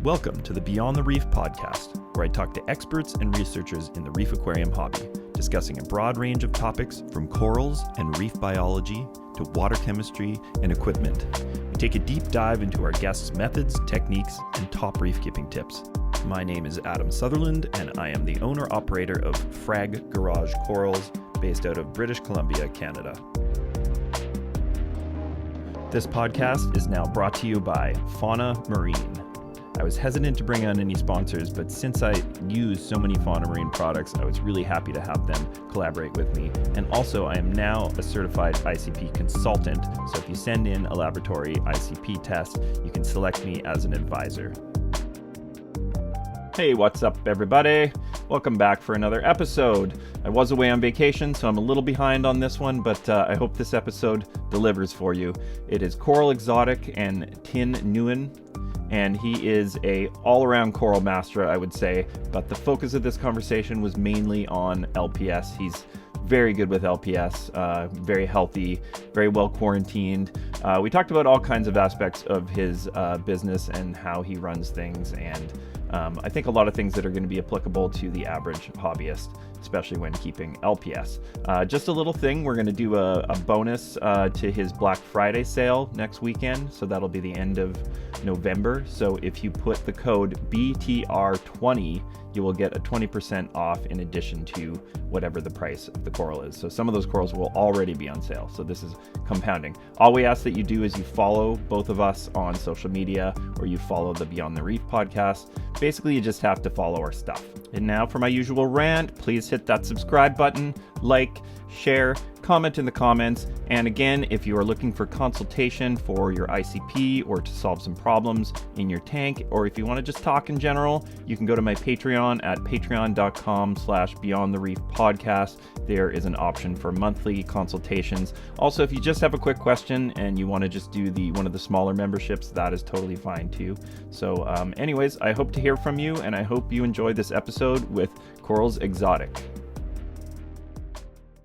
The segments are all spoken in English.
Welcome to the Beyond the Reef podcast, where I talk to experts and researchers in the reef aquarium hobby, discussing a broad range of topics from corals and reef biology to water chemistry and equipment. We take a deep dive into our guests' methods, techniques, and top reef keeping tips. My name is Adam Sutherland, and I am the owner-operator of Frag Garage Corals, based out of British Columbia, Canada. This podcast is now brought to you by Fauna Marine. I was hesitant to bring on any sponsors, but since I use so many Fauna Marine products, I was really happy to have them collaborate with me. And also, I am now a certified ICP consultant, so if you send in a laboratory ICP test, you can select me as an advisor. Hey, what's up, everybody? Welcome back for another episode. I was away on vacation, so I'm a little behind on this one, but I hope this episode delivers for you. It is Coral Exotic and Thinh Nguyen, and he is a all-around coral master, I would say, but the focus of this conversation was mainly on LPS. He's very good with LPS, very healthy, very well quarantined. We talked about all kinds of aspects of his business and how he runs things, and I think a lot of things that are going to be applicable to the average hobbyist, especially when keeping LPS. Just a little thing, we're going to do a bonus to his Black Friday sale next weekend, so that'll be the end of November. So if you put the code BTR20, you will get a 20% off in addition to whatever the price of the coral is. So some of those corals will already be on sale. So this is compounding. All we ask that you do is you follow both of us on social media, or you follow the Beyond the Reef podcast. Basically, you just have to follow our stuff. And now for my usual rant, please hit that subscribe button, like, share, comment in the comments. And again, if you are looking for consultation for your ICP or to solve some problems in your tank, or if you want to just talk in general, you can go to my Patreon at patreon.com/beyondthereefpodcast. There is an option for monthly consultations. Also, if you just have a quick question and you want to just do one of the smaller memberships, that is totally fine too. So anyways, I hope to hear from you, and I hope you enjoy this episode with Corals Exotic.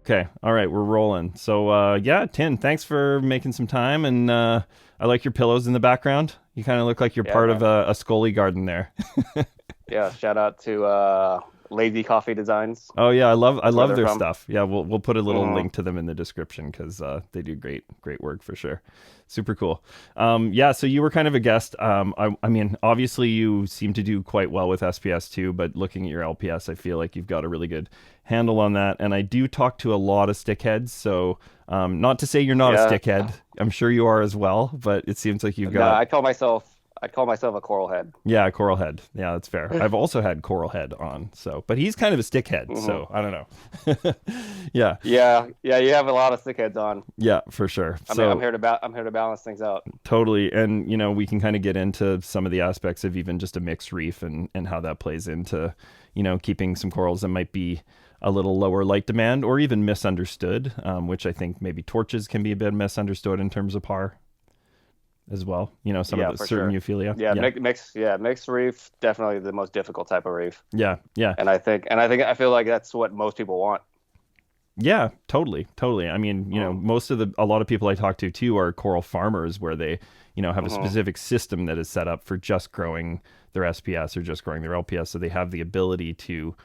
Okay, all right, we're rolling. So yeah, Thinh, thanks for making some time, and I like your pillows in the background. You kind of look like you're part of a Scully garden there. Yeah, shout out to Lazy Coffee Designs. Oh yeah, I love their stuff. Yeah, we'll put a little link to them in the description, because they do great work for sure. Super cool. Yeah, so you were kind of a guest. I mean, obviously you seem to do quite well with SPS too, but looking at your LPS, I feel like you've got a really good handle on that. And I do talk to a lot of stickheads, so not to say you're not a stickhead. I'm sure you are as well, but it seems like you've got... I call myself a coral head. Yeah, a coral head. Yeah, that's fair. I've also had coral head on, but he's kind of a stickhead, so I don't know. Yeah. Yeah, you have a lot of stickheads on. Yeah, for sure. I'm here to balance things out. Totally. And we can kind of get into some of the aspects of even just a mixed reef and how that plays into, keeping some corals that might be a little lower light demand or even misunderstood, which I think maybe torches can be a bit misunderstood in terms of par as well. Some of the certain euphilia. Yeah, mixed reef, definitely the most difficult type of reef. Yeah. And I feel like that's what most people want. Yeah, totally. I mean, a lot of people I talk to too are coral farmers, where they, have a specific system that is set up for just growing their SPS or just growing their LPS, so they have the ability to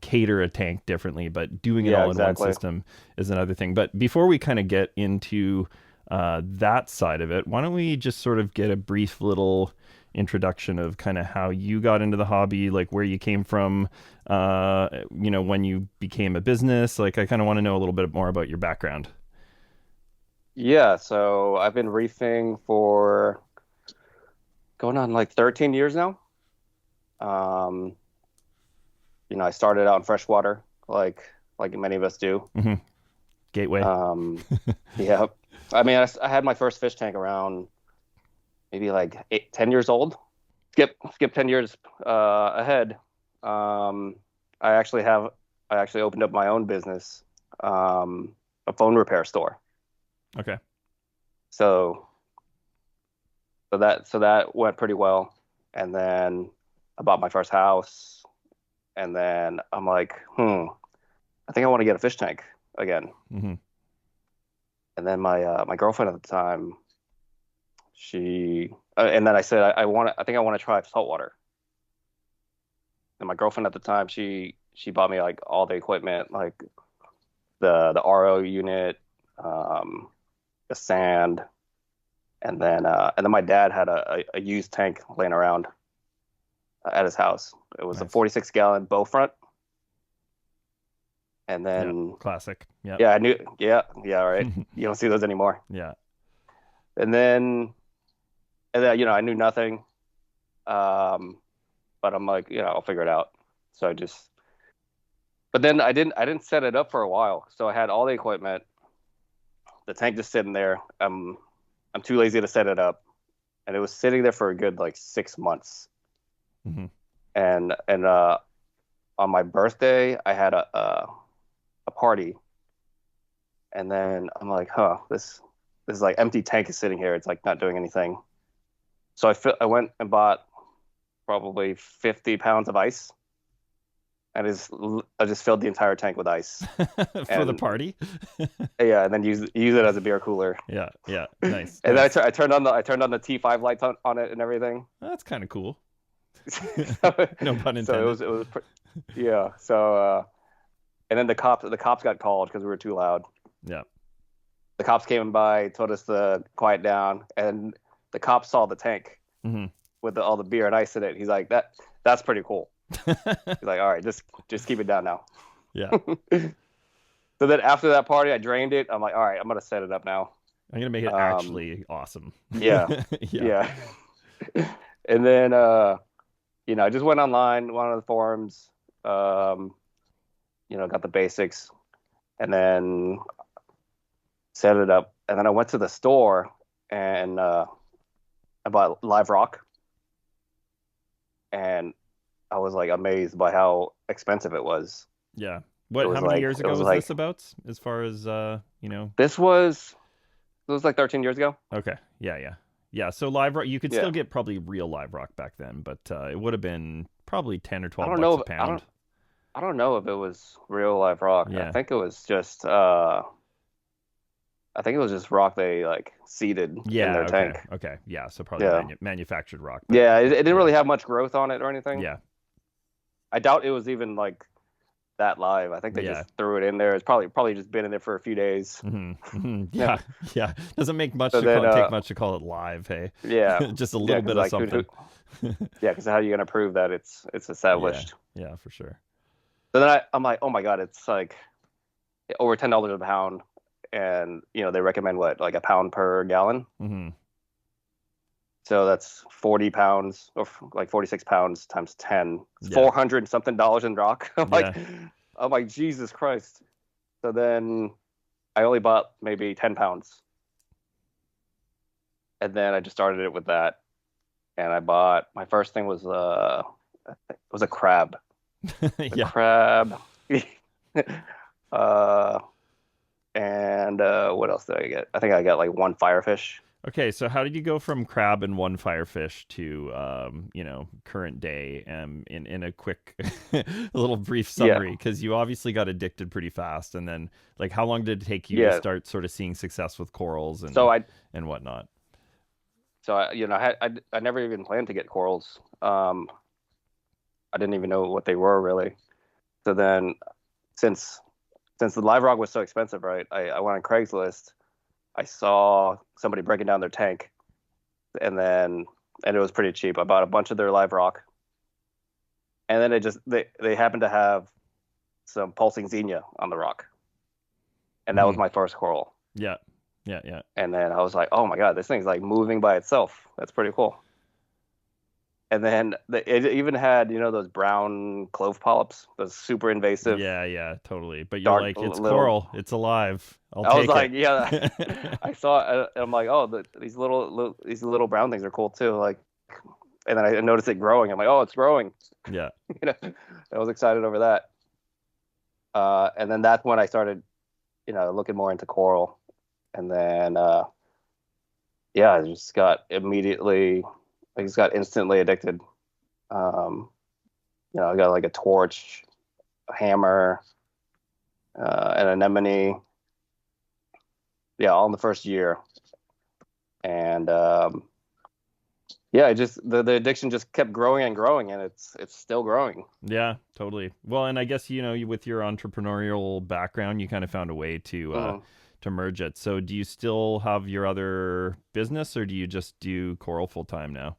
cater a tank differently, but doing it all in one system is another thing. But before we kind of get into that side of it, why don't we just sort of get a brief little introduction of kind of how you got into the hobby, like where you came from, when you became a business. Like, I kind of want to know a little bit more about your background. Yeah, so I've been reefing for going on like 13 years now. I started out in freshwater, like many of us do. Mm-hmm. Gateway. Yeah. I mean, I had my first fish tank around maybe like 10 years old. Skip 10 years ahead. I actually opened up my own business, a phone repair store. Okay. So that went pretty well, and then I bought my first house, and then I'm like, I think I want to get a fish tank again. Mm-hmm. And then my girlfriend at the time, and then I said, I think I want to try saltwater. And my girlfriend at the time, she bought me like all the equipment, like the RO unit, the sand, and then my dad had a used tank laying around at his house. It was a Nice. 46-gallon bow front, and Yeah. then Classic. Yeah. yeah, I knew, yeah, right. You don't see those anymore. Yeah. And then I knew nothing, um, but I'm like, I'll figure it out. So but then I didn't set it up for a while. So I had all the equipment, the tank just sitting there. I'm too lazy to set it up, and it was sitting there for a good like 6 months. Hmm. And on my birthday, I had a party, and then I'm like, this is like empty tank is sitting here. It's like not doing anything. So I went and bought probably 50 pounds of ice, and I just filled the entire tank with ice, For the and party. yeah, and then use it as a beer cooler. Yeah. Yeah. Nice. And Nice. then I turned on the T5 lights on it and everything. That's kind of cool. so, No pun so intended. yeah. So and then the cops got called because we were too loud. Yeah. The cops came by, told us to quiet down, and the cops saw the tank Hmm. with all the beer and ice in it. He's like, that's pretty cool. He's like, all right, just keep it down now. Yeah. So then after that party, I drained it. I'm like, all right, I'm gonna set it up now. I'm gonna make it actually awesome. Yeah, Yeah. yeah. And then I just went online, went on the forums, got the basics, and then set it up. And then I went to the store and I bought live rock, and I was like amazed by how expensive it was. Yeah. It What? was How many like years it ago was was like this about? As far as this was it was like 13 years ago. Okay. Yeah. Yeah. Yeah. So live rock, you could Yeah. still get probably real live rock back then, but it would have been probably 10 or I 12 don't bucks know. a pound. I don't know if it was real live rock. I Yeah. think it was just rock they like seeded in Yeah. their Okay. tank. Okay. Yeah. So probably Yeah. manufactured rock. Yeah, it didn't yeah. really have much growth on it or anything. Yeah. I doubt it was even like that live. I think they Yeah. just threw it in there. It's probably just been in there for a few days. Yeah. Yeah. Doesn't make much So to then, take much to call it live. Hey. yeah, Just a yeah, little 'cause, bit of like, something. yeah, because how are you gonna prove that it's Yeah. established? Yeah. For sure. So then I'm like, oh my god, it's like over $10 a pound, and they recommend what, like a pound per gallon. Hmm. So that's 40 pounds, or like 46 pounds times 10. It's Yeah. 400 something dollars in rock. Yeah. I'm like, Jesus Christ. So then I only bought maybe 10 pounds. And then I just started it with that. And I bought, my first thing was it was a crab. Yeah. Crab. uh, and what else did I get? I think I got like one firefish. Okay, so how did you go from crab and one firefish to current day in a quick a little brief summary? Because you obviously got addicted pretty fast, and then like how long did it take you to start sort of seeing success with corals and and whatnot? So I never even planned to get corals. I didn't even know what they were really. So then since the live rock was so expensive, right? I went on Craigslist. I saw somebody breaking down their tank, and it was pretty cheap. I bought a bunch of their live rock, and then they happened to have some pulsing xenia on the rock, and that was my first coral. Yeah, yeah, yeah. And then I was like, oh my god, this thing's like moving by itself. That's pretty cool. And then it even had those brown clove polyps, those super invasive. Yeah, yeah, totally. But you're Dark like, it's little- coral, it's alive. I I'll was take like, it. yeah. I saw it, and I'm like, oh, these little brown things are cool too. Like, and then I noticed it growing. I'm like, oh, it's growing. Yeah. I was excited over that. And then that's when I started, looking more into coral, and then I just got instantly addicted. I got like a torch, a hammer, an anemone. Yeah, all in the first year. And yeah, the addiction just kept growing and growing, and it's still growing. Yeah, totally. Well, and I guess with your entrepreneurial background, you kind of found a way Mhm. to merge it. So, do you still have your other business, or do you just do Coral full time now?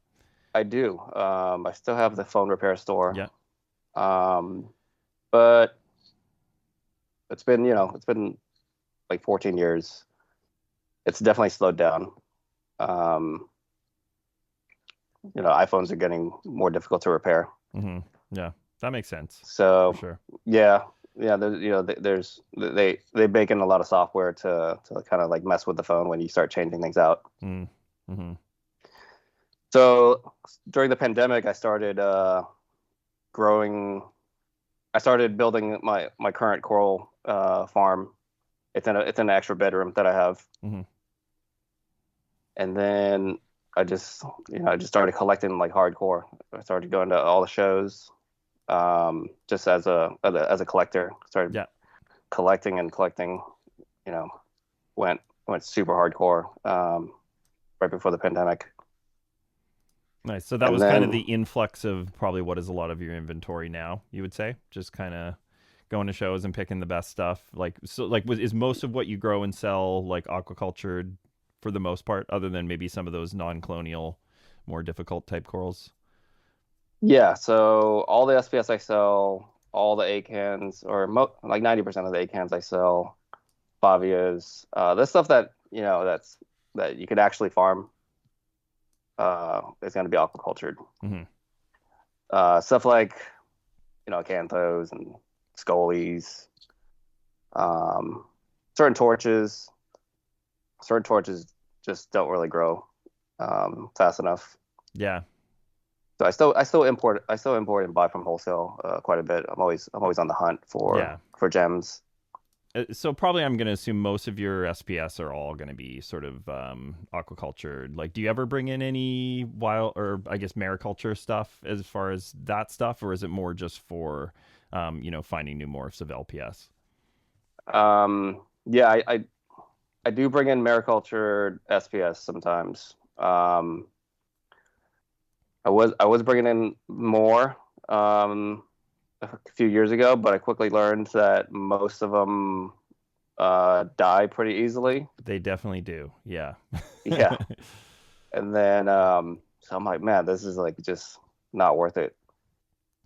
I do. I still have the phone repair store, Yeah. um, but it's been like 14 years. It's definitely slowed down. Um, iPhones are getting more difficult to repair. Hmm. Yeah, that makes sense for So sure. yeah, yeah. They bake in a lot of software to kind of like mess with the phone when you start changing things out. Mm-hmm. So during the pandemic, I started growing. I started building my current coral farm. It's in an extra bedroom that I have, Hmm. and then I just started collecting like hardcore. I started going to all the shows, just as a collector. Started Yeah. collecting and collecting. You know, went went super hardcore right before the pandemic, Nice. So that and was kind of then the influx of probably what is a lot of your inventory now, you would say? Just kind of going to shows and picking the best stuff. Is most of what you grow and sell like aquacultured for the most part, other than maybe some of those non-colonial, more difficult type corals? yeah. So all the SPS I sell, all the A cans, or like 90% of the A cans I sell, Favias, the stuff that you could actually farm, is going to be aquacultured. Hmm. Stuff like acanthos and scolies, um, certain torches. Certain torches just don't really grow fast enough. Yeah. So I still import and buy from wholesale quite a bit. I'm always on the hunt Yeah. for gems. So probably I'm going to assume most of your SPS are all going to be sort of aquaculture. Like, do you ever bring in any wild or I guess mariculture stuff as far as that stuff, or is it more just for, finding new morphs of LPS? Yeah, I do bring in mariculture SPS sometimes. I was bringing in more a few years ago, but I quickly learned that most of them die pretty easily. They definitely do. Yeah. Yeah, and then so I'm like, man, this is like just not worth it.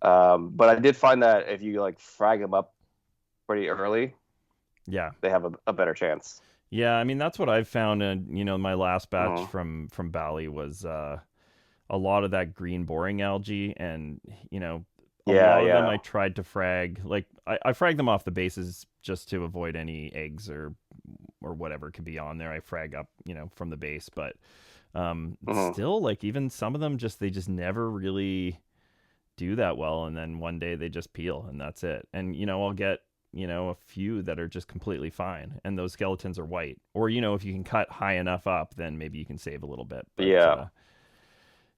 But I did find that if you like frag them up pretty early, Yeah. they have a better chance. Yeah, I mean that's what I've found. And my last batch Mhm. from Bali was a lot of that green boring algae, and a Yeah, lot of them yeah. I tried to frag. Like I frag them off the bases just to avoid any eggs or whatever could be on there. I frag up from the base, but Hmm. still, like, even some of them they just never really do that well, and then one day they just peel and that's it. And I'll get a few that are just completely fine, and those skeletons are white. Or if you can cut high enough up, then maybe you can save a little bit. But Yeah,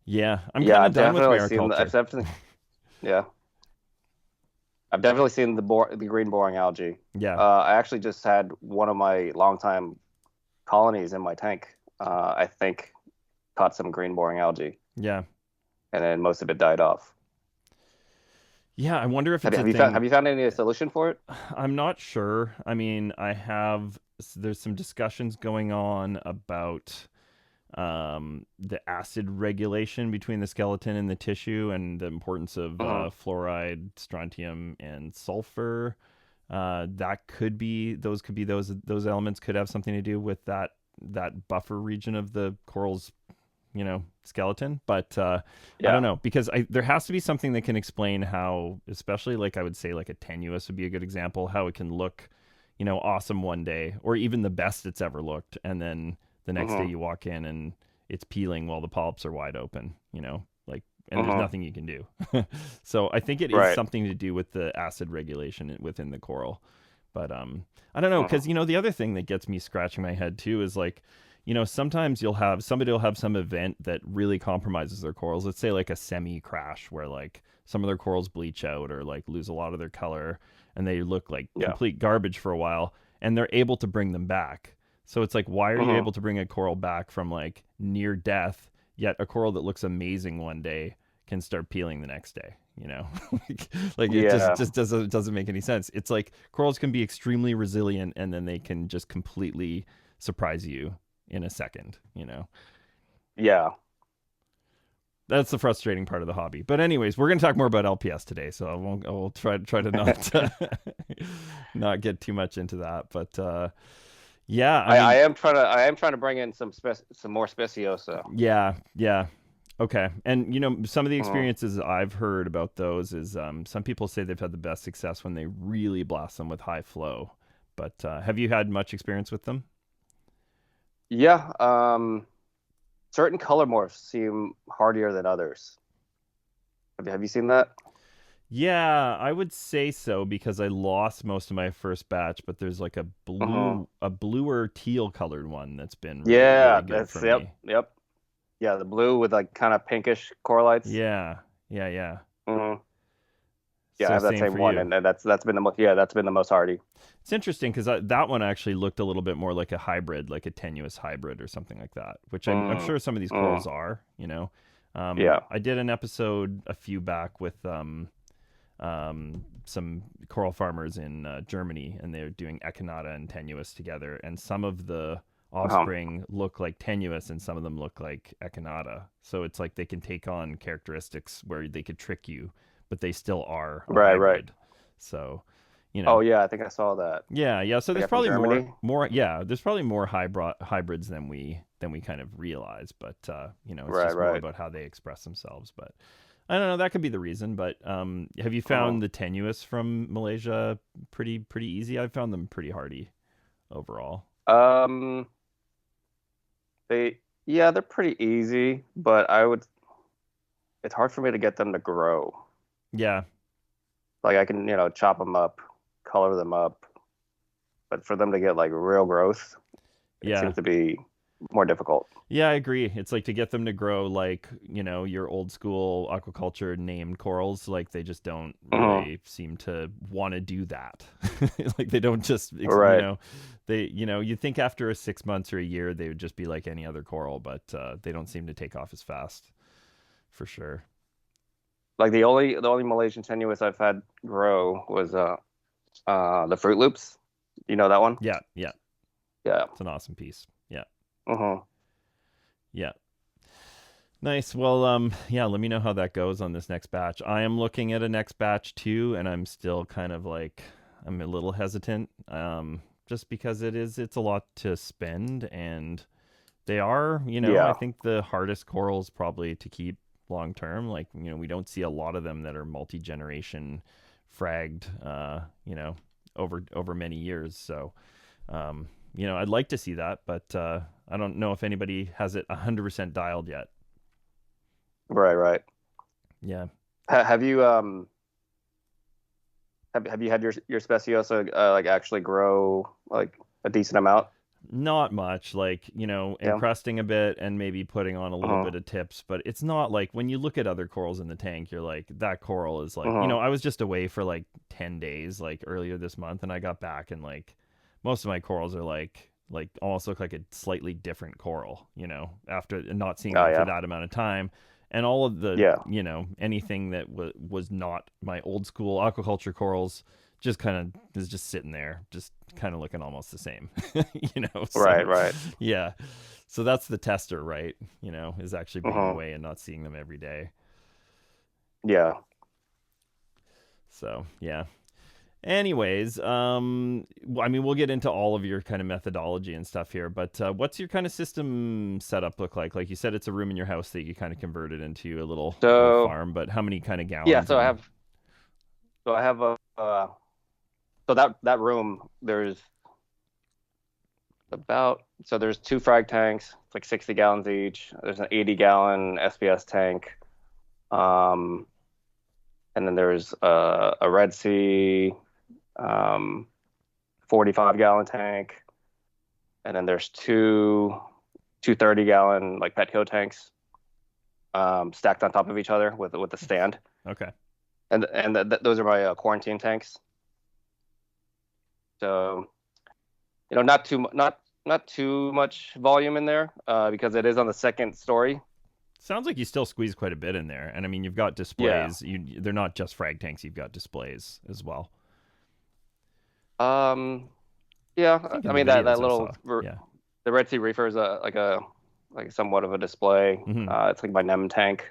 yeah, I'm yeah. kind of done with mariculture. Yeah, I've definitely seen the green boring algae. Yeah. I actually just had one of my longtime colonies in my tank. I think caught some green boring algae, Yeah. and then most of it died off. Yeah, I wonder if Have it's you, a have you found thing. have you found any solution for it? I'm not sure. I mean, there's some discussions going on about the acid regulation between the skeleton and the tissue, and the importance of Hmm. fluoride, strontium, and sulfur. That could be those elements could have something to do with that buffer region of the coral's skeleton. But I don't Yeah. know, because there has to be something that can explain how, especially, like, I would say like a tenuous would be a good example, how it can look awesome one day, or even the best it's ever looked, and then the next day Hmm. you walk in and it's peeling while the polyps are wide open, like, and there's Hmm. nothing you can do. So I think it is Right. something to do with the acid regulation within the coral. But I don't know, because Hmm. the other thing that gets me scratching my head too is, like, sometimes somebody will have some event that really compromises their corals. Let's say like a semi crash where, like, some of their corals bleach out or like lose a lot of their color, and they look like Yeah. complete garbage for a while, and they're able to bring them back. So it's like, why are you Hmm. able to bring a coral back from like near death, Yet a coral that looks amazing one day can start peeling the next day. Like it Yeah. just doesn't make any sense. It's like corals can be extremely resilient, and then they can just completely surprise you in a second. Yeah. That's the frustrating part of the hobby. But anyways, we're going to talk more about LPS today, so I will try to not not get too much into that. But yeah, I I mean, am trying to bring in some more speciosa. yeah. Okay. And some of the Mhm. experiences I've heard about those is some people say they've had the best success when they really blast them with high flow. But have you had much experience with them? Yeah. Certain color morphs seem hardier than others. Have you seen that? Yeah, I would say so because I lost most of my first batch, but there's like Hmm. a bluer teal colored one that's been really, Yeah, really good that's for yep, me. yep. Yeah, the blue with like kind of pinkish coralites. Yeah. Hmm. Yeah, I So have that same same for one, you. and that's been the most that's been the most hardy. It's interesting because that one actually looked a little bit more like a hybrid, like a tenuous hybrid or something like that, which I'm Mm, sure some of these corals mm, are. yeah. I did an episode a few back with some coral farmers in Germany, and they're doing echinata and tenuous together. And some of the Um, offspring look like tenuous, and some of them look like echinata. So it's like they can take on characteristics where they could trick you, but they still are a right, right. hybrid. So, you know, Oh yeah, I think I saw that. yeah. So The there's guy from probably Germany. yeah. There's probably more hybrids than we kind of realize. But it's Right, just more right. about how they express themselves. But I don't know. That could be the reason. But have you Uh, found the tenuous from Malaysia pretty easy? I've found them pretty hardy overall. um, they yeah, they're pretty easy, but it's hard for me to get them to grow. Yeah, Like I can, chop them up, color them up, but for them to get like real growth, it yeah. seems to be more difficult. Yeah, I agree. It's like to get them to grow like, your old school aquaculture named corals, like they just don't Hmm. really seem to want to do that. Like they don't just, Right. you'd think after 6 months or a year, they would just be like any other coral, but they don't seem to take off as fast for sure. Like the only Malaysian tenuous I've had grow was the Fruit Loops. You know that one? Yeah. Yeah. It's an awesome piece. Yeah. Hmm. Yeah. Nice. Well, yeah, let me know how that goes on this next batch. I am looking at a next batch too, and I'm still kind of like I'm a little hesitant. Just because it's a lot to spend, and they are, I Yeah. think the hardest corals probably to keep long term. Like, we don't see a lot of them that are multi-generation fragged over many years. So I'd like to see that, but I don't know if anybody has it 100% dialed yet. Right, right. Yeah. Have you have you had your Speciosa like actually grow like a decent amount? Not much, like, Yeah. encrusting a bit and maybe putting on a little Uh-huh. bit of tips, but it's not like when you look at other corals in the tank, you're like, that coral is like, Uh-huh. I was just away for like 10 days, like earlier this month, and I got back and like most of my corals are like almost look like a slightly different coral, after not seeing Oh them for yeah. that amount of time. And all of the, Yeah. anything that was not my old school aquaculture corals just kind of is just sitting there, just kind of looking almost the same, Right, So, right. yeah, so that's the tester, right? Is actually being Uh-huh. away and not seeing them every day. Yeah. So, yeah. Anyways, I mean, we'll get into all of your kind of methodology and stuff here, but what's your kind of system setup look like? Like you said, it's a room in your house that you kind of converted into a little So farm, but how many kind of yeah, gallons so I and have so I have a so that room there's there's two frag tanks, it's like 60 gallons each. There's an 80-gallon SPS tank. Um and then there's a Red Sea um 45-gallon tank, and then there's two 30-gallon like Petco tanks stacked on top of each other with a stand. okay, And those are my quarantine tanks. So not too much volume in there because it is on the second story. Sounds like you still squeeze quite a bit in there, and I mean you've got Yeah. displays. They're not just frag tanks. You've got displays as well. Um, I yeah. think in I the mean that videos that I saw. little Yeah. the Red Sea Reefer is like somewhat of a display. Hmm. It's like my NEM tank.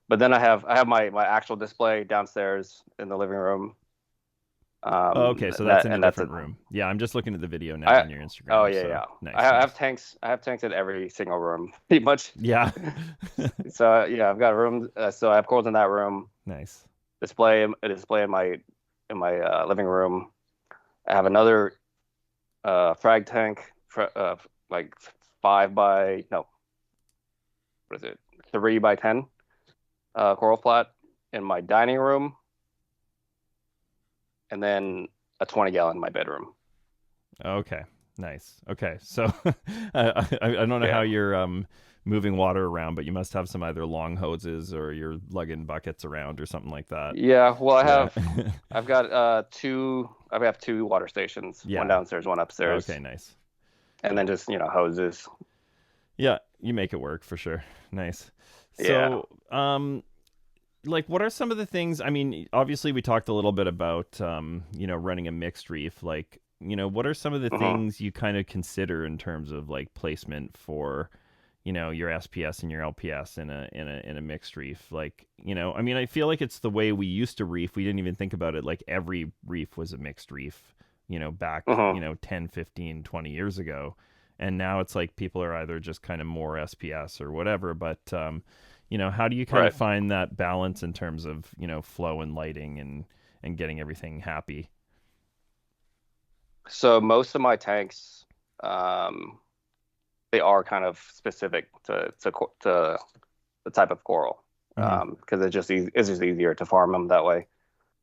But then I have my actual display downstairs in the living room. Oh, okay, so that's in a That's it. different room. Yeah, I'm just looking at the video now I on your oh Instagram. yeah, So yeah. nice, I have nice. tanks. I have tanks in every single room, pretty much. Yeah. So yeah, I've got a room. So I have corals in that room. Nice. A display in my living room. I have another frag tank, like 5 by no, what is it? 3 by 10 coral flat in my dining room, and then a 20 gallon in my bedroom. Okay, nice. Okay, so I don't know how Yeah. you're moving water around, but you must have some either long hoses or you're lugging buckets around or something like that. Yeah. Well, Yeah. I've got two. I have two water stations, one Yeah. downstairs, one upstairs, Okay, nice. and then just hoses. Yeah, you make it work for sure. Nice. Yeah. So, like what are some of the things, I mean, obviously we talked a little bit about running a mixed reef, like, what are some of the Hmm. things you kind of consider in terms of like placement for your SPS and your LPS in a mixed reef, like, I mean, I feel like it's the way we used to reef. We didn't even think about it like every reef was a mixed reef, back, Hmm. 10, 15, 20 years ago. And now it's like people are either just kind of more SPS or whatever, but how do you kind of Right. find that balance in terms of, flow and lighting and getting everything happy? So most of my tanks, um, they are kind of specific to the type of coral, Hmm. because it's just easier to farm them that way.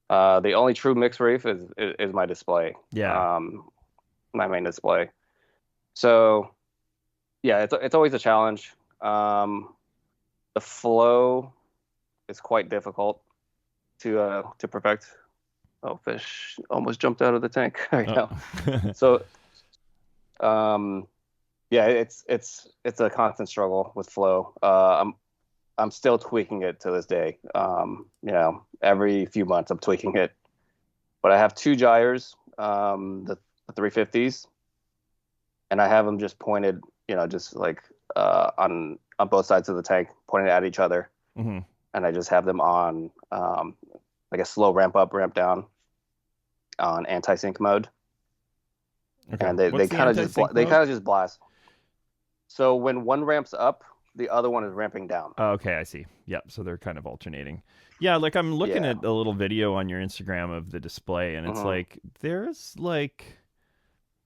The only true mixed reef is my display, Yeah. um, my main display. So yeah, it's always a challenge. The flow is quite difficult to perfect. Oh, fish almost jumped out of the tank right Oh. now. So um, yeah, it's a constant struggle with flow. I'm still tweaking it to this day. Every few months I'm tweaking it. But I have two gyres, the 350s, and I have them just pointed, just like on both sides of the tank, pointed at each other, Hmm. and I just have them on like a slow ramp up, ramp down on anti-sync mode, Okay. and What's the anti-sync they mode? kind of just blast. So when one ramps up, the other one is ramping down. Oh, okay, I see. Yep. So they're kind of alternating. Yeah, like I'm looking Yeah. at a little video on your Instagram of the display, and it's Hmm.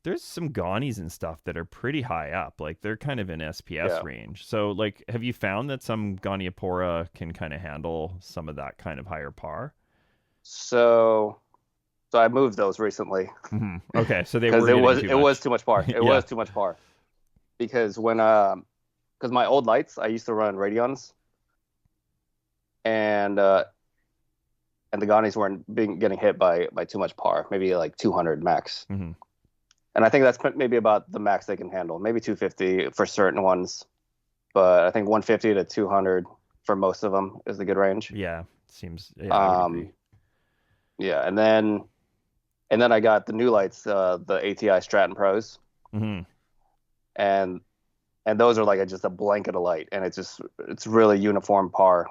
there's some Ghanies and stuff that are pretty high up. Like they're kind of in SPS Yeah. range. So like, have you found that some Ghaniapora can kind of handle some of that kind of higher par? So so I moved those recently Hmm. Okay, so they because were getting too it was much. too much par. It Yeah. was too much par because because my old lights I used to run Radions, and and the Ghanies weren't being getting hit by too much par, maybe like 200 max. Hmm. And I think that's maybe about the max they can handle, maybe 250 for certain ones, but I think 150 to 200 for most of them is the good range. Yeah. Seems. Yeah, I would agree. Um, yeah, and then I got the new lights, the ATI Stratton Pros, Hmm. and those are like just a blanket of light, and it's really uniform par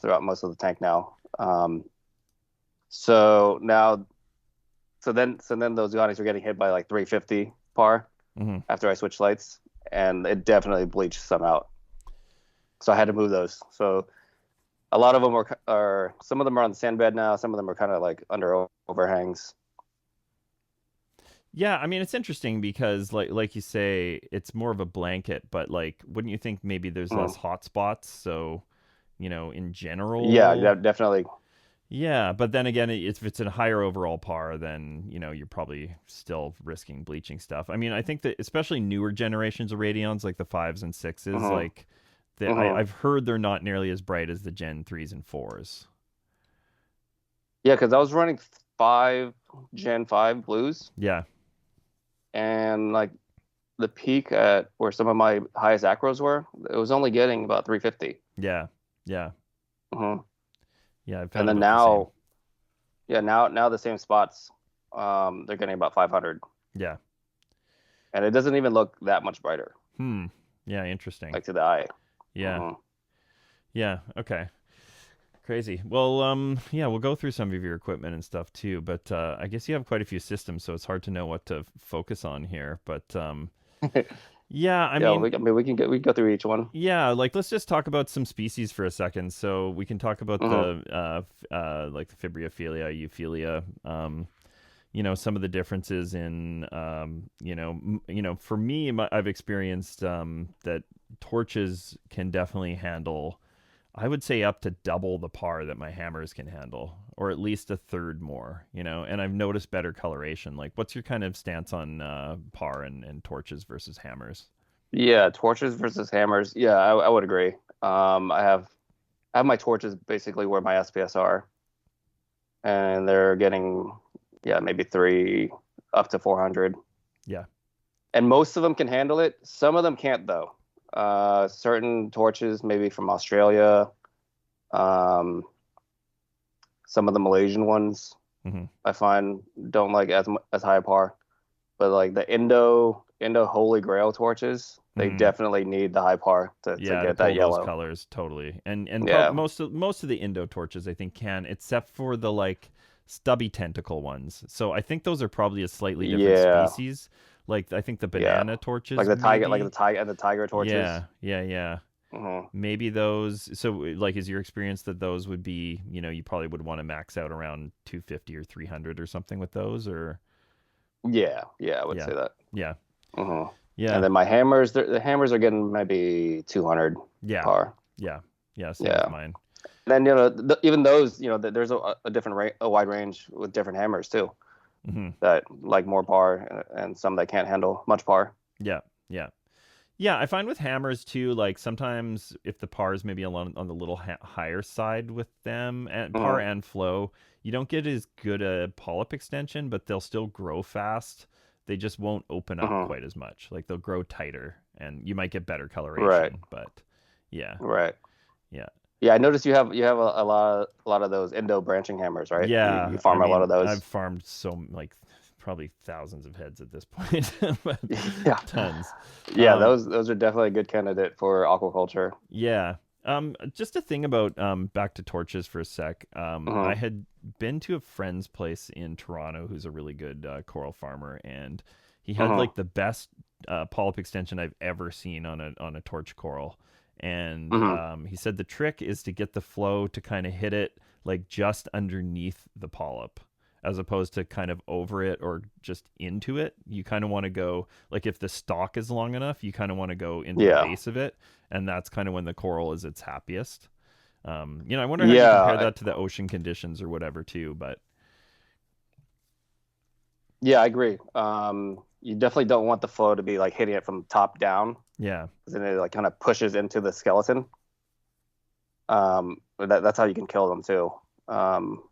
throughout most of the tank now. So now, so then those Gaudis were getting hit by like 350 par Hmm. after I switched lights, and it definitely bleached some out. So I had to move those. So a lot of them are some of them are on the sand bed now. Some of them are kind of like under overhangs. Yeah, I mean it's interesting because like you say, it's more of a blanket, but like wouldn't you think maybe there's less Mm. hot spots? So, in Yeah, general, definitely. yeah, but then again, if it's a higher overall par, then, you're probably still risking bleaching stuff. I mean, I think that especially newer generations of Radions, like the fives and sixes, Hmm. like Hmm. I've heard they're not nearly as bright as the Gen threes and fours. Yeah, because I was running five Gen 5 blues, Yeah. and like the peak at where some of my highest acros were, it was only getting about 350. Yeah. Yeah. Hmm. Yeah. I And found then about the same. now, yeah, now the same spots, they're getting about 500, Yeah. and it doesn't even look that much brighter, Hmm. Yeah. Interesting. like to the eye. Yeah. Hmm. Yeah. Okay. Crazy. Well, yeah, we'll go through some of your equipment and stuff too, but I guess you have quite a few systems, so it's hard to know what to focus on here. But yeah, I Yeah, mean, we can go through each one. yeah, like let's just talk about some species for a second. So we can talk about Hmm. the like the Fibriophilia, Euphilia, some of the differences in for me, I've experienced that torches can definitely handle, I would say, up to double the par that my hammers can handle, or at least a third more, and I've noticed better coloration. Like, what's your kind of stance on par and torches versus hammers? Yeah, torches versus hammers. Yeah, I would agree. I have my torches basically where my SPS are, and they're getting, yeah, maybe three up to 400. Yeah. And most of them can handle it. Some of them can't though. Certain torches, maybe from Australia, um, some of the Malaysian ones, Hmm. I find don't like as high a par. But like the Indo Holy Grail torches, they Hmm. definitely need the high par to Yeah, to get that pull those yellow. colors totally, and Yeah, most of the Indo torches I think can, except for the like stubby tentacle ones. So I think those are probably a slightly different yeah, species. Like I think the yeah. banana torches maybe. Like the tiger torches. Yeah, yeah, yeah. Hmm. Maybe those. So like, is your experience that those would be, you probably would want to max out around 250 or 300 or something with those, or Yeah, yeah, I would yeah, say that. yeah, Hmm. And yeah, then my hammers, the hammers are getting maybe 200 yeah, par. yeah, yeah. Same with Yeah. mine. Then even those, there's a different a wide range with different hammers too, Hmm. that like more par and some that can't handle much par. Yeah, yeah. Yeah, I find with hammers too, like sometimes if the par is maybe on the little higher side with them, and par Hmm. and flow, you don't get as good a polyp extension, but they'll still grow fast. They just won't open up Hmm. quite as much. Like they'll grow tighter, and you might get better Right, coloration. But yeah, right. yeah, Yeah, I noticed you have a lot of those Indo branching hammers, right? You yeah. I farm a lot mean, of I've those. farmed like probably thousands of heads at this point, but Yeah, tons. yeah. Um, Those are definitely a good candidate for aquaculture. Yeah. Just a thing about back to torches for a sec. I Hmm. had been to a friend's place in Toronto who's a really good coral farmer, and he had Hmm. like the best polyp extension I've ever seen on a torch coral. And Hmm. he said the trick is to get the flow to kind of hit it like just underneath the polyp, as opposed to kind of over it or just into it. You kind of want to go, like, if the stalk is long enough, you kind of want to go into the Yeah, base of it, and that's kind of when the coral is its happiest. I wonder how you compare yeah, that to the ocean conditions or whatever too. But yeah. I agree. You definitely don't want the flow to be like hitting it from top down, yeah, 'cause then it like kind of pushes into the skeleton. But that's how you can kill them too. Um,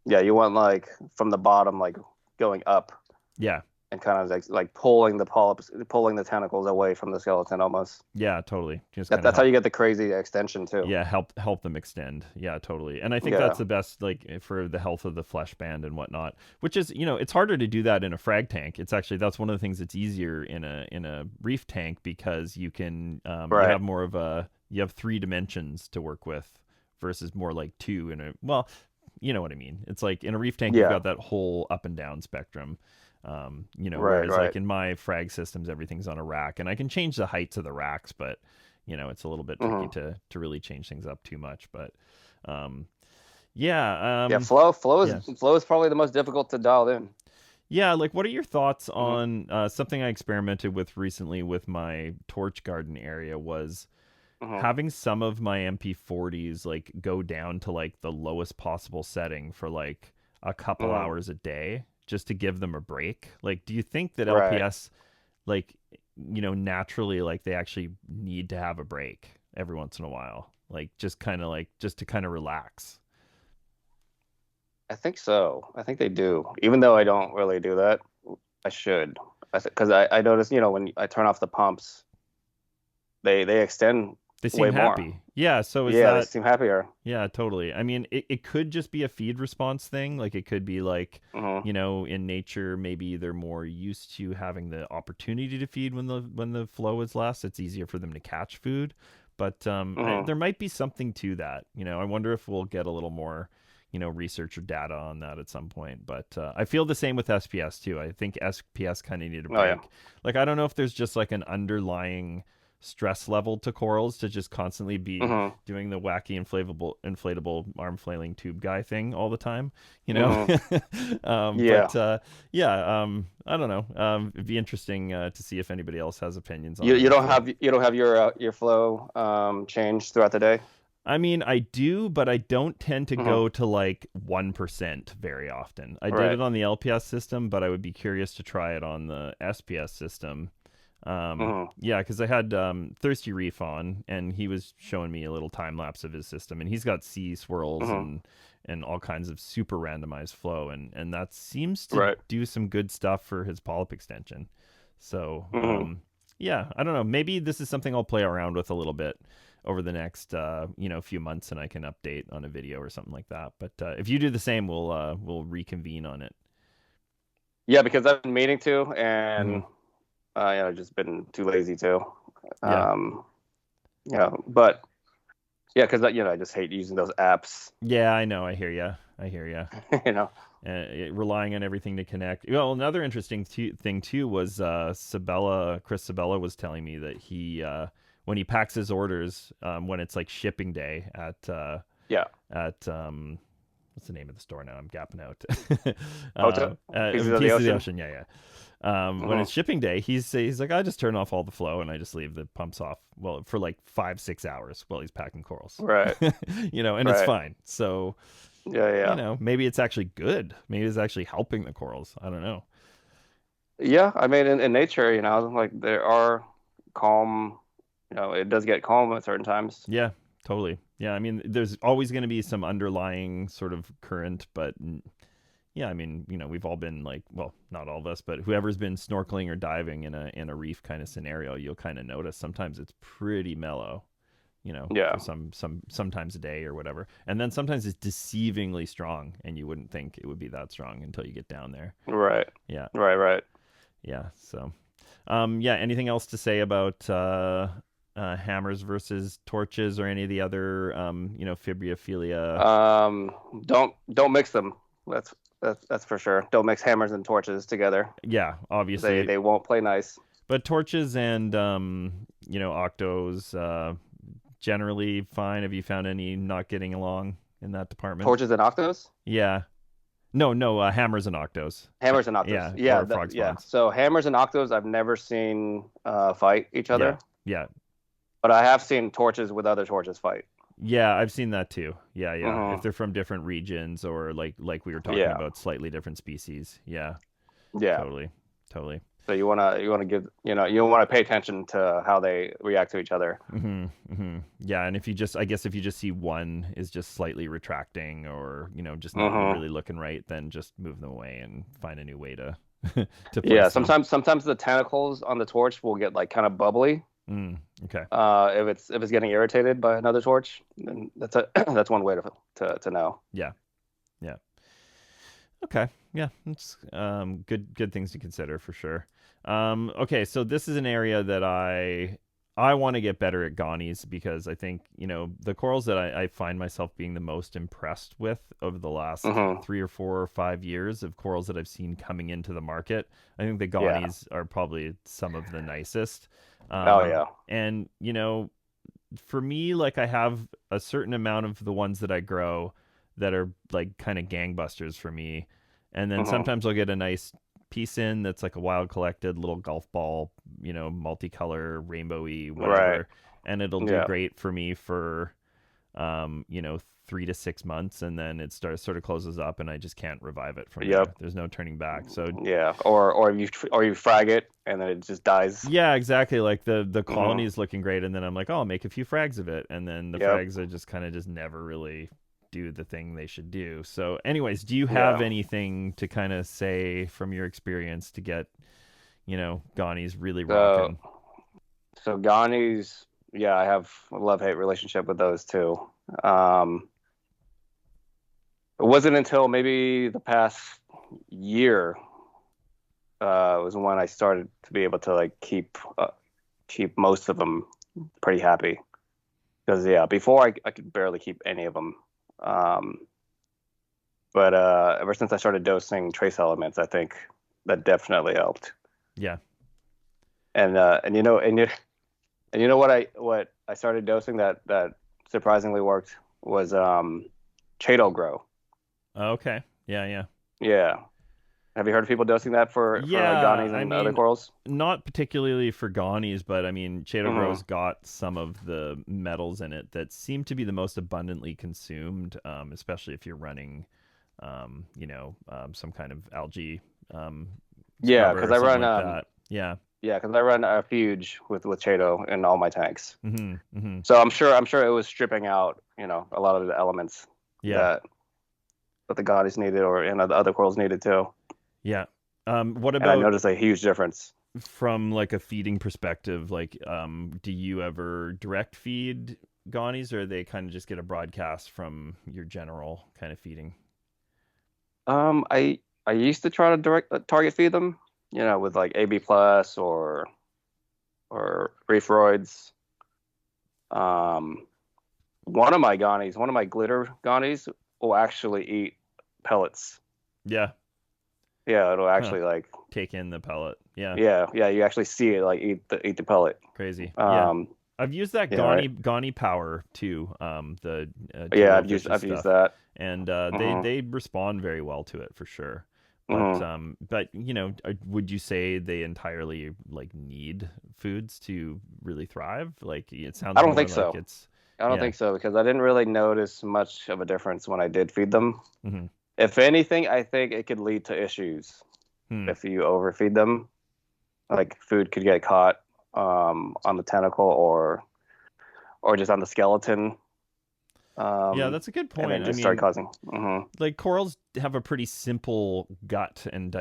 yeah, you want like from the bottom, like going up yeah, and kind of like pulling the polyps, pulling the tentacles away from the skeleton almost. yeah, totally. Just kind of That's how help. you get the crazy extension too. Yeah, help them extend. Yeah, totally. And I think that's Yeah. the best, like, for the health of the flesh band and whatnot. Which is, it's harder to do that in a frag tank. It's actually, that's one of the things that's easier in a reef tank, because you can Right. you have 3 dimensions to work with versus more like two in a, well, you know what I mean. It's like in a reef tank you've Yeah. got that whole up and down spectrum. Right. Whereas like Right. in my frag systems everything's on a rack, and I can change the heights of the racks, but it's a little bit tricky Hmm. to really change things up too much. But um, yeah, Yeah. yeah, Flow is probably the most difficult to dial in. yeah. Like, what are your thoughts Hmm. on something I experimented with recently with my torch garden area was Hmm. having some of my MP40s like go down to like the lowest possible setting for like a couple Hmm. hours a day, just to give them a break. Like, do you think that Right. LPS, like, naturally, like, they actually need to have a break every once in a while, like just to kind of relax? I think so. I think they do. Even though I don't really do that, I should. Because I noticed, when I turn off the pumps, they extend They way seem more. happy. Yeah, so is Yeah, they that seem happier. yeah, totally. I mean, it could just be a feed response thing. Like it could be like, Hmm. in nature, maybe they're more used to having the opportunity to feed when the flow is less. It's easier for them to catch food. But Hmm. there might be something to that. I wonder if we'll get a little more, research or data on that at some point. But I feel the same with SPS too. I think SPS kind of need a Oh yeah. break. Like I don't know if there's just like an underlying stress level to corals to just constantly be Hmm. doing the wacky inflatable arm flailing tube guy thing all the time, Hmm. Yeah. but yeah, I don't know. It'd be interesting to see if anybody else has opinions on You it. you I don't feel have you don't have your flow change throughout the day. I mean, I do, but I don't tend to Hmm. go to like 1% very often. I did Right. it on the LPS system, but I would be curious to try it on the SPS system. Hmm. Yeah, because I had Thirsty Reef on, and he was showing me a little time lapse of his system, and he's got sea swirls Hmm. and all kinds of super randomized flow, and that seems to Right. do some good stuff for his polyp extension. So Hmm. yeah, I don't know. Maybe this is something I'll play around with a little bit over the next few months, and I can update on a video or something like that. But if you do the same, we'll reconvene on it. Yeah, because I've been meaning to, Hmm. and I've just been too lazy to. Yeah. Um, but yeah, because I just hate using those apps. Yeah, I know. I hear you. I hear you. You know. Relying on everything to connect. Well, another interesting thing too was Chris Sabella was telling me that he when he packs his orders when it's like shipping day Yeah. at what's the name of the store now? I'm gapping out. Hotel Pieces of the Piece of the Ocean. Ocean, yeah, yeah. When it's Hmm. shipping day, he's like, I just turn off all the flow and I just leave the pumps off. Well, for like 5-6 hours while he's packing corals, Right. and it's Right. fine. So Yeah. Yeah. maybe it's actually good. Maybe it's actually helping the corals. I don't know. Yeah. I mean, in nature, like there are calm. It does get calm at certain times. Yeah, totally. Yeah, I mean, there's always going to be some underlying sort of current, but yeah, I mean, we've all been like, well, not all of us, but whoever's been snorkeling or diving in a reef kind of scenario, you'll kind of notice sometimes it's pretty mellow, for Yeah. sometimes a day or whatever. And then sometimes it's deceivingly strong and you wouldn't think it would be that strong until you get down there. Right. Yeah. Right. Right. Yeah. So, yeah, anything else to say about hammers versus torches or any of the other, fibriophilia? Um, don't mix them. That's for sure. Don't mix hammers and torches together. Yeah, They obviously. they won't play nice. But torches and, octos, generally fine. Have you found any not getting along in that department? Torches and octos? Yeah. No, no, hammers and octos. Hammers and octos. Yeah, Yeah, or frog yeah. spawns. So hammers and octos I've never seen fight each Yeah, other, yeah. but I have seen torches with other torches fight. Yeah, I've seen that too. Yeah, yeah. If Hmm. they're from different regions or like we were talking Yeah. about, slightly different species. Yeah, Yeah. totally, totally. So you wanna give you want to pay attention to how they react to each other. Yeah, and I guess if you just see one is just slightly retracting or just not Hmm. really looking right, then just move them away and find a new way to to Yeah. place them. Sometimes the tentacles on the torch will get like kind of bubbly. Okay. If it's getting irritated by another torch, then that's one way to know. Yeah. Yeah. Okay. Yeah. It's good things to consider for sure. Okay, so this is an area that I want to get better at Ghanies because I think, the corals that I find myself being the most impressed with over the last Hmm. 3 or 4 or 5 years of corals that I've seen coming into the market. I think the Yeah. Ghanies are probably some of the nicest. Oh yeah. And, for me, like I have a certain amount of the ones that I grow that are like kind of gangbusters for me. And then Hmm. sometimes I'll get a nice piece in that's like a wild collected little golf ball, multicolor, rainbowy, Right. whatever. And it'll do Yeah. great for me for, 3 to 6 months. And then it sort of closes up and I just can't revive it from Yep. there. There's no turning back. So Yeah. Or you frag it and then it just dies. yeah, exactly. Like the colony Hmm. is looking great, and then I'm like, oh, I'll make a few frags of it, and then the Yep. frags are just kind of just never really do the thing they should do. So, anyways, do you have Yeah. anything to kind of say from your experience to get, Ghani's really So, rocking. so Ghani's, yeah, I have a love-hate relationship with those too. Um, it wasn't until maybe the past year was when I started to be able to like keep most of them pretty happy. Because yeah, before I could barely keep any of them. Um, but ever since I started dosing trace elements, I think that definitely helped. Yeah. And what I started dosing that surprisingly worked was Chaeto grow. Okay. Yeah, yeah. Yeah. Have you heard of people dosing that for like Yeah, Ganis I and other mean, corals? not particularly for Ghani's, but I mean, Chaeto Hmm. Grow's got some of the metals in it that seem to be the most abundantly consumed, especially if you're running, some kind of algae um, Yeah, scrubber because or I something run like that. Yeah. a fuge with Chaeto in all my tanks. Mm-hmm. Mm-hmm. So I'm sure it was stripping out, a lot of the elements Yeah. that the Ganis needed or the other corals needed too. Yeah. What And I about noticed a huge difference. from like a feeding perspective? Like, do you ever direct feed Ghani's, or they kind of just get a broadcast from your general kind of feeding? I used to try to direct target feed them, with like AB plus or Reef. Um, one of my glitter Ganis will actually eat pellets. Yeah. Yeah, it'll Huh. actually like, Take in the pellet. Yeah. yeah, you actually see it like eat the pellet. Crazy. Yeah. Um, I've used that yeah, Ghani power too, the yeah, Geo Fishes I've used stuff, that. and they Hmm. they respond very well to it for sure. But Hmm. would you say they entirely like need foods to really thrive? Like it I sounds don't more think like so. it's I don't yeah. think so because I didn't really notice much of a difference when I did feed them. Hmm. If anything, I think it could lead to issues Hmm. if you overfeed them. Like food could get caught on the tentacle or just on the skeleton, Yeah, that's a good and point. then I just start mean, causing. Hmm. like corals have a pretty simple gut and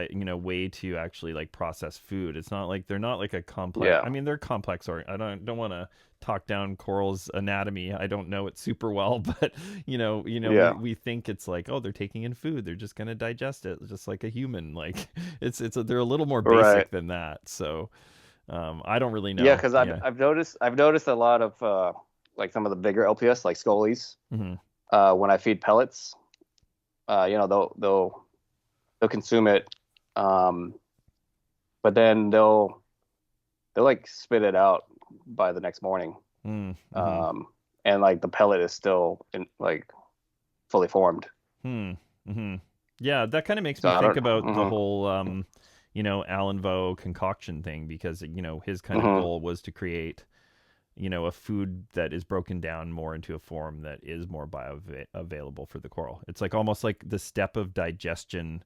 way to actually like process food. It's not like they're not like a complex. I Yeah, mean, they're complex. Or I don't want to talk down corals anatomy. I don't know it super well, but we yeah, we think it's like, oh, they're taking in food. They're just gonna digest it just like a human. Like they're a little more right. basic than that. So I don't really Yeah, know. because I've Yeah. I've noticed a lot of like some of the bigger LPS like Scolies Hmm. when I feed pellets, they'll consume it, um, but then they'll like spit it out by the next morning, Mm-hmm. um, and like the pellet is still like fully formed. Hmm. Hmm. Yeah, that kind of makes So me I think don't. about the Hmm. whole, Alan Vo concoction thing because his kind of Hmm. goal was to create, a food that is broken down more into a form that is more bioavailable for the coral. It's like almost like the step of digestion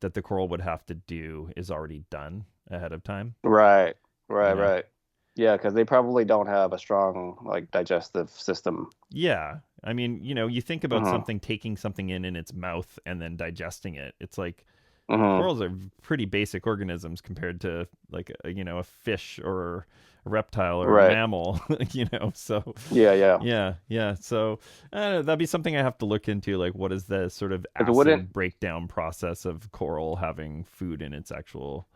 that the coral would have to do is already done ahead of time. Right, You right, know? right. Yeah, because they probably don't have a strong like digestive system. Yeah. I mean, you think about Hmm. something taking something in its mouth and then digesting it. It's like Hmm. corals are pretty basic organisms compared to like a fish or a reptile or a Right. mammal. So Yeah, yeah. yeah, so that'd be something I have to look into, like what is the sort of It wouldn't. acid breakdown process of coral having food in its actual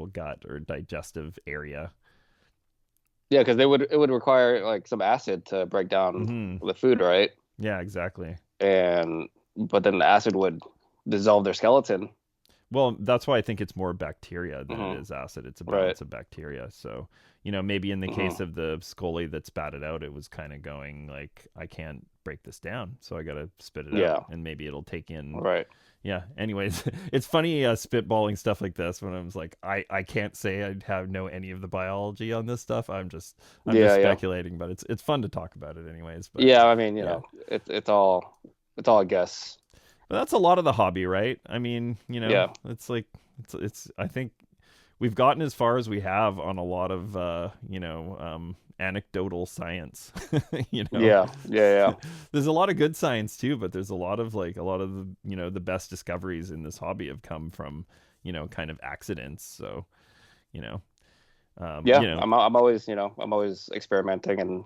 gut or digestive area. Yeah, because it would require like some acid to break down Hmm. the food, right? Yeah, exactly. And but then the acid would dissolve their skeleton. Well, that's why I think it's more bacteria than it Hmm. is acid. It's a Right. balance of bacteria. So, maybe in the case Hmm. of the Scully that spat it out, it was kind of going like, I can't break this down, so I got to spit it out, Yeah. and maybe it'll take in. Right. Yeah. Anyways, it's funny spitballing stuff like this when I was like, I can't say I have know any of the biology on this stuff. I'm just Yeah, yeah. speculating, but it's fun to talk about it anyways. But Yeah, I mean, yeah. it's all a guess. But that's a lot of the hobby, right? I mean, Yeah. it's like it's I think we've gotten as far as we have on a lot of anecdotal science. you know Yeah. Yeah, yeah. there's a lot of good science too, but there's a lot of the the best discoveries in this hobby have come from kind of accidents. So, you know, Yeah, you know, I'm always, I'm always experimenting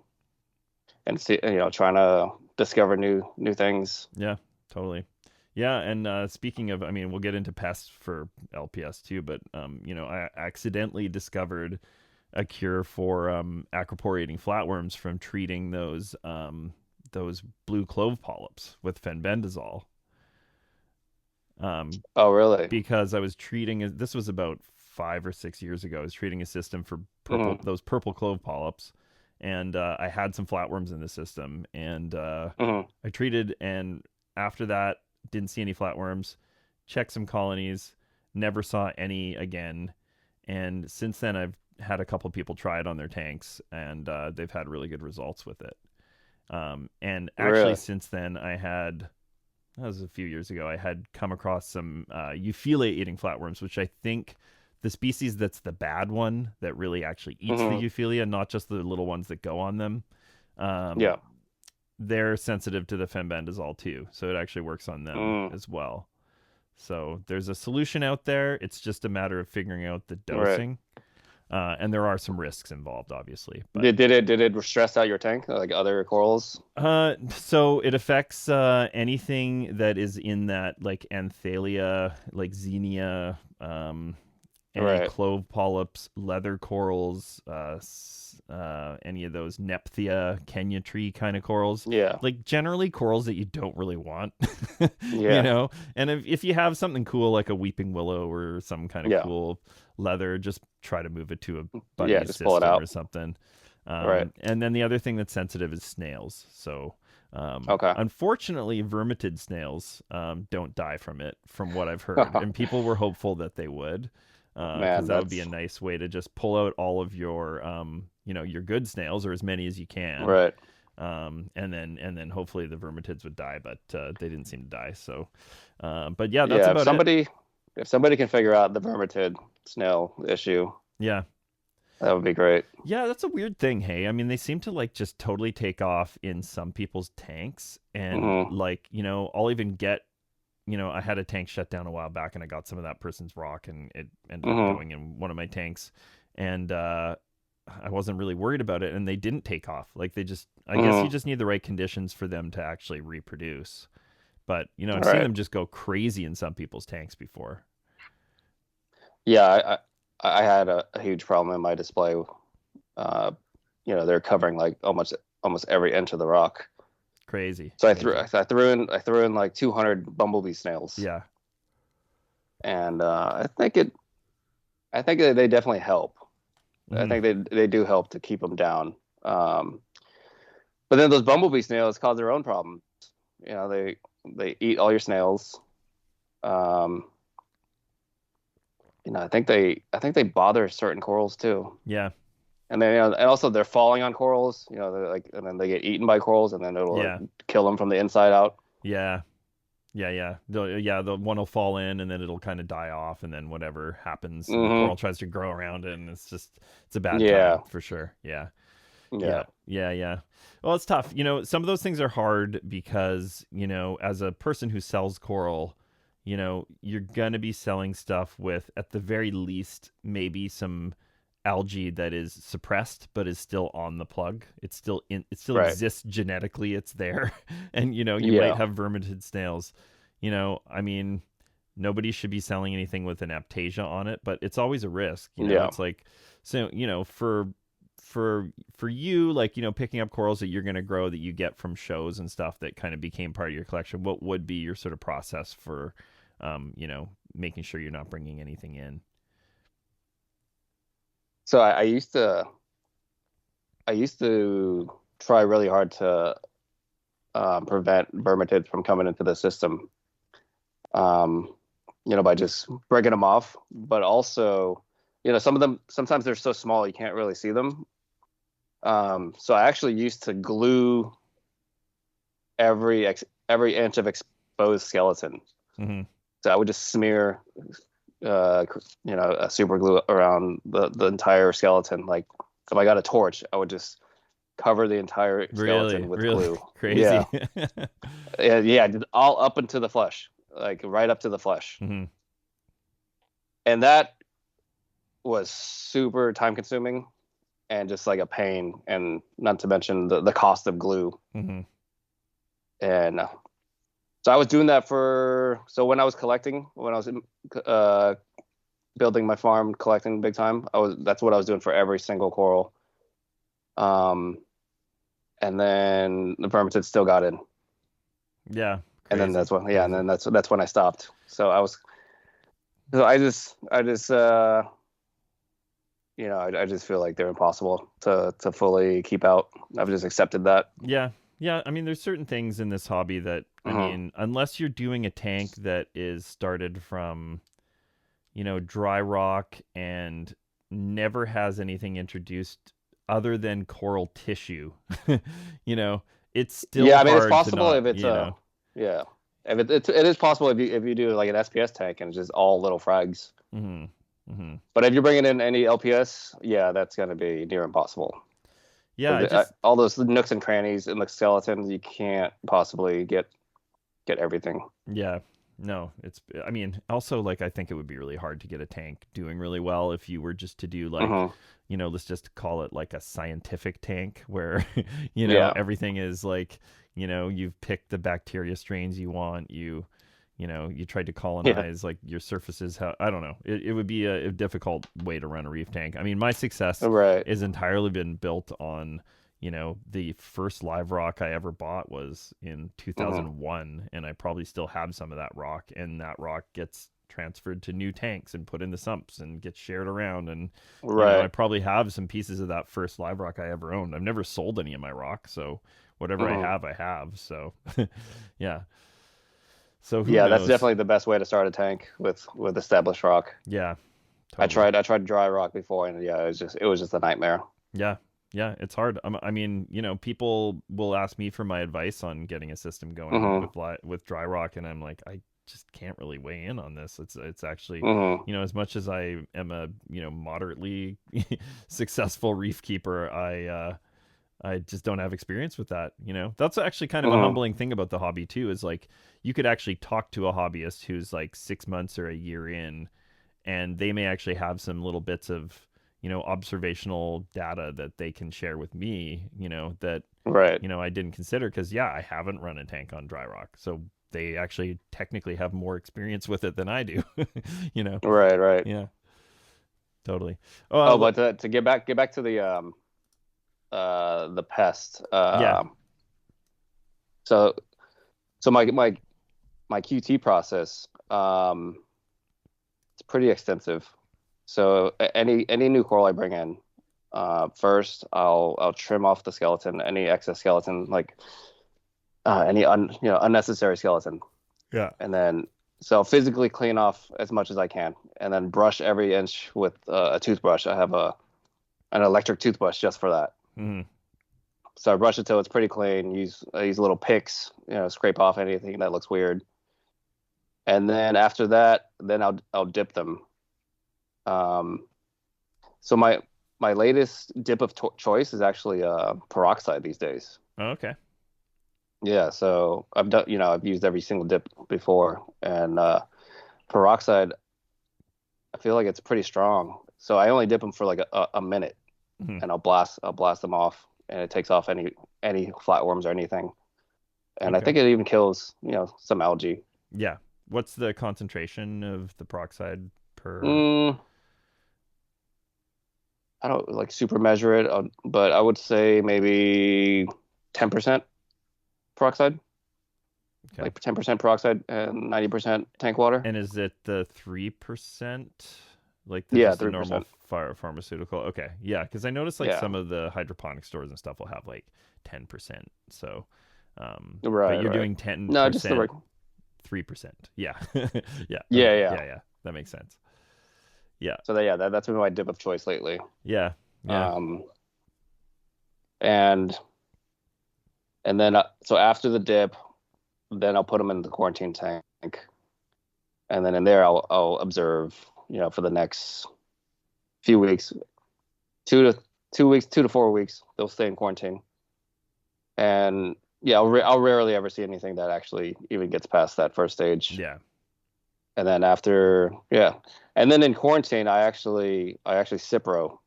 and see, trying to discover new things. yeah, totally. Yeah, and speaking of, I mean, we'll get into pests for LPS too, but I accidentally discovered a cure for acroporiating flatworms from treating those blue clove polyps with fenbendazole. Oh, really? Because I was treating this was about 5 or 6 years ago. I was treating a system for Mm-hmm. those purple clove polyps, and I had some flatworms in the system, and Mm-hmm. I treated, and after that, didn't see any flatworms. Checked some colonies, never saw any again, and since then I've had a couple people try it on their tanks, and they've had really good results with it. And actually, Really? since then, that was a few years ago. I had come across some Euphyllia eating flatworms, which I think the species that's the bad one that really actually eats the Mm-hmm. Euphyllia, not just the little ones that go on them. Um, Yeah. they're sensitive to the fenbendazole too, so it actually works on them Mm. as well. So there's a solution out there. It's just a matter of figuring out the Right. dosing, and there are some risks involved, obviously. But Did it stress out your tank like other corals? so it affects anything that is in that like Anthalia, like Xenia, any Right. clove polyps, leather corals, any of those Nephthia, Kenya tree kind of corals. Yeah. Like generally corals that you don't really want, Yeah. And if you have something cool like a weeping willow or some kind of Yeah. cool leather, just try to move it to a Yeah. buddy's Just pull it system or out. something. Right. And then the other thing that's sensitive is snails. So, Okay. unfortunately, vermitid snails don't die from it, from what I've heard. And people were hopeful that they would, because Man, that would be a that's nice way to just pull out all of your, your good snails or as many as you can. right. And then hopefully the vermitids would die, but they didn't seem to die. So, but yeah, that's Yeah. If about it. somebody can figure out the vermitid snail issue, Yeah. that would be great. Yeah, that's a weird thing, hey. I mean, they seem to like just totally take off in some people's tanks and Hmm. like, I'll even get, I had a tank shut down a while back and I got some of that person's rock and it ended up Hmm. going in one of my tanks and I wasn't really worried about it and they didn't take off. Like they just I guess you Hmm. just need the right conditions for them to actually reproduce. But, I've seen Right. them just go crazy in some people's tanks before. Yeah. I had a huge problem in my display. Uh, they're covering like almost every inch of the rock. Crazy. So Crazy. I threw in like 200 bumblebee snails, Yeah. and I think they definitely help. I Hmm. think they do help to keep them down. Um, but then those bumblebee snails cause their own problems. They eat all your snails. Um, I think they bother certain corals too. Yeah. And then and also they're falling on corals. They're like, and then they get eaten by corals, and then it'll like Yeah. kill them from the inside out. Yeah. Yeah. The one will fall in and then it'll kind of die off and then whatever happens and the Hmm. coral tries to grow around it and it's a bad time Yeah, for sure. Yeah. yeah, Yeah. Yeah, yeah. Well, it's tough. Some of those things are hard because, as a person who sells coral, you're going to be selling stuff with at the very least maybe some algae that is suppressed but is still on the plug. It still right, exists genetically. It's there. And you might yeah, have vermitid snails. I mean, nobody should be selling anything with an aptasia on it, but it's always a risk. yeah. It's like so, for you, like, picking up corals that you're going to grow that you get from shows and stuff that kind of became part of your collection, what would be your sort of process for making sure you're not bringing anything in? So I used to try really hard to prevent vermitids from coming into the system, um, by just breaking them off. But also, some of them sometimes they're so small you can't really see them. So I actually used to glue every inch of exposed skeleton. Mm-hmm. So I would just smear, a super glue around the entire skeleton. Like if I got a torch, I would just cover the entire Really, skeleton with really glue. crazy. Yeah, yeah, yeah, all up into the flesh, like right up to the flesh. Hmm. And that was super time consuming and just like a pain, and not to mention the cost of glue. Mm-hmm. And so I was doing that so when I was building my farm, collecting big time, that's what I was doing for every single coral. And then the vermicids still got in. Yeah. And then Crazy. and then that's when I stopped. So I just I just feel like they're impossible to fully keep out. I've just accepted that. Yeah. Yeah. I mean, there's certain things in this hobby that, I Mm-hmm. mean, unless you're doing a tank that is started from, dry rock and never has anything introduced other than coral tissue, you know, it's still Yeah, I mean it's hard to possible not, if it's yeah, if it is possible if you do like an SPS tank and it's just all little frags. Mm-hmm. Mm-hmm. But if you're bringing in any LPS, yeah, that's going to be near impossible. Yeah. I just, All those nooks and crannies in the skeletons, you can't possibly get everything. yeah. No, I mean, also, like, I think it would be really hard to get a tank doing really well if you were just to do, like, Mm-hmm. let's just call it like a scientific tank where, Yeah. everything is like, you've picked the bacteria strains you want, you tried to Yeah. colonize like your surfaces. I don't know. It would be a difficult way to run a reef tank. I mean, my success Right. is entirely been built on, the first live rock I ever bought was in Mm-hmm. 2001, and I probably still have some of that rock, and that rock gets transferred to new tanks and put in the sumps and gets shared around. And I Right. probably have some pieces of that first live rock I ever owned. I've never sold any of my rock, so whatever Mm-hmm. I have. So yeah. So who Yeah, that's knows? definitely the best way to start a tank with established rock. Yeah, totally. I tried dry rock before, and yeah, it was just a nightmare. Yeah, yeah, it's hard. I mean, people will ask me for my advice on getting a system going Mm-hmm. with dry rock, and I'm like, I just can't really weigh in on this. It's actually, Mm-hmm. as much as I am a moderately successful reef keeper, I just don't have experience with that. That's actually kind of a Mm-hmm. humbling thing about the hobby too. Is like you could actually talk to a hobbyist who's like 6 months or a year in, and they may actually have some little bits of observational data that they can share with me, that Right. I didn't consider, because yeah, I haven't run a tank on dry rock, so they actually technically have more experience with it than I do. you know Right. Right. yeah, totally. Oh, Oh, but to get back to the pest. yeah. So my QT process, it's pretty extensive. So any new coral I bring in, first I'll trim off the skeleton, any excess skeleton, like unnecessary skeleton, Yeah. and then so I'll physically clean off as much as I can, and then brush every inch with a toothbrush. I have an electric toothbrush just for that. Mm-hmm. So I brush it till it's pretty clean. I use little picks, scrape off anything that looks weird. And then after that, then I'll dip them. Um, so my latest dip of choice is actually peroxide these days. Oh, okay. Yeah, so I've used every single dip before, and peroxide, I feel like it's pretty strong. So I only dip them for like a minute, Mm-hmm. and I'll blast them off, and it takes off any flatworms or anything. And I Okay. think it even kills, some algae. Yeah. What's the concentration of the peroxide per? Mm, I don't like super measure it, but I would say maybe 10% peroxide, Okay. like 10% peroxide and 90% tank water. And is it the 3%? Like Yeah, just the normal 3%. pharmaceutical? Okay. Yeah, because I noticed like Yeah. some of the hydroponic stores and stuff will have like 10%. So, but Right, you're right. doing No, just the 10%, 3%. Yeah. Yeah. Yeah, Okay. yeah. Yeah. Yeah. That makes sense. Yeah. So that's been my dip of choice lately. Yeah. Yeah. Um, and then so after the dip, then I'll put them in the quarantine tank, and then in there I'll observe, for the next few weeks, 2 to 2 weeks, 2 to 4 weeks, they'll stay in quarantine. And yeah, I'll rarely ever see anything that actually even gets past that first stage. Yeah. And then after, yeah, and then in quarantine, I actually Cipro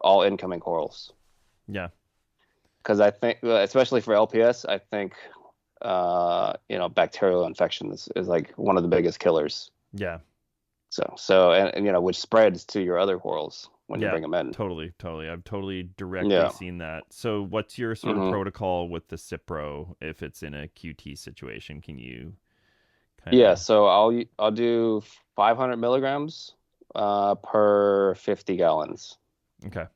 all incoming corals Yeah. because I think, especially for LPS, I think bacterial infection is like one of the biggest killers. Yeah. And which spreads to your other corals when you Yeah. bring them in. Totally. Totally. I've totally directly Yeah. seen that. So what's your sort of hmm protocol with the Cipro if it's in a QT situation? Can you kind Yeah. of So I'll do 500 milligrams per 50 gallons, Okay.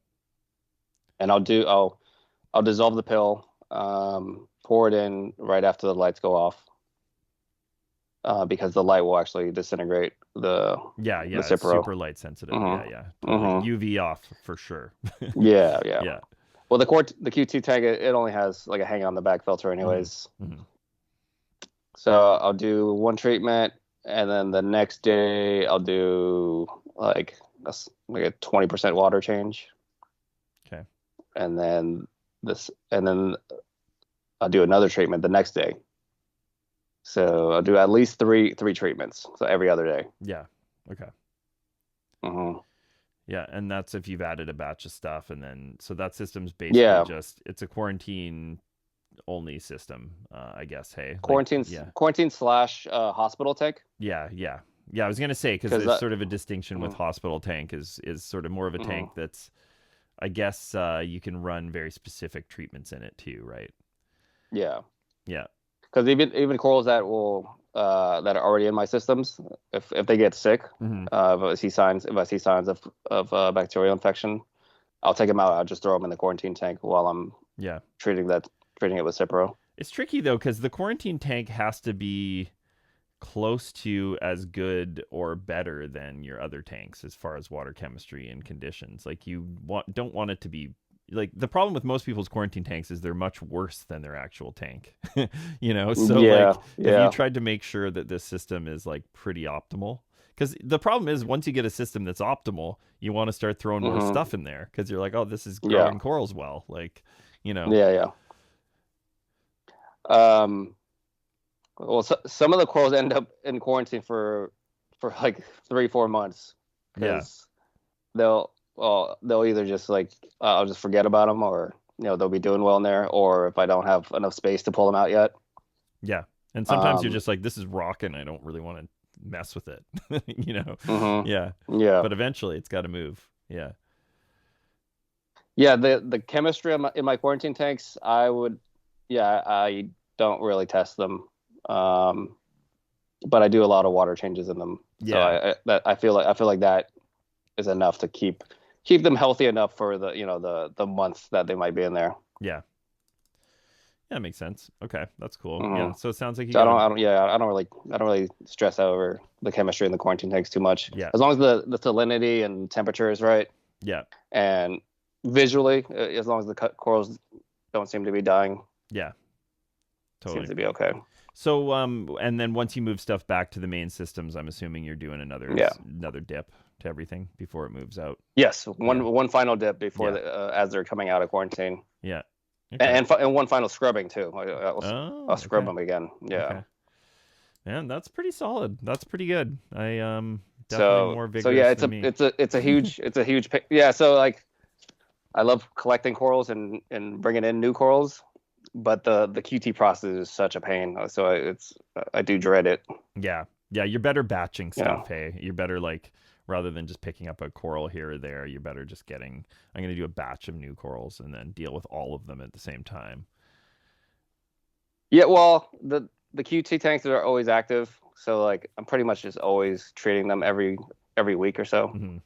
and I'll dissolve the pill, pour it in right after the lights go off, because the light will actually disintegrate Yeah, the yeah, it's Cipro. super light sensitive. hmm Yeah, yeah. Totally. hmm UV off for sure. Yeah, yeah. Yeah. Well, the Q2 tank, it only has like a hang on the back filter hmm anyways. hmm So I'll do one treatment, and then the next day I'll do like like a 20% water change, Okay. and then I'll do another treatment the next day. So I'll do at least three treatments, so every other day. Yeah. Okay. hmm Yeah, and that's if you've added a batch of stuff, and then so that system's basically Yeah, just it's a quarantine only system, I guess. Hey, like quarantine slash hospital tank, yeah. I was gonna say because because there's sort of a distinction with mhm, hospital tank is sort of more of a tank mhm. that's I guess you can run very specific treatments in it too, right? Yeah, Yeah. because even corals that are already in my systems, if they get sick, hmm if I see signs of bacterial infection, I'll take them out. I'll just throw them in the quarantine tank while I'm Yeah. treating it with Cipro. It's tricky though because the quarantine tank has to be close to as good or better than your other tanks as far as water chemistry and conditions. Like don't want it to be like the problem with most people's quarantine tanks is they're much worse than their actual tank. So like Yeah, have you yeah. tried to make sure that this system is like pretty optimal? Because the problem is once you get a system that's optimal, you want to start throwing more hmm stuff in there because you're like, oh, this is Yeah, growing corals well. Like, you know, yeah, yeah. Um, well, some of the corals end up in quarantine for like 3 4 months yeah, because they'll either just like I'll just forget about them, or they'll be doing well in there, or if I don't have enough space to pull them out yet. yeah. And sometimes you're Um, just like, this is rocking. I don't really want to mess with it. mhm. Yeah. Yeah. But eventually it's got to move. Yeah. Yeah, the chemistry in my quarantine tanks, yeah, I don't really test them, um, but I do a lot of water changes in them. So Yeah. I feel like that is enough to keep them healthy enough for the months that they might be in there. Yeah. Yeah, that makes sense. Okay. That's cool. hmm Yeah. So it sounds like you So got a, I don't really stress over the chemistry in the quarantine tanks too much, yeah. as long as the salinity and temperature is right, Yeah. and visually, as long as the corals don't seem to be dying, Yeah. seems Totally. to be okay. So, and then once you move stuff back to the main systems, I'm assuming you're doing Yeah. another dip to everything before it moves out. Yes, Yeah. one final dip before Yeah. as they're coming out of quarantine, Yeah. Okay. and one final scrubbing too. I'll Oh, scrub okay. them again. Yeah. Okay. Man, that's pretty solid. That's pretty good. I definitely So more yeah, vigorous than me. it's a huge yeah. So like I love collecting corals and bringing in new corals, but the QT process is such a pain. So I do dread it. Yeah. Yeah, you're better batching Yeah. stuff, hey. You're better like rather than just picking up a coral here or there, you're better just getting I'm going to do a batch of new corals and then deal with all of them at the same time. Yeah. Well, the QT tanks are always active, so like I'm pretty much just always treating them every week or so. Mhm.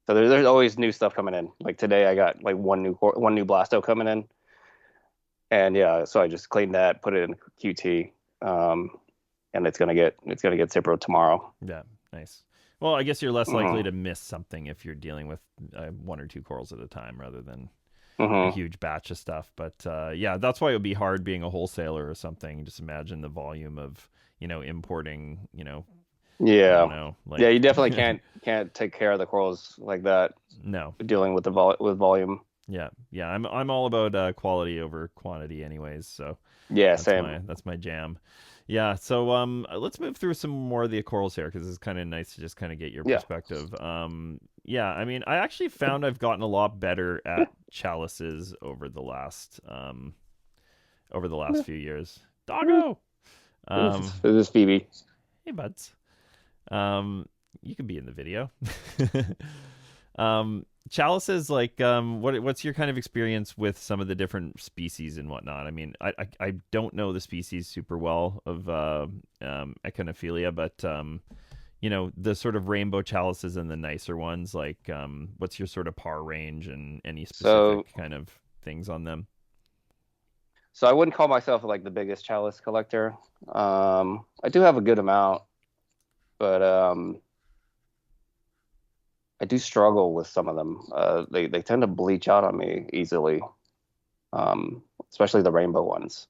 So there's always new stuff coming in. Like today, I got like one new blasto coming in, and yeah, so I just cleaned that, put it in QT, and it's gonna get Cipro tomorrow. Yeah, nice. Well, I guess you're less likely hmm to miss something if you're dealing with one or two corals at a time rather than a hmm huge batch of stuff. But yeah, that's why it would be hard being a wholesaler or something. Just imagine the volume of importing. I don't Yeah, know, yeah, like you definitely can't take care of the corals like that. no, Dealing with with volume. Yeah. I'm all about quality over quantity, anyways. So Yeah, same. that's my jam. Yeah. So let's move through some more of the corals here because it's kind of nice to just kind of get your Yeah. perspective. Yeah. I mean, I actually found I've gotten a lot better at chalices over the last few years. Doggo. Um, This is Phoebe. hey buds. Um, you can be in the video. Chalices, like, what's your kind of experience with some of the different species and whatnot? I mean, I don't know the species super well of Echinophilia, but the sort of rainbow chalices and the nicer ones, like, what's your sort of par range and any So, specific kind of things on them? so I wouldn't call myself like the biggest chalice collector. I do have a good amount, but I do struggle with some of them. They tend to bleach out on me easily, especially the rainbow ones.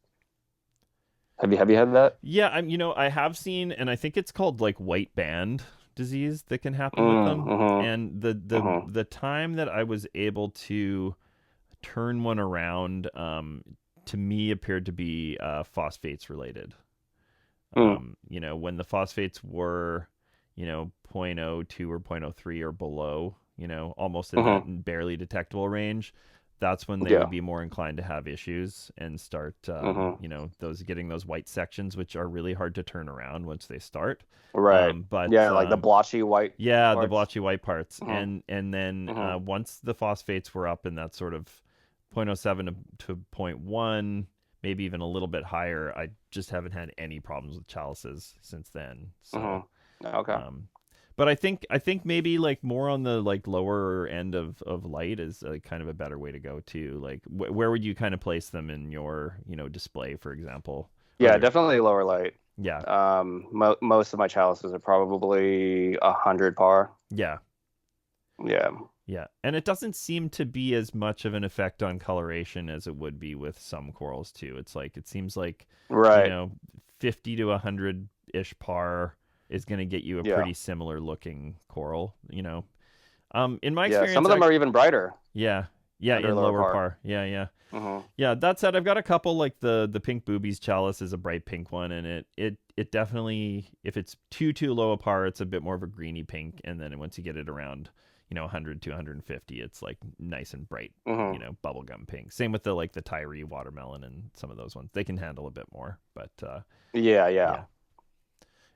Have you had that? Yeah, I have seen, and I think it's called like white band disease that can happen with them. Mm-hmm. And Mm-hmm. the time that I was able to turn one around, to me appeared to be phosphates related. Mm. When the phosphates were, zero point zero 0.02 or zero point zero 0.03 or below, almost in that Mm-hmm. barely detectable range, that's when they would Yeah. be more inclined to have issues and start, Mm-hmm. those getting those white sections, which are really hard to turn around once they start. Right. But Yeah, like the blotchy white yeah, the parts. blotchy white parts, Mm-hmm. and then Mm-hmm. once the phosphates were up in that sort of zero point zero 0.07 to zero point 0.1, maybe even a little bit higher, I just haven't had any problems with chalices since then. So, Mm-hmm. Okay. um, but I think maybe like more on the like lower end of light is kind of a better way to go too. Like where would you kind of place them in your display, for example? Or Yeah, their definitely lower light. yeah Most of my chalices are probably 100 par. yeah Yeah. Yeah, and it doesn't seem to be as much of an effect on coloration as it would be with some corals too. It's like it seems like, you Right. know, 50 to 100 ish par is going to get you a Yeah. pretty similar looking coral. In my Yeah. Some experience, of them are even brighter yeah, yeah, under in lower lower par. par, yeah, yeah, Mm-hmm. yeah. That said, I've got a couple like the pink boobies chalice is a bright pink one, and it definitely, if it's too low a par, it's a bit more of a greeny pink, and then once you get it around 100 to 150, it's like nice and bright, Mm-hmm. bubblegum pink. Same with the Tyree watermelon and some of those ones. They can handle a bit more, but Yeah. Yeah. yeah.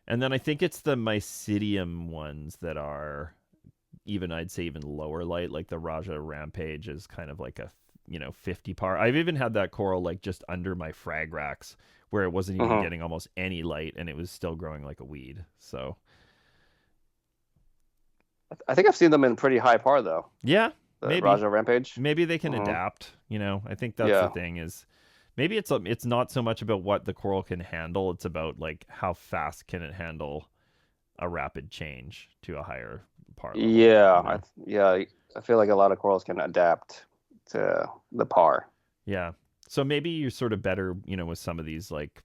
And then I think it's the mycedium ones that are even, I'd say, even lower light. Like the Raja Rampage is kind of like a 50 par. I've even had that coral like just under my frag racks where it wasn't even Mm-hmm. getting almost any light and it was still growing like a weed. So I think I've seen them in pretty high par though. yeah, The maybe Raja Rampage. maybe they can Mm-hmm. adapt. I think that's the Yeah. thing is maybe it's not so much about what the coral can handle. It's about like how fast can it handle a rapid change to a higher par level. Yeah. Yeah. I feel like a lot of corals can adapt to the par. Yeah. So maybe you're sort of better, with some of these like,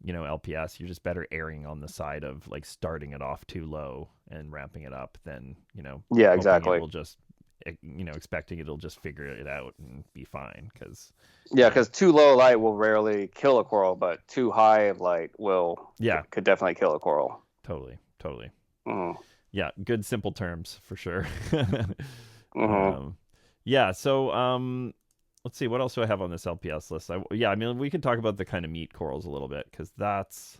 LPS, you're just better erring on the side of like starting it off too low and ramping it up than, Yeah. hoping it Exactly. will just, expecting it'll just figure it out and be fine. Cause, Yeah, because too low light will rarely kill a coral, but too high light will yeah, could definitely kill a coral. totally, totally. Mm-hmm. Yeah. Good, simple terms for sure. Mm-hmm. um, yeah. So, let's see, what else do I have on this LPS list? I mean, we can talk about the kind of meat corals a little bit because that's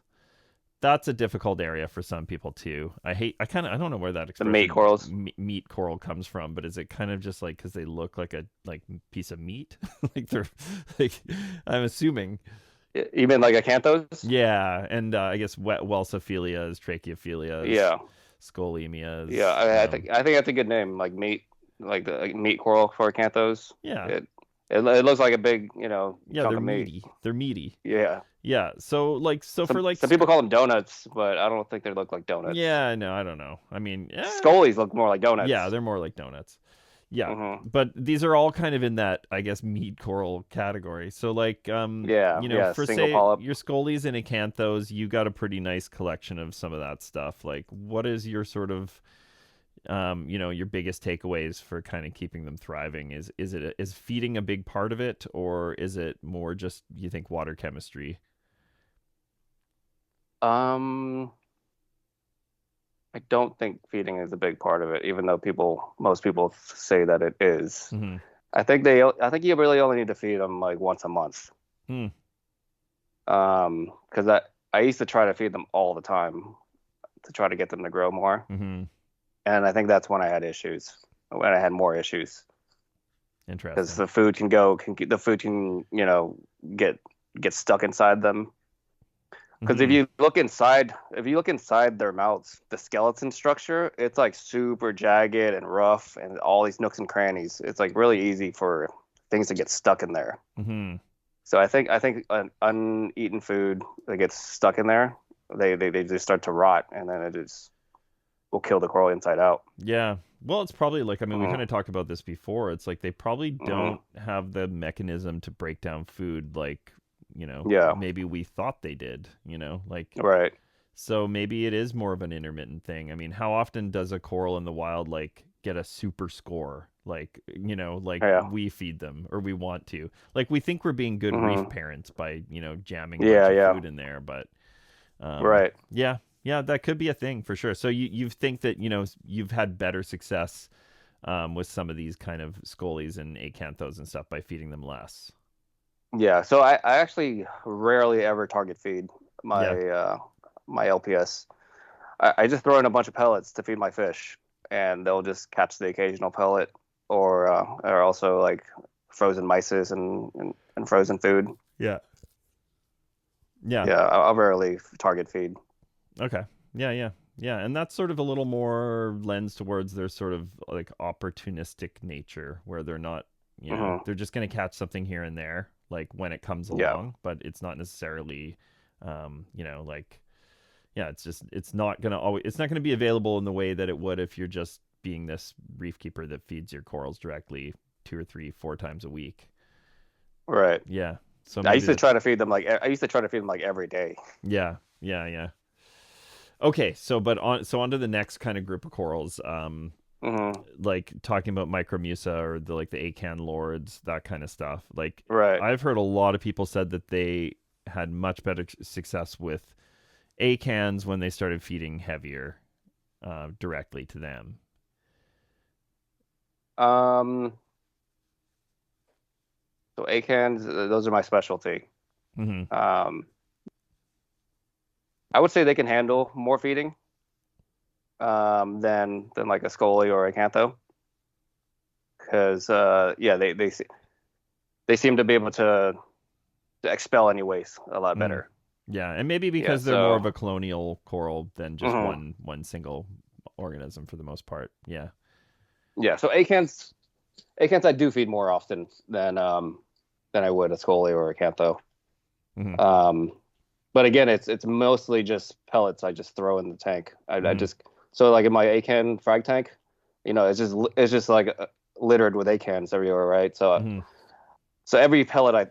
a difficult area for some people too. I don't know where that The mate expression corals. meat coral comes from, but is it kind of just like because they look like a piece of meat, like they're like, I'm assuming. Even like acanthos? Yeah, and I guess Welsophilias, Trachiophilias, Yeah. Yeah. Scolemias. I think that's a good name. Like meat, like the meat coral for acanthos. Yeah, It looks like a big, yeah, chunk they're of meat. meaty. They're meaty. Yeah. Yeah, so for like Some people call them donuts, but I don't think they look like donuts. yeah, no, I don't know. I mean, yeah, Scolies look more like yeah, donuts. they're more like donuts. Yeah, Hmm. but these are all kind of in that, I guess, meat coral category. So like, Yeah. Yeah. for Single say polyp. your scolies and acanthos, you got a pretty nice collection of some of that stuff. Like, what is your sort of, your biggest takeaways for kind of keeping them thriving? Is feeding a big part of it, or is it more just, you think, water chemistry? Um, I don't think feeding is a big part of it, even though most people say that it is. Mm-hmm. I think you really only need to feed them like once a month. Hmm. 'Cause I used to try to feed them all the time to try to get them to grow more. Mm-hmm. And I think that's when I had issues, when I had more issues, because Interesting. the food can, get stuck inside them. Because Mm-hmm. if you look inside their mouths, the skeleton structure, it's like super jagged and rough and all these nooks and crannies. It's like really easy for things to get stuck in there. Mm-hmm. So I think an uneaten food that gets stuck in there, they just start to rot, and then it just will kill the coral inside out. Yeah. Well, it's probably like, I mean, we kind Mm-hmm. of talked about this before. It's like they probably Mm-hmm. don't have the mechanism to break down food like, Yeah. maybe we thought they did, like, Right. so maybe it is more of an intermittent thing. I mean, how often does a coral in the wild like get a super score? Like, like Yeah. we feed them or we want to. Like we think we're being good reef Mm-hmm. parents by, jamming a bunch Yeah. of Yeah. food in there, but Right. yeah, yeah, that could be a thing for sure. So you think that, you've had better success with some of these kind of scolies and acanthos and stuff by feeding them less. Yeah. So I actually rarely ever target feed Yeah. my my LPS. I just throw in a bunch of pellets to feed my fish, and they'll just catch the occasional pellet, or also like frozen mysis and frozen food. Yeah. Yeah. Yeah, I'll rarely target feed. Okay. Yeah, yeah. Yeah, and that's sort of a little more lens towards their sort of like opportunistic nature where they're not, Hmm. they're just going to catch something here and there like when it comes Yeah, along, but it's not necessarily like, yeah, it's not going to always, it's not going to be available in the way that it would if you're just being this reef keeper that feeds your corals directly 2 or 3 4 times a week. right. Yeah. So maybe I used to try to feed them like every day. yeah, yeah, yeah. Okay, so onto the next kind of group of corals, Hmm. like talking about micromusa or the like the acan lords, that kind of stuff. Like Right. I've heard a lot of people said that they had much better success with acans when they started feeding heavier directly to them. Um, so acans, those are my specialty. Mm-hmm. Um, I would say they can handle more feeding than like a Scoli or a Cantho, because yeah, they seem to be able to expel any waste a lot Mm-hmm. better. Yeah, and maybe Yeah, because they're more of so a colonial coral than just mhm. one single organism for the most part. Yeah. Yeah, so acants I do feed more often than I would a Scoli or a Cantho. Mm-hmm. Um, but again, it's mostly just pellets I just throw in the tank. I Mm-hmm. just so like in my acan frag tank, it's just like littered with acans everywhere, right? Mm-hmm. So every pellet I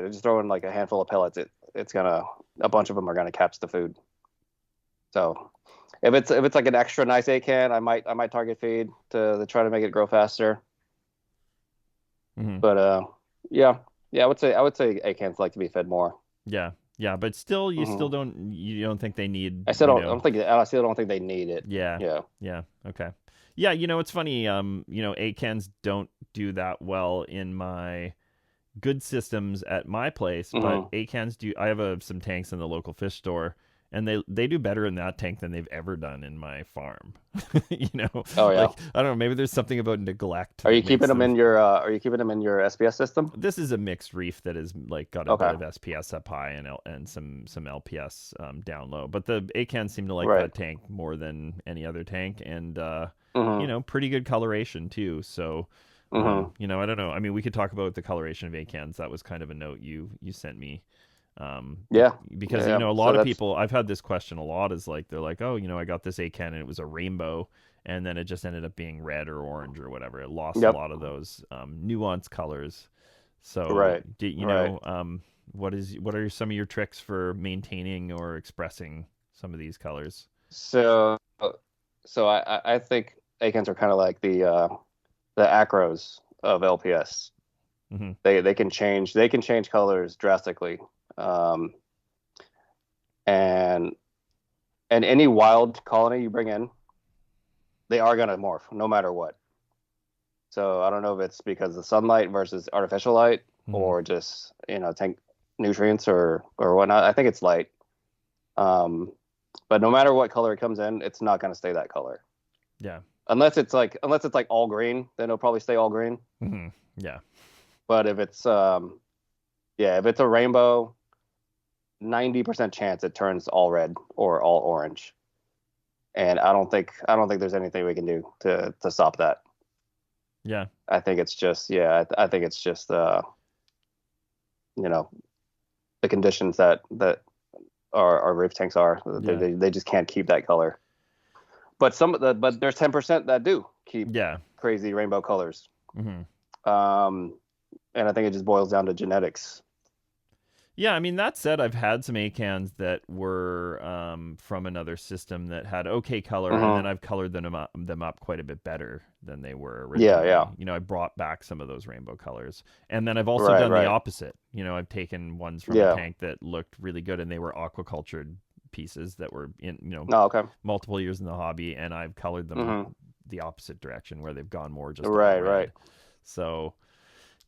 just throw in like a handful of pellets. It's gonna a bunch of them are gonna catch the food. So if it's like an extra nice acan, I might target feed to try to make it grow faster. Mm-hmm. But yeah, yeah, I would say acans like to be fed more. Yeah, yeah, but still, Hmm. you don't think they need, I still don't think they need it. yeah, Yeah. yeah, okay, yeah. It's funny. Acans don't do that well in my good systems at my place, but Hmm. acans do. I have some tanks in the local fish store, and they do better in that tank than they've ever done in my farm. Oh yeah. Like I don't know, maybe there's something about neglect that makes them. Are you keeping them in your SPS system? This is a mixed reef that is like got a bit Okay. of SPS up high and some LPS down low. But the acans seem to like Right. that tank more than any other tank, and Hmm. pretty good coloration too. So, Hmm. I don't know. I mean, we could talk about the coloration of acans. That was kind of a note you sent me. Yeah. Because Yeah. a So lot of that's people, I've had this question a lot. Is like they're like, oh, I got this acan and it was a rainbow, and then it just ended up being red or orange or whatever. It lost a yep. lot of those nuanced colors. So, Right. Right. what are some of your tricks for maintaining or expressing some of these colors? So I think acans are kind of like the acros of LPS. Hmm. They can change colors drastically. Um, and any wild colony you bring in, they are gonna morph no matter what. So I don't know if it's because of sunlight versus artificial light, Hmm. or just tank nutrients or whatnot. I think it's light. Um, but no matter what color it comes in, it's not gonna stay that color. Yeah. Unless it's like all green, then it'll probably stay all green. Hmm. Yeah. But if it's if it's a rainbow, 90% chance it turns all red or all orange. And I don't think there's anything we can do to stop that. Yeah. I think it's just I think it's just you know the conditions that our reef tanks are. Yeah. They just can't keep that color. But there's 10% that do keep Yeah. crazy rainbow colors. Hmm. Um, and I think it just boils down to genetics. Yeah, I mean, that said, I've had some acans that were from another system that had okay color, and then Hmm. I've colored them up quite a bit better than they were Yeah, originally. yeah, I brought back some of those rainbow colors, and then I've also right, done the right, opposite. I've taken ones from a yeah. tank that looked really good, and they were aquacultured pieces that were in Oh, okay. multiple years in the hobby, and I've colored them Hmm. the opposite direction where they've gone more just all Right, right. red. So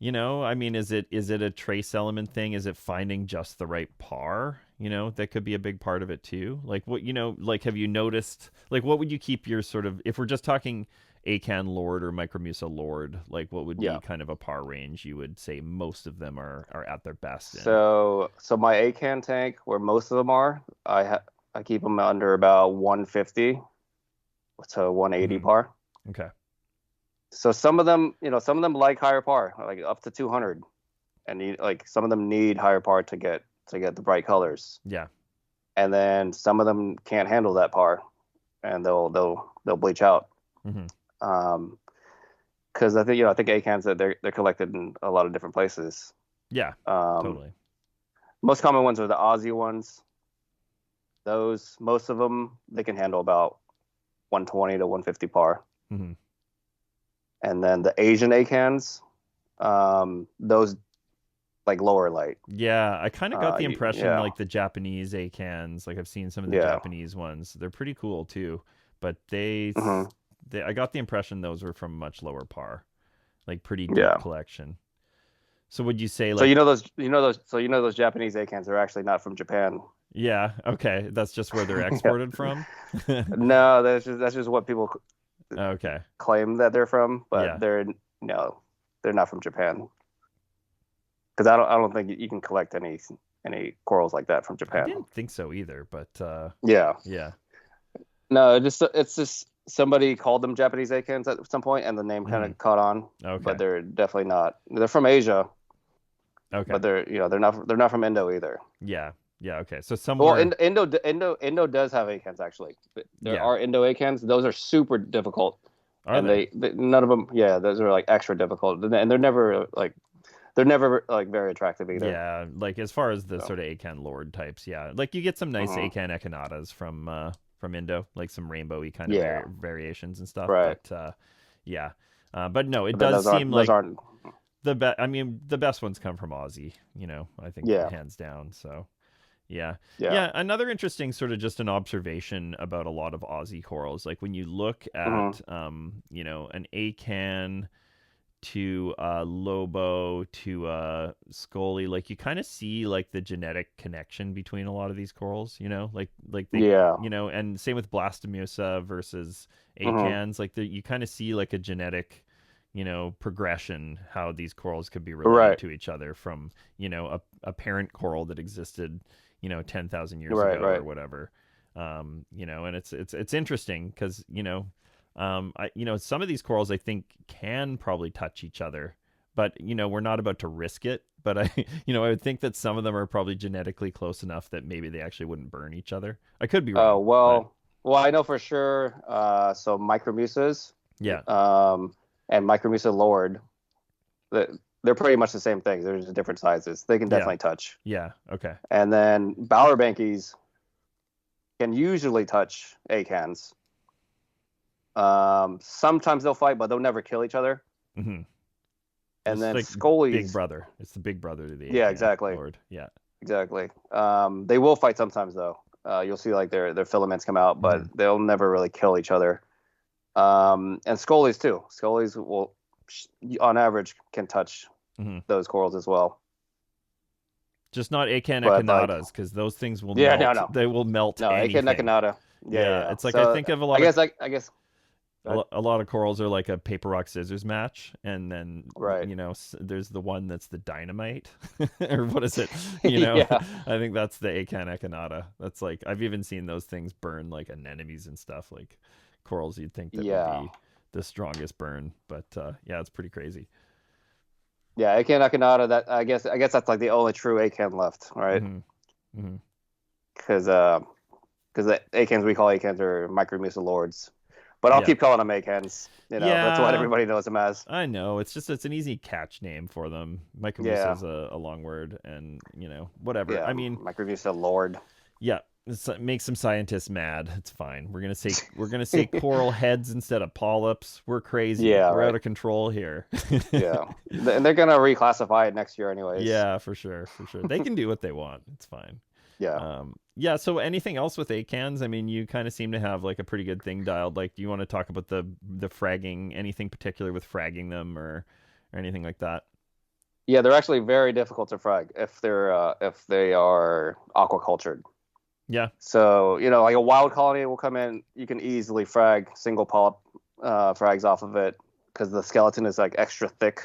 I mean, is it a trace element thing? Is it finding just the right par? That could be a big part of it too. Like what like have you noticed? Like what would you keep your sort of, if we're just talking Acan Lord or Micromusa Lord? Like what would be Yeah. kind of a par range you would say most of them are at their best in? So my Acan tank, where most of them are, I keep them under about 150 to 180 Hmm. par. Okay. So some of them like higher par, like up to 200, and some of them need higher par to get the bright colors. Yeah. And then some of them can't handle that par, and they'll bleach out. Hmm. Um, because I think acans that they're collected in a lot of different places. Yeah. Um, Totally. Most common ones are the Aussie ones. Those most of them they can handle about 120 to 150 par. Hmm. And then the Asian acans, those like lower light. Yeah, I kind of got the impression Yeah, like the Japanese Acans, like I've seen some of the yeah. Japanese ones. They're pretty cool too, but Hmm. I got the impression those were from much lower par, like pretty deep Yeah. collection. So would you say So like, those Japanese acans are actually not from Japan. yeah, okay, that's just where they're Yeah. exported from? No, that's just what people Okay. claim that they're from, but Yeah. no, they're not from Japan. Because I don't think you can collect any corals like that from I Japan. didn't think so either, but Yeah. yeah. No, it's just somebody called them Japanese acans at some point, and the name kind Hmm. of caught on. Okay. But they're definitely not. They're from Asia, Okay. but they're not from Indo either. Yeah. Yeah, okay. So Well, somewhere, Indo does have acans actually. There yeah. are Indo acans. Those are super difficult, Are and they? none of them. Yeah, those are like extra difficult, and they're never like very attractive either. Yeah, like as far as the So, sort of Acan Lord types, yeah. Like you get some nice mhm. Acan Echinatas from Indo, like some rainbowy kind of Yeah, variations and stuff, right. but yeah. But no, it But then does those seem aren't those like aren't. I mean, the best ones come from Aussie, I think Yeah, hands down. So, yeah. yeah. Yeah, another interesting sort of just an observation about a lot of Aussie corals, like when you look Hmm. at an Acan to Lobo to Scully, like you kind of see like the genetic connection between a lot of these corals, like they, Yeah. and same with Blastomusa versus Hmm. Acans, like you kind of see like a genetic, progression how these corals could be related Right. to each other from, a parent coral that existed, 10,000 years Right. ago or Right. whatever. And it's interesting because, some of these corals I think can probably touch each other, but we're not about to risk it. But I would think that some of them are probably genetically close enough that maybe they actually wouldn't burn each other. I could be Oh wrong, but well, I know for sure. So Micromusas, yeah, um, and Micromusa Lord, they're pretty much the same thing. They're just different sizes. They can yeah, definitely touch. yeah, okay, And then Bowerbankies can usually touch acans. Sometimes they'll fight, but they'll never kill each other. Mm-hmm. And It's then like Big Scullies, Brother. It's the big brother to the yeah, Akan exactly, Lord. Yeah. exactly. They will fight sometimes though. You'll see like their filaments come out, but Mm-hmm. they'll never really kill each other. And Scullies too. Scullies will, on average, can touch Mm-hmm. those corals as well. Just not Akan But like, Echinatas, because those things will yeah, no, melt. no, They will melt no, Akin anything. Nekanata. Yeah, yeah, Yeah, yeah. it's like I So think of a I lot of guess I guess a lot of corals are like a paper rock scissors match, and then right. there's the one that's the dynamite, or what is it? Yeah, I think that's the Akan Echinata. That's like I've even seen those things burn like anemones and stuff, like corals you'd think that would yeah, be the strongest burn, but yeah, it's pretty crazy. yeah. Akin Nekanata. That I guess that's like the only true Akin left, right? Hmm. Hmm. Because the Akins we call Akins are Micromucil lords, but I'll Yeah, keep calling them Akins. That's what yeah. everybody knows them as. I know. It's an easy catch name for them. Micromucil Yeah, is a long word, and whatever. yeah, I mean, Micromucil lord. yeah, make some scientists mad. It's fine. We're gonna say coral heads instead of polyps. We're crazy. Yeah, We're out right. of control here. Yeah, and they're gonna reclassify it next year, anyways. Yeah, for sure, for sure. They can do what they want. It's fine. Yeah. Yeah. So anything else with acans? I mean, you kind of seem to have like a pretty good thing dialed. Like, do you want to talk about the fragging? Anything particular with fragging them or anything like that? Yeah, they're actually very difficult to frag if they are aquacultured. Yeah. So, like a wild colony will come in, you can easily frag single polyp frags off of it because the skeleton is like extra thick.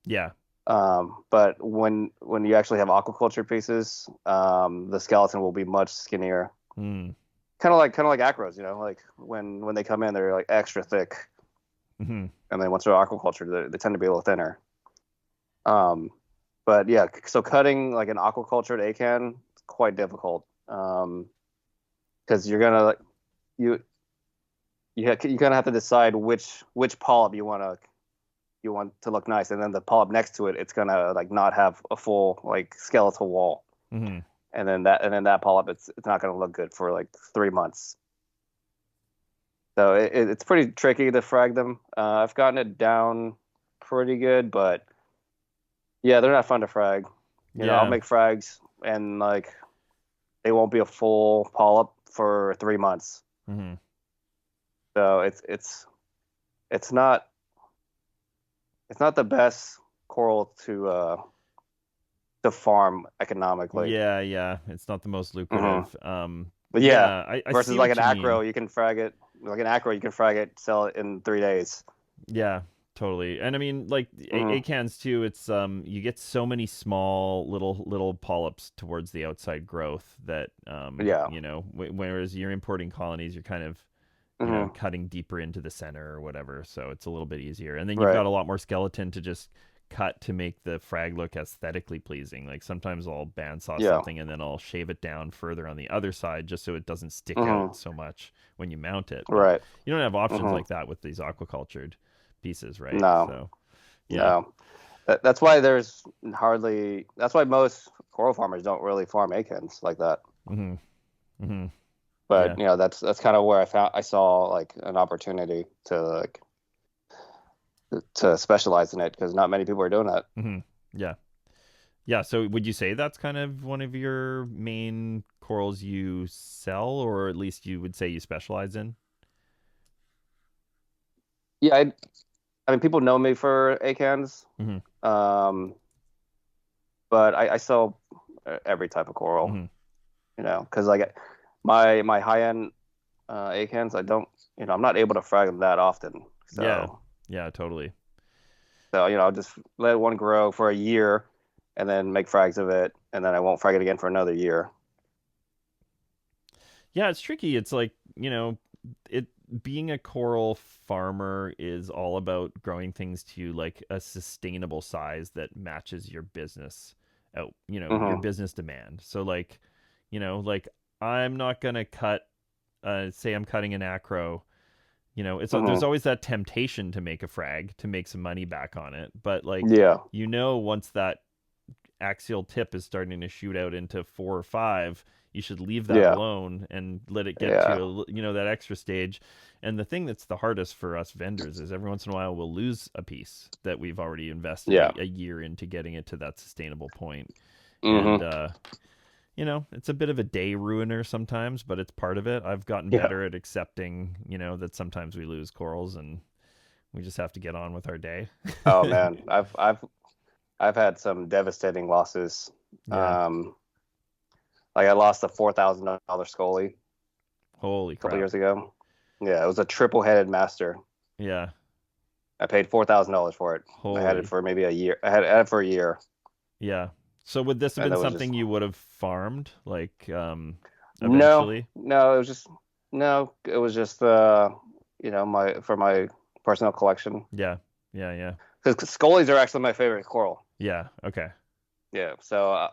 Yeah. But when you actually have aquaculture pieces, the skeleton will be much skinnier. Mm. Kind of like acros, like when they come in, they're like extra thick, Hmm. and then once they're aquaculture, they tend to be a little thinner. Um, but yeah, so cutting like an aquacultured acan is quite difficult. Because you're gonna you you kind of have to decide which polyp you want to look nice, and then the polyp next to it, it's gonna like not have a full like skeletal wall, Hmm. and then that polyp, it's not gonna look good for like 3 months. So it's pretty tricky to frag them. I've gotten it down pretty good, but yeah, they're not fun to frag. I'll Yeah. make frags and like they won't be a full polyp for 3 months. Hmm. So it's not the best coral to farm economically. Yeah. Yeah. It's not the most Hmm. lucrative. But yeah, Yeah. I versus see like what an you mean. acro, you can frag it. Like an acro, you can frag it, sell it in 3 days. Yeah, totally. And I mean, like Hmm. acans too. It's you get so many small little polyps towards the outside growth that Yeah. whereas you're importing colonies, you're kind of Hmm. cutting deeper into the center or whatever, so it's a little bit easier. And then you've Right. got a lot more skeleton to just cut to make the frag look aesthetically pleasing. Like sometimes I'll bandsaw Yeah. something and then I'll shave it down further on the other side just so it doesn't stick Hmm. out so much when you mount it. But Right. you don't have options Hmm. like that with these aquacultured pieces, right? No. So yeah. No. That's why that's why most coral farmers don't really farm acans like that. Hmm. Hmm. But Yeah. that's kind of where I saw like an opportunity to specialize in it because not many people are doing that. Hmm. Yeah. Yeah. So would you say that's kind of one of your main corals you sell, or at least you would say you specialize in? Yeah, I mean people know me for acans, Hmm. um, but I sell every type of coral, Hmm. because like my high end acans, I don't, I'm not able to frag them that often. Yeah. So Yeah, totally. I'll just let one grow for a year and then make frags of it, and then I won't frag it again for another year. Yeah, it's tricky. It's like, it being a coral farmer is all about growing things to like a sustainable size that matches your business out, your Hmm. business demand. So like, like I'm not going to cut say I'm cutting an acro, there's Hmm. always that temptation to make a frag to make some money back on it, but like Yeah. once that axial tip is starting to shoot out into 4 or 5, you should leave that alone and let it get to that extra stage. And the thing that's the hardest for us vendors is every once in a while we'll lose a piece that we've already invested a year into getting it to that sustainable point. And it's a bit of a day ruiner sometimes, but it's part of it. I've gotten better at accepting that sometimes we lose corals and we just have to get on with our day. Oh man, I've had some devastating losses. Like I lost a $4,000 scully. Holy crap. A couple years ago. Yeah, it was a triple-headed master. Yeah. I paid $4,000 for it. I had it for maybe a year. I had it for a year. Yeah. So would this have been something you would have farmed, like eventually? No, it was just for my personal collection. Yeah. Because scullies are actually my favorite coral. Yeah. Okay. Yeah. So I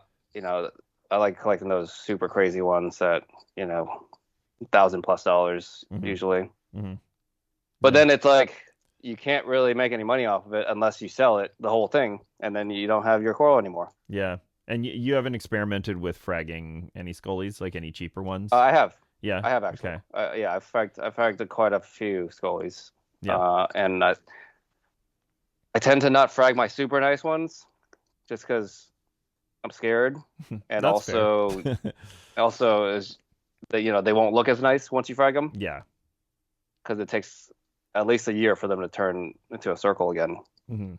like collecting those super crazy ones that $1,000+ usually. Mm-hmm. But then it's like you can't really make any money off of it unless you sell it, the whole thing, and then you don't have your coral anymore. Yeah. And you haven't experimented with fragging any scullies, like any cheaper ones? I have. Yeah. I have actually. Okay. I've fragged quite a few scullies. Yeah. And I tend to not frag my super nice ones just because I'm scared. And also is that, they won't look as nice once you frag them. Yeah. Because it takes at least a year for them to turn into a circle again. Mm-hmm.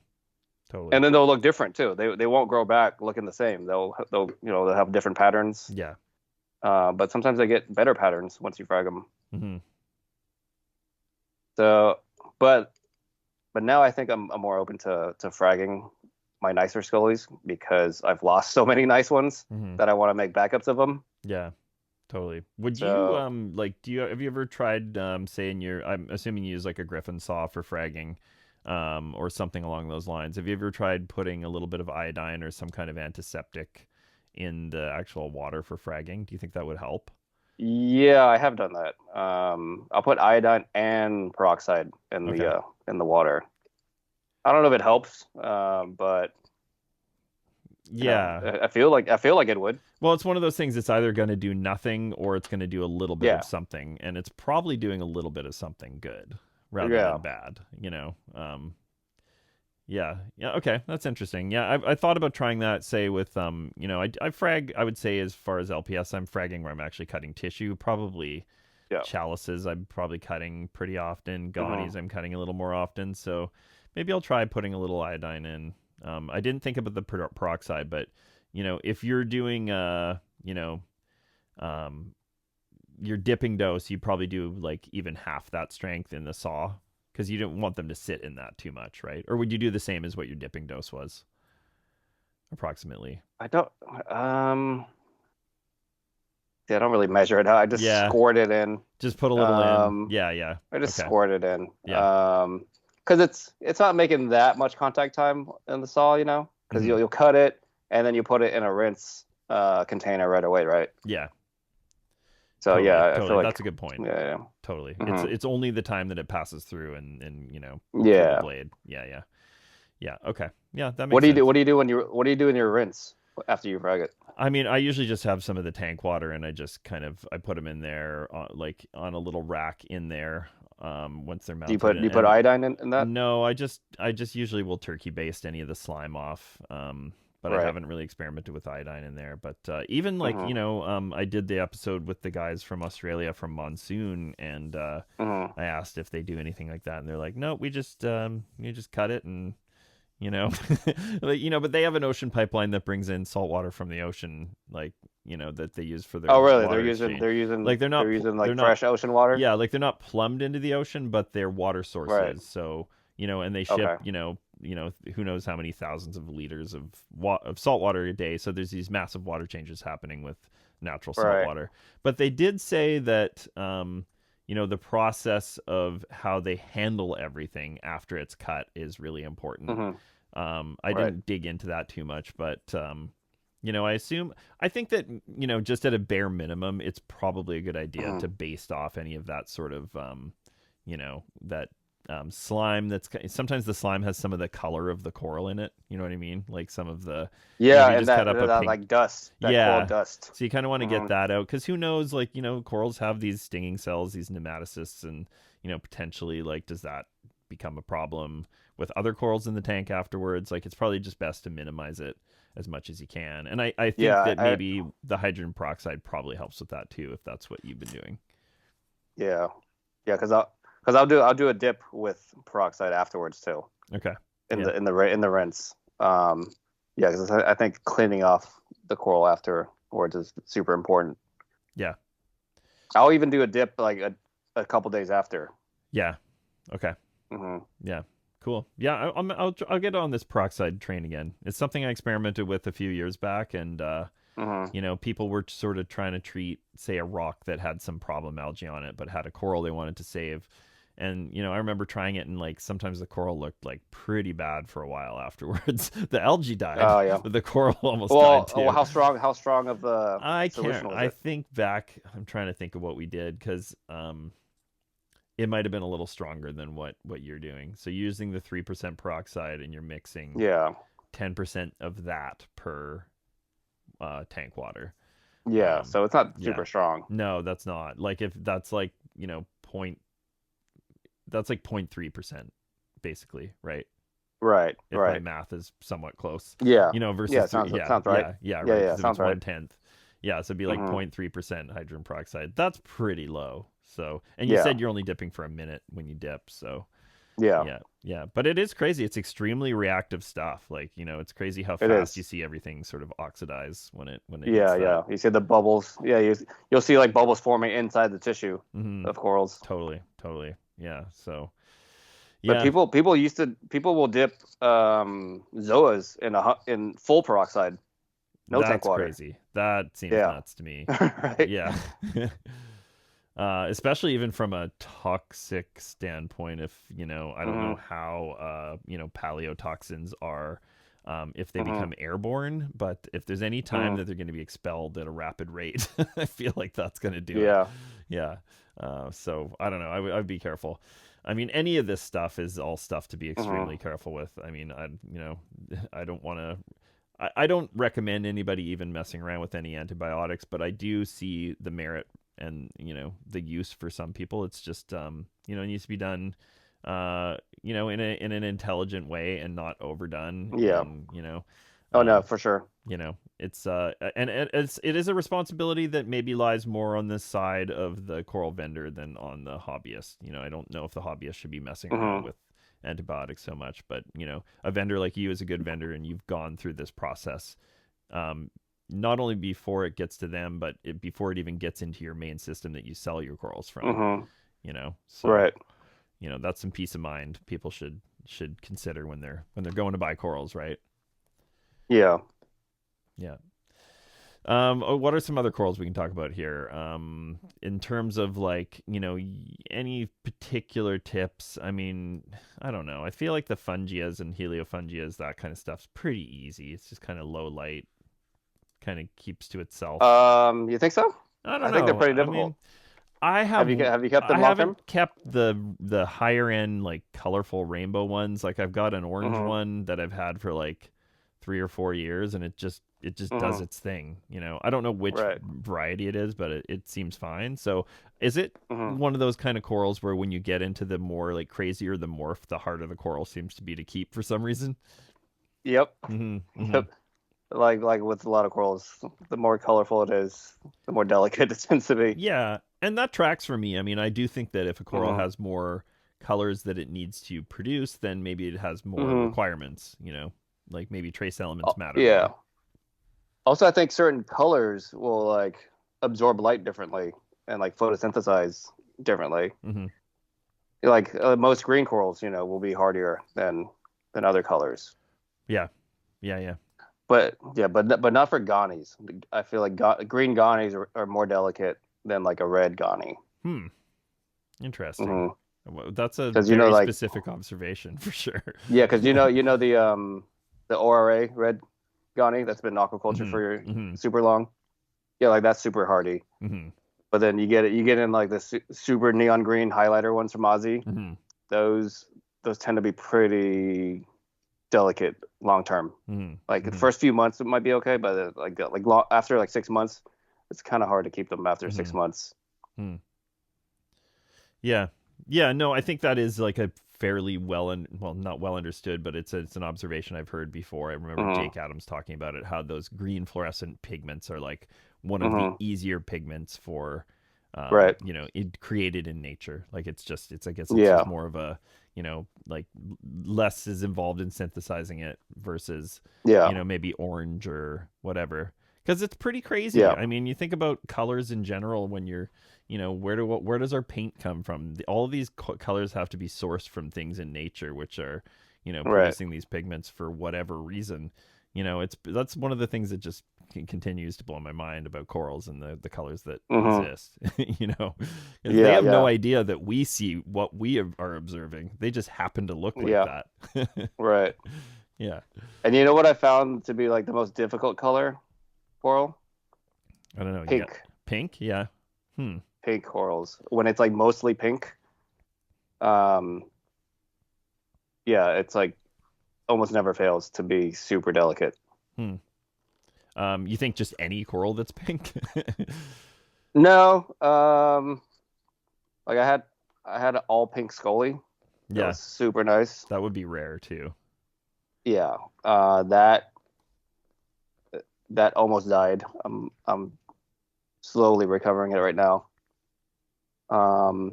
Totally. And then they'll look different too. They won't grow back looking the same. They'll have different patterns. Yeah. But sometimes they get better patterns once you frag them. Mm-hmm. So, but now I think I'm more open to fragging my nicer scullies because I've lost so many nice ones that I want to make backups of them. Yeah. Totally. Would you have you ever tried say I'm assuming you use like a Griffin saw for fragging or something along those lines. Have you ever tried putting a little bit of iodine or some kind of antiseptic in the actual water for fragging? Do you think that would help? Yeah, I have done that. I'll put iodine and peroxide in the water. I don't know if it helps, but yeah, I feel like it would. Well, it's one of those things. It's either going to do nothing or it's going to do a little bit of something, and it's probably doing a little bit of something good rather than bad. Yeah. Okay, that's interesting. Yeah, I thought about trying that. Say with I frag. I would say as far as LPS, I'm fragging where I'm actually cutting tissue. Probably chalices. I'm probably cutting pretty often. Gaudies, I'm cutting a little more often. So maybe I'll try putting a little iodine in. I didn't think about the peroxide, but if you're doing your dipping dose, you probably do like even half that strength in the saw because you don't want them to sit in that too much, right? Or would you do the same as what your dipping dose was, approximately? I don't. I don't really measure it out. I just squirt it in. Just put a little in. Yeah. I just squirt it in. Yeah. Because it's not making that much contact time in the saw, because you'll cut it and then you put it in a rinse container right away, right? Yeah. So totally. I feel like that's a good point. Yeah. Totally. It's only the time that it passes through and through the blade. Yeah. Okay. Yeah, that makes sense. What do you do in your rinse after you frag it? I mean, I usually just have some of the tank water and I just I put them in there like on a little rack in there. Once they're mounted. Do you put iodine in that? No, I just usually will turkey baste any of the slime off. But I haven't really experimented with iodine in there. But even like I did the episode with the guys from Australia from Monsoon, and I asked if they do anything like that, and they're like, no, we just you just cut it and but they have an ocean pipeline that brings in salt water from the ocean, like that they use for their. Oh, really? They're using they're not fresh ocean water. Yeah, like they're not plumbed into the ocean, but they're water sources. Right. So and they ship who knows how many thousands of liters of salt water a day. So there's these massive water changes happening with natural salt water. But they did say that the process of how they handle everything after it's cut is really important. I didn't dig into that too much, but I think that just at a bare minimum, it's probably a good idea to baste off any of that sort of that slime sometimes the slime has some of the color of the coral in it. You know what I mean? Like some of the Yeah, you and just cut up a that pink. like dust, that coral Yeah. dust. So you kind of want to get Hmm. that out because who knows? Like corals have these stinging cells, these nematocysts, and potentially like does that become a problem with other corals in the tank afterwards? Like it's probably just best to minimize it as much as you can. And I think Yeah, that maybe the hydrogen peroxide probably helps with that too, if that's what you've been doing. yeah, yeah, because I'll do a dip with peroxide afterwards too Okay. in Yeah. the rinse. Yeah, because I think cleaning off the coral afterwards is super important. Yeah. I'll even do a dip like a couple days after. Yeah. Okay. Hmm. Yeah. Cool. Yeah, I'll get on this peroxide train again. It's something I experimented with a few years back, and Hmm. people were sort of trying to treat, say, a rock that had some problem algae on it, but had a coral they wanted to save. And I remember trying it, and like sometimes the coral looked like pretty bad for a while afterwards. The algae died, Oh yeah. but the coral almost Well, died too. how strong of the I solution can't. was I it? think back. I'm trying to think of what we did because it might have been a little stronger than what you're doing. So using the 3% peroxide, and you're mixing Yeah. 10% of that per tank water. Yeah. So it's not Yeah. super strong. No, that's not. Like if that's like point. That's like 0.3% basically, right? Right. If my Right. math is somewhat close, Yeah. Yeah. Versus three. Yeah, Sounds right. Yeah. right. Yeah. Because if it's Sounds right. 1/10, yeah, so it'd be like Hmm. 0.3% hydrogen peroxide. That's pretty low. So, and you Yeah. said you're only dipping for a minute when you dip. So, Yeah. yeah. But it is crazy. It's extremely reactive stuff. Like, it's crazy how It fast you is. see everything sort of oxidize when it hits Yeah. that. Yeah. You see the bubbles. Yeah. You'll see like bubbles forming inside the tissue Hmm. of corals. Totally. Yeah. So, But yeah, people will dip zoas in full peroxide, no tank that's water. crazy. That seems Yeah. nuts to me. Right. Yeah. Especially even from a toxic standpoint, if I don't know Hmm. how paleotoxins are, if they Hmm. become airborne, but if there's any time Hmm. that they're going to be expelled at a rapid rate, I feel like that's going to do it. Yeah. Yeah. So I don't know. I'd be careful. I mean, any of this stuff is all stuff to be Hmm. extremely careful with. I mean, I don't want to. I don't recommend anybody even messing around with any antibiotics, but I do see the merit and the use for some people. It's just it needs to be done in an intelligent way and not overdone. Yeah. And Oh no, um, for sure. it's and it is a responsibility that maybe lies more on the side of the coral vendor than on the hobbyist. I don't know if the hobbyist should be messing around Hmm. with antibiotics so much, but a vendor like you is a good vendor, and you've gone through this process, not only before it gets to them, but before it even gets into your main system that you sell your corals from. Hmm. So Right. that's some peace of mind people should consider when they're going to buy corals, right? Yeah. Yeah. What are some other corals we can talk about here? In terms of like, any particular tips? I mean, I don't know. I feel like the fungias and heliofungias, that kind of stuff's pretty easy. It's just kind of low light, kind of keeps to itself. You think so? I don't I think they're know. pretty I mean, difficult. Have you kept I them long term? haven't kept the higher end like colorful rainbow ones. Like I've got an orange Hmm. one that I've had for like 3 or 4 years, and it just does Hmm. its thing. I don't know which Right. variety it is, but it seems fine. So is it Hmm. one of those kind of corals where when you get into the more like crazier the morph, the harder the coral seems to be to keep for some reason? Yep. Mm-hmm. Yep. Like with a lot of corals, the more colorful it is, the more delicate it tends to be. Yeah, and that tracks for me. I mean, I do think that if a coral Hmm. has more colors that it needs to produce, then maybe it has more Hmm. requirements, like maybe trace elements matter Yeah. more. Also, I think certain colors will like absorb light differently and like photosynthesize differently. Hmm. Like most green corals, will be hardier than other colors. Yeah, yeah. But yeah, but not for Ghanies. I feel like green Ghanies are more delicate than like a red Ghani. Hmm. Interesting. Hmm. Well, that's a Because very like specific observation for sure. yeah, because the ORA red Ghani that's been in aquaculture Hmm. for Hmm. super long. Yeah, like that's super hardy. Hmm. But then you get in like the super neon green highlighter ones from Aussie. Hmm. those tend to be pretty delicate long term. Like the first few months it might be okay, but after like 6 months, it's kind of hard to keep them after 6 months. Yeah, no, I think that is like a fairly not well understood, but it's an observation I've heard before. I remember Jake Adams talking about it, how those green fluorescent pigments are like one of the easier pigments for Right. created in nature. Like I guess it's just more of a, like less is involved in synthesizing it versus maybe orange or whatever, because it's pretty crazy. I mean, you think about colors in general when you're, where does our paint come from? All of these colors have to be sourced from things in nature, which are, producing these pigments for whatever reason. That's one of the things that just continues to blow my mind about corals and the colors that exist. They have no idea that we see what we are observing. They just happen to look like that. Right. Yeah. And you know what I found to be like the most difficult color coral? I don't know. Pink. Pink? Yeah. Pink corals. When it's like mostly pink, it's like almost never fails to be super delicate. You think just any coral that's pink? No. Like I had an all pink scully. That was super nice. That would be rare too. Yeah. That almost died. I'm slowly recovering it right now. I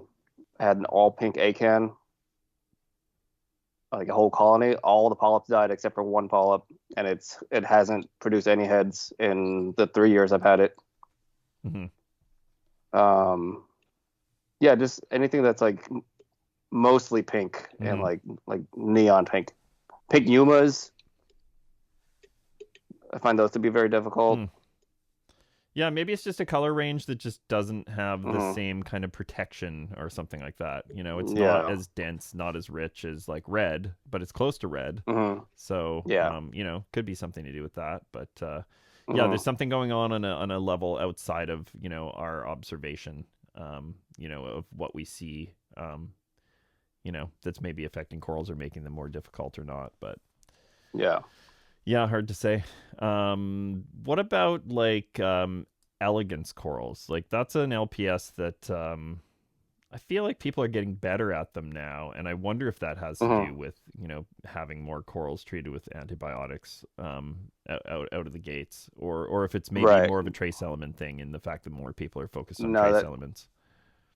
had an all pink acan, like a whole colony. All the polyps died except for one polyp, and it hasn't produced any heads in the 3 years I've had it. Just anything that's like mostly pink and like neon pink. Pink Yumas, I find those to be very difficult. Yeah, maybe it's just a color range that just doesn't have the same kind of protection or something like that. It's not as dense, not as rich as like red, but it's close to red. So, could be something to do with that. But there's something going on a level outside of, our observation, of what we see, that's maybe affecting corals or making them more difficult or not. But yeah, hard to say. What about like elegance corals? Like that's an LPS that I feel like people are getting better at them now, and I wonder if that has to do with having more corals treated with antibiotics out of the gates, or if it's maybe more of a trace element thing in the fact that more people are focused on trace elements.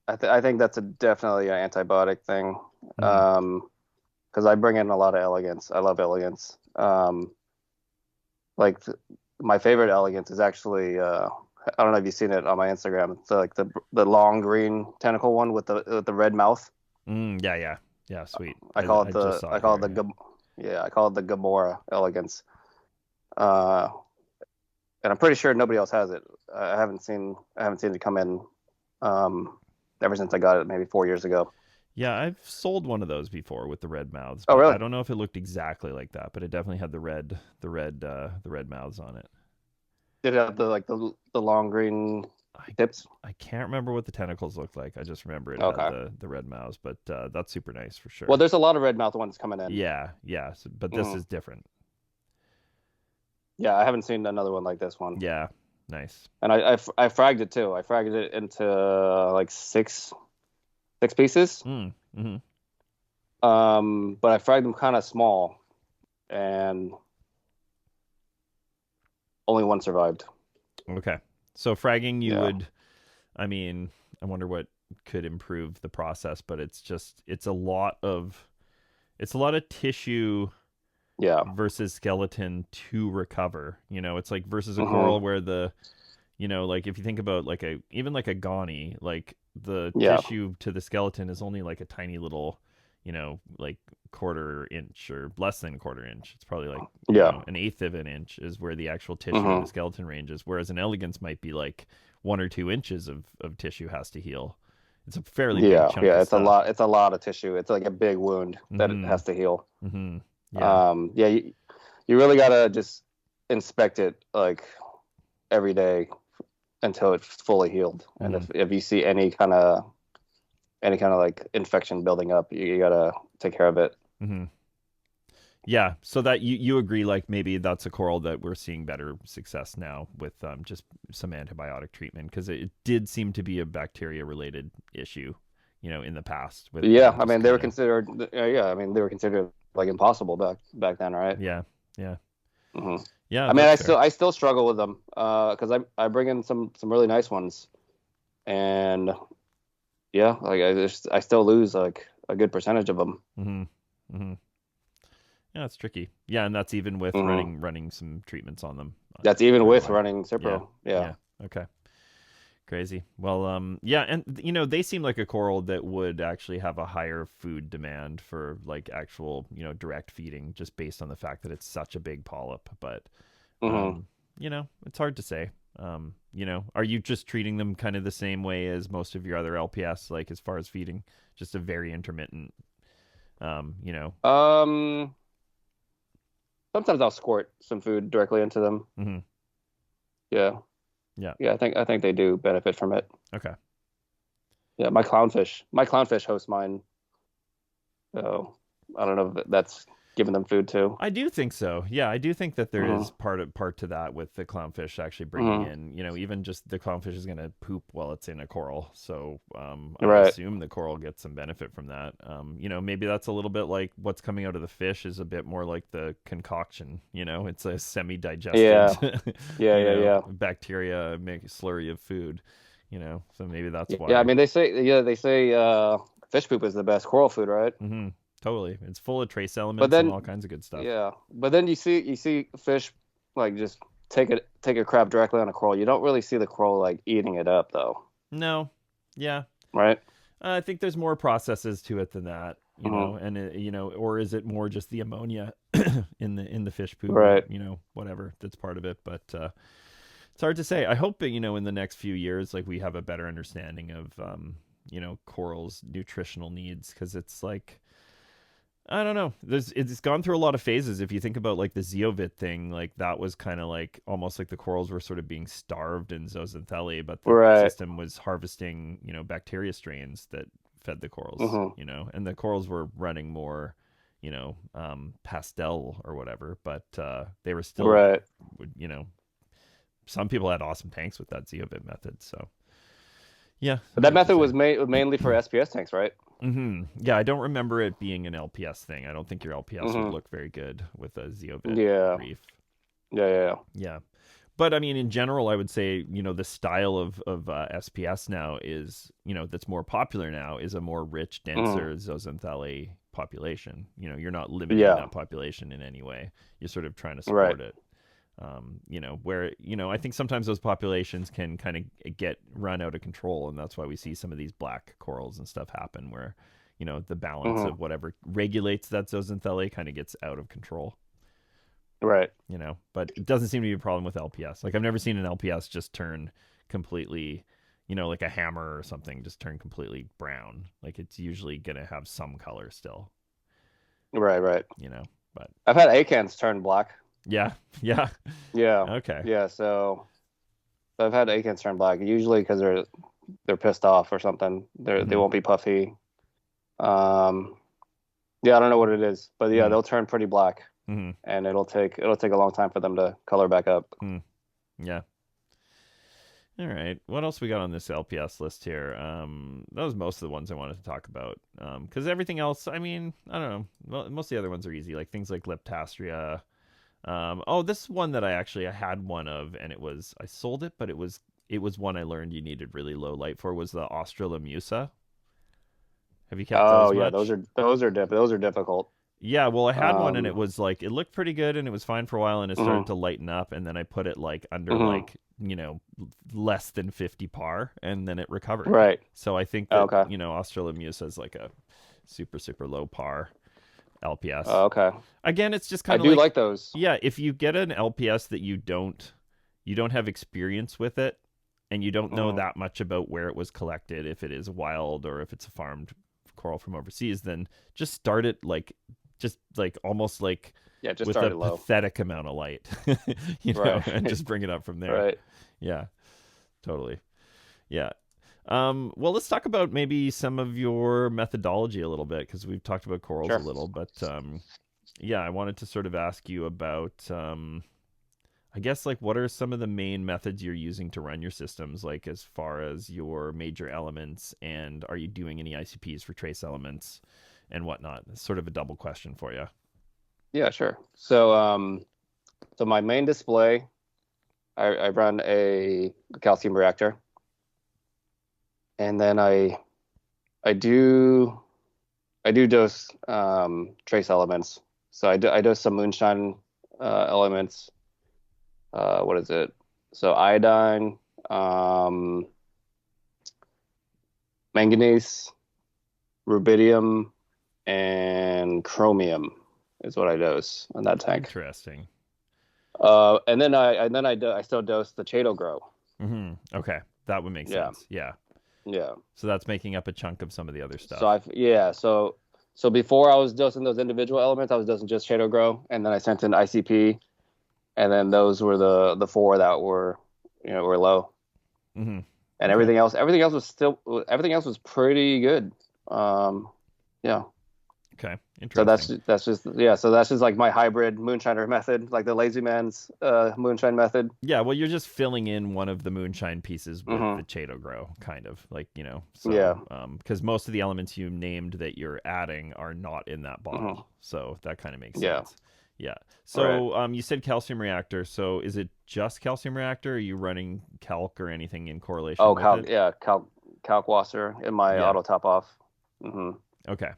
I think that's definitely an antibiotic thing, because I bring in a lot of elegance. I love elegance. My favorite elegance is actually I don't know if you've seen it on my Instagram. It's like the long green tentacle one with the red mouth. Yeah, sweet. I call it the Gamora elegance. And I'm pretty sure nobody else has it. I haven't seen it come in ever since I got it maybe 4 years ago. Yeah, I've sold one of those before with the red mouths. Oh, really? I don't know if it looked exactly like that, but it definitely had the red mouths on it. Did it have the long green tips? I can't remember what the tentacles looked like. I just remember it had the red mouths, but that's super nice for sure. Well, there's a lot of red mouth ones coming in. Yeah, but this is different. Yeah, I haven't seen another one like this one. Yeah, nice. And I fragged it too. I fragged it into like six pieces. Mm-hmm. But I fragged them kind of small, and only one survived. Okay, so fragging would, I mean, I wonder what could improve the process, but it's a lot of tissue. Yeah. Versus skeleton to recover. It's like versus a coral where like if you think about like even like a goni, like the tissue to the skeleton is only like a tiny little, like quarter inch or less than a quarter inch. It's probably like an eighth of an inch is where the actual tissue of the skeleton ranges. Whereas an elegance might be like 1 or 2 inches of tissue has to heal. It's a fairly big chunk of it's stuff. It's a lot of tissue. It's like a big wound that it has to heal. You really gotta just inspect it like every day until it's fully healed. And if you see any kind of any kind of like infection building up, you gotta take care of it. Hmm. Yeah, so that you agree, like maybe that's a coral that we're seeing better success now with just some antibiotic treatment, because it did seem to be a bacteria related issue, in the past with Yeah, I just mean they were kind of. considered. Yeah, I mean they were considered like impossible back then, right? Yeah, yeah, hmm yeah, I mean, that's fair. I still struggle with them because I bring in some really nice ones, and yeah, like I still lose like a good percentage of them. Hmm. Hmm. Yeah, it's tricky. Yeah, and that's even with hmm running some treatments on them That's even right with away. running Yeah, Cipro. Yeah. yeah, okay. Crazy. Well, yeah, and they seem like a coral that would actually have a higher food demand for like actual, direct feeding, just based on the fact that it's such a big polyp. But, hmm it's hard to say. Are you just treating them kind of the same way as most of your other LPS, like as far as feeding, just a very intermittent, um, you know? Um, Sometimes I'll squirt some food directly into them. Hmm. Yeah. Yeah. Yeah, I think they do benefit from it. Okay. Yeah, my clownfish hosts mine. So I don't know if that's giving them food too. I do think so. Yeah, I do think that there is hmm part to that with the clownfish actually bringing hmm in, even just the clownfish is going to poop while it's in a coral. So I would Right. assume the coral gets some benefit from that. Maybe that's a little bit like what's coming out of the fish is a bit more like the concoction. It's a semi-digested, Yeah. Yeah. bacteria make slurry of food. So maybe that's Yeah, I why. mean they say fish poop is the best coral food, right? Hmm. Totally, it's full of trace But elements and then all kinds of good stuff. yeah, but then you see fish like just take a crab directly on a coral. You don't really see the coral like eating it up though, No, yeah. right? I think there's more processes to it than that, hmm and or is it more just the ammonia in the fish poo, or Right. whatever that's part of it. But it's hard to say. I hope that in the next few years, like we have a better understanding of corals' nutritional needs, because it's like I don't know. It's gone through a lot of phases. If you think about like the zeovit thing, like that was kind of like almost like the corals were sort of being starved in zooxanthellae, but the Right. system was harvesting, bacteria strains that fed the corals, hmm and the corals were running more, pastel or whatever, but they were still, Right. you know, some people had awesome tanks with that zeovit method. So yeah, But that hard to method say. was made mainly for SPS tanks, right? Yeah, I don't remember it being an LPS thing. I don't think your LPS would hmm look very good with a zeovit Yeah. reef. Yeah. Yeah, but I mean, in general, I would say the style of SPS now is that's more popular now is a more rich, hmm denser zooxanthellae population. You're not limiting Yeah. that population in any way. You're sort of trying to Right. support it. Where I think sometimes those populations can kind of get run out of control, and that's why we see some of these black corals and stuff happen, where the balance hmm of whatever regulates that zooxanthellae kind of gets out of control. Right. But it doesn't seem to be a problem with LPS. Like I've never seen an LPS just turn completely, like a hammer or something, just turn completely brown. Like it's usually gonna have some color still, Right. But I've had acans turn black. yeah, yeah, Yeah. okay. Yeah. So I've had acans turn black usually because they're pissed off or something. They Mm-hmm. won't be puffy. Um. Yeah, I don't know what it is, but yeah, Mm-hmm. they'll turn pretty black, Mm-hmm. and it'll take a long time for them to color back up. Mm. Yeah. All right. What else we got on this LPS list here? That was most of the ones I wanted to talk about. Because everything else, I mean, I don't know. Well, most of the other ones are easy, like things like Leptastria. This one that I had one of, and I sold it, but it was one I learned you needed really low light for, was the Australamusa. Have you kept Oh those yeah, much? those are difficult. Yeah, well, I had one and it Um. was like it looked pretty good and it was fine for a while and it started mhm, to lighten up and then I put it like under mhm. like, less than 50 par and then it recovered. Right. So I think that, Okay. Australamusa is like a super super low par LPS. Okay. Again, it's just I kind of do like, like those. yeah, if you get an LPS that you don't have experience with it and you don't know Mhm. that much about where it was collected, if it is wild or if it's a farmed coral from overseas, then just start it like just like almost like Yeah, just with a started low. pathetic amount of light, Right. and just bring it up from there. Right. Yeah, totally. Yeah. Well, let's talk about maybe some of your methodology a little bit, because we've talked about corals Sure. a little, but yeah, I wanted to sort of ask you about, I guess, like, what are some of the main methods you're using to run your systems, like as far as your major elements, and are you doing any ICPs for trace elements and whatnot? It's sort of a double question for you. Yeah, sure. So my main display, I run a calcium reactor, and then I do dose trace elements. So I dose some moonshine elements. What is it? So iodine, manganese, rubidium, and chromium is what I dose on that tank. Interesting. I still dose the Chaeto grow. Okay, that would make sense. Yeah. Yeah. So that's making up a chunk of some of the other stuff. So before I was dosing those individual elements, I was dosing just Shadow Grow, and then I sent in ICP, and then those were the four that were were low, and everything else was pretty good. Yeah. Okay, So interesting. So that's just like my hybrid moonshiner method, like the Lazy Man's moonshine method. Yeah, well, you're just filling in one of the moonshine pieces with the Chaeto grow, kind of like, So, Yeah. Because most of the elements you named that you're adding are not in that bottle, so that kind of makes sense. Yeah. So, Right. You said calcium reactor. So, is it just calcium reactor? Or are you running calc or anything in correlation with it? Yeah, Kalkwasser in my Yeah. auto top off. Okay.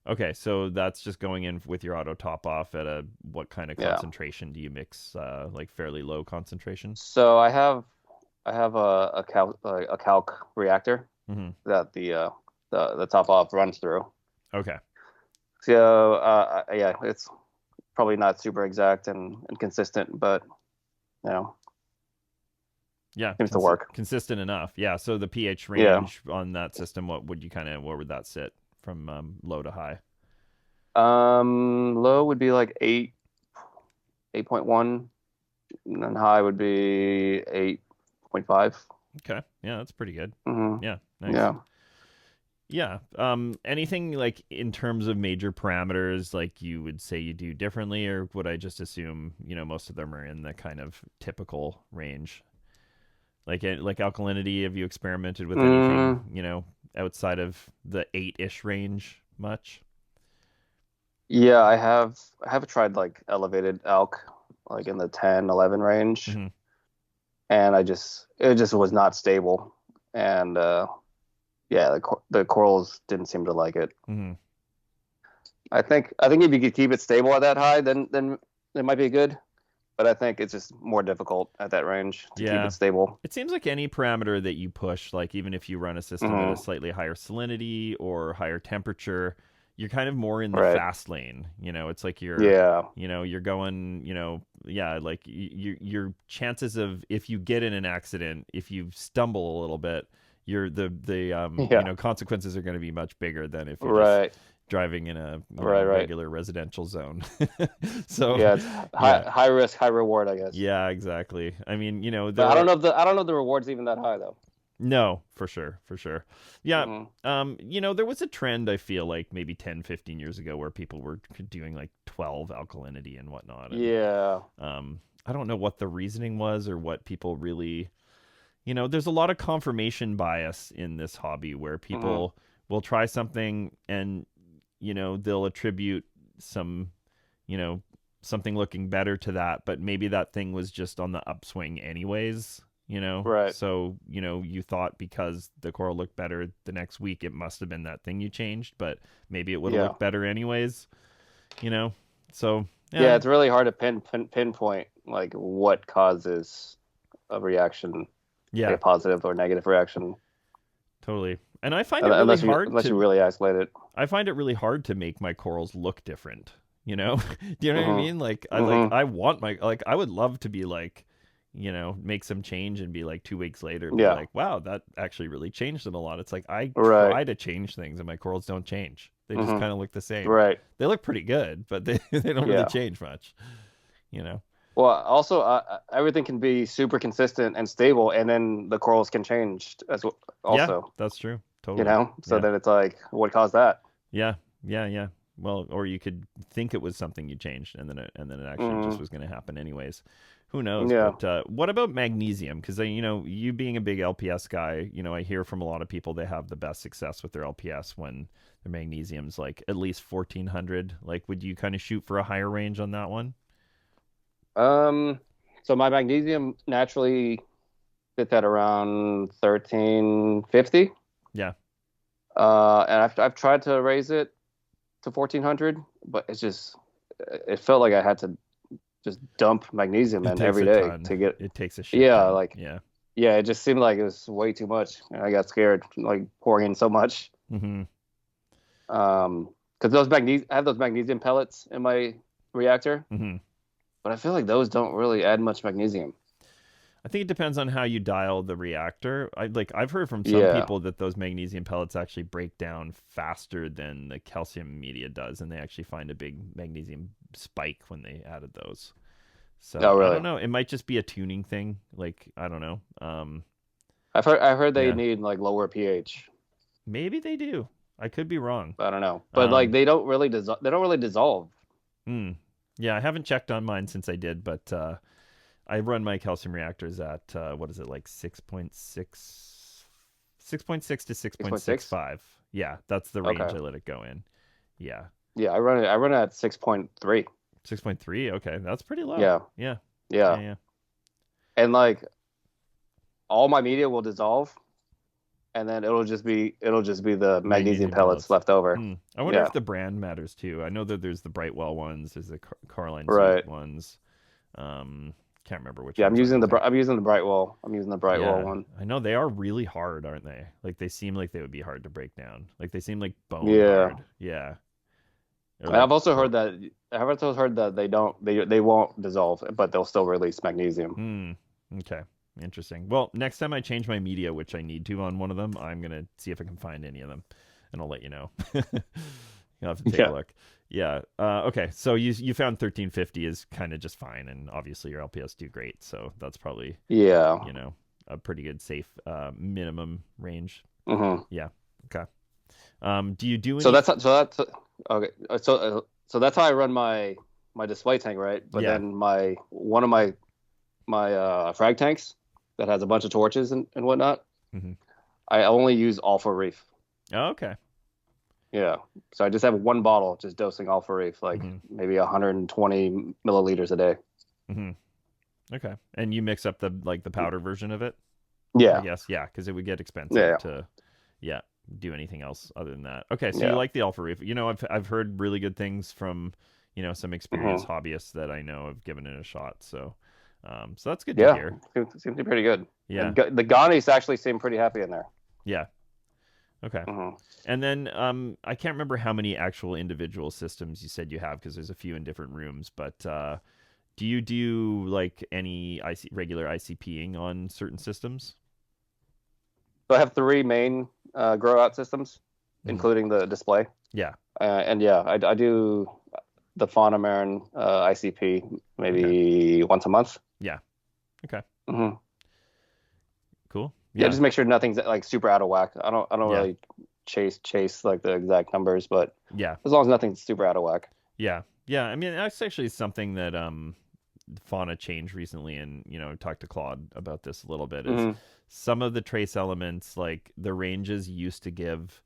Okay, so that's just going in with your auto top off at what kind of concentration do you mix? Like fairly low concentration? So I have a calc reactor that the top off runs through. Okay. So yeah, it's probably not super exact and consistent, but yeah, seems to work. Consistent enough. Yeah. So the pH range on that system, where would that sit from low to high? Low would be like 8.1, and then high would be 8.5. Okay. Yeah, that's pretty good. Mm-hmm. Yeah. Nice. Yeah. Yeah. Anything like in terms of major parameters, like you would say you do differently, or would I just assume, most of them are in the kind of typical range? Like alkalinity, have you experimented with anything, outside of the 8-ish range much? Yeah, I have tried like elevated alk, like in the 10, 11 range, and it just was not stable, and yeah, the corals didn't seem to like it. I think if you could keep it stable at that high, then it might be good. But I think it's just more difficult at that range to keep it stable. It seems like any parameter that you push, like even if you run a system at a slightly higher salinity or higher temperature, you're kind of more in the fast lane. It's like you're going, like your chances of, if you get in an accident, if you stumble a little bit, the consequences are going to be much bigger than if you're just driving in a regular residential zone. So yeah, it's high risk, high reward, I guess. Yeah, exactly. I mean, but I don't know if the reward's even that high though. No, for sure. Yeah. There was a trend, I feel like maybe 10, 15 years ago, where people were doing like 12 alkalinity and whatnot. And, yeah. I don't know what the reasoning was, or what people really, there's a lot of confirmation bias in this hobby, where people will try something and they'll attribute some, something looking better to that, but maybe that thing was just on the upswing anyways, Right. So, you thought because the coral looked better the next week, it must have been that thing you changed, but maybe it would have looked better anyways, So, yeah, it's really hard to pinpoint like what causes a reaction, like a positive or negative reaction. Totally. And I find it really hard unless you really isolate it. I find it really hard to make my corals look different. Do you know what I mean? Like, I want I would love to be like, make some change and be like 2 weeks later, be like, wow, that actually really changed them a lot. It's like I try to change things and my corals don't change. They just kind of look the same. Right. They look pretty good, but they don't really change much. Well, also everything can be super consistent and stable, and then the corals can change as well, Yeah, also. that's true. You Totally. know, so Yeah. then it's like, what caused that? Yeah. Yeah. Yeah. Well, or you could think it was something you changed, and then it actually just Mm, was going to happen anyways. Who knows? yeah. But what about magnesium? Because you being a big LPS guy, I hear from a lot of people they have the best success with their LPS when their magnesium's like at least 1400. Like, would you kind of shoot for a higher range on that one? Um, so my magnesium naturally sits at around 1350. Yeah. And I've tried to raise it to 1400, but it felt like I had to just dump magnesium It in takes every a day ton. to get, It takes a shit yeah, ton. like, Yeah. yeah, it just seemed like it was way too much. And I got scared, like pouring in so much. Mm-hmm. Because I have those magnesium pellets in my reactor, Mm-hmm. but I feel like those don't really add much magnesium. I think it depends on how you dial the reactor. I've heard from some Yeah. people that those magnesium pellets actually break down faster than the calcium media does, and they actually find a big magnesium spike when they added those. So Oh, I really? don't know. It might just be a tuning thing. Like I don't know. I've heard they Yeah, need like lower pH. maybe they do. I could be wrong. I don't know, but like Um, they don't really dissolve. hmm. Yeah, I haven't checked on mine since I did, but I run my calcium reactors at what is it like 6.6 to 6.6. 6.65. Yeah, that's the range Okay. I let it go in. Yeah. Yeah, I run it at 6.3. 6.3. Okay, that's pretty low. Yeah. Yeah. Yeah, Yeah. yeah. And like all my media will dissolve, and then it'll just be the magnesium Magnesium pellets pellets. left over. I wonder Yeah. if the brand matters too. I know that there's the Brightwell ones, there's the Carline Zeet Right. ones. Um, can't remember which Yeah, I'm ones I'm using using. the Brightwell. I'm using the Brightwell Yeah, one. I know they are really hard, aren't they? Like they seem like they would be hard to break down. Like they seem like bone Yeah. hard. Yeah. Or And like I've also heard that they won't dissolve, but they'll still release magnesium. Hmm. Okay. Interesting. Well, next time I change my media, which I need to on one of them, I'm gonna see if I can find any of them, and I'll let you know. You'll have to take a Yeah. look. Yeah. Okay. So you found 1350 is kind of just fine, and obviously your LPS do great, so that's probably Yeah. a pretty good safe minimum range. Hmm. Yeah. Okay. Do you do So any? that's okay. So that's how I run my display tank, right? But Yeah. then my one of my frag tanks that has a bunch of torches and whatnot, Hmm. I only use Alpha Reef. Oh, okay. Yeah. So I just have one bottle just dosing Alpha Reef, like Hmm. maybe 120 milliliters a day. Hmm. Okay. And you mix up the powder version of it, I Yeah. guess. Yeah, because it would get expensive Yeah. to, yeah, do anything else other than that. Okay, so you Yeah. like the Alpha Reef. I've heard really good things from, some Hmm. experienced hobbyists that I know have given it a shot. So that's good to Yeah. hear. Seems to be pretty good. Yeah. And the Ganis actually seem pretty happy in there. Yeah. Okay. Hmm. And then I can't remember how many actual individual systems you said you have because there's a few in different rooms, but do you do like any regular ICPing on certain systems? So I have three main grow out systems, Hmm. including the display. Yeah. And yeah, I do the Fauna Marin ICP Okay. maybe once a month. Yeah. Okay. Hmm. Cool. Yeah, Yeah. just make sure nothing's like super out of whack. I don't Yeah. really chase like the exact numbers, but Yeah. as long as nothing's super out of whack. Yeah. Yeah. I mean, that's actually something that Fauna changed recently, and talked to Claude about this a little bit. Is Hmm. some of the trace elements, like the ranges used to give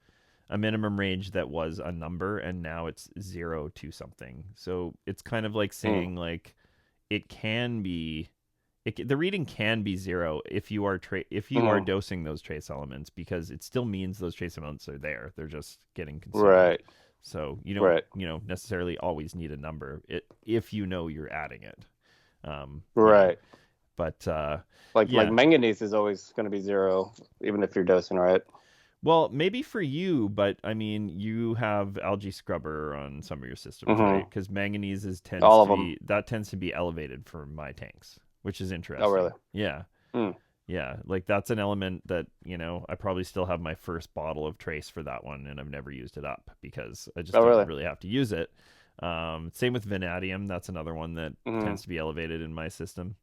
a minimum range that was a number, and now it's 0 to something. So it's kind of like saying like it can be. The reading can be 0 if you are Hmm. dosing those trace elements, because it still means those trace elements are there. They're just getting consumed. Right. So you don't Right. necessarily always need a number if you're adding it. Um, you know, Right. but Like yeah. manganese is always going to be 0, even if you're dosing right. Well, maybe for you, but I mean, you have algae scrubber on some of your systems, right? Hmm. Because manganese All of them. tends to be elevated for my tanks, which is Oh, really? interesting. Yeah. Hmm. Yeah, like that's an element that, I probably still have my first bottle of trace for that one, and I've never used it up because I just Oh, don't really? really have to use it. Same with vanadium. That's another one that Mm-hmm. tends to be elevated in my system.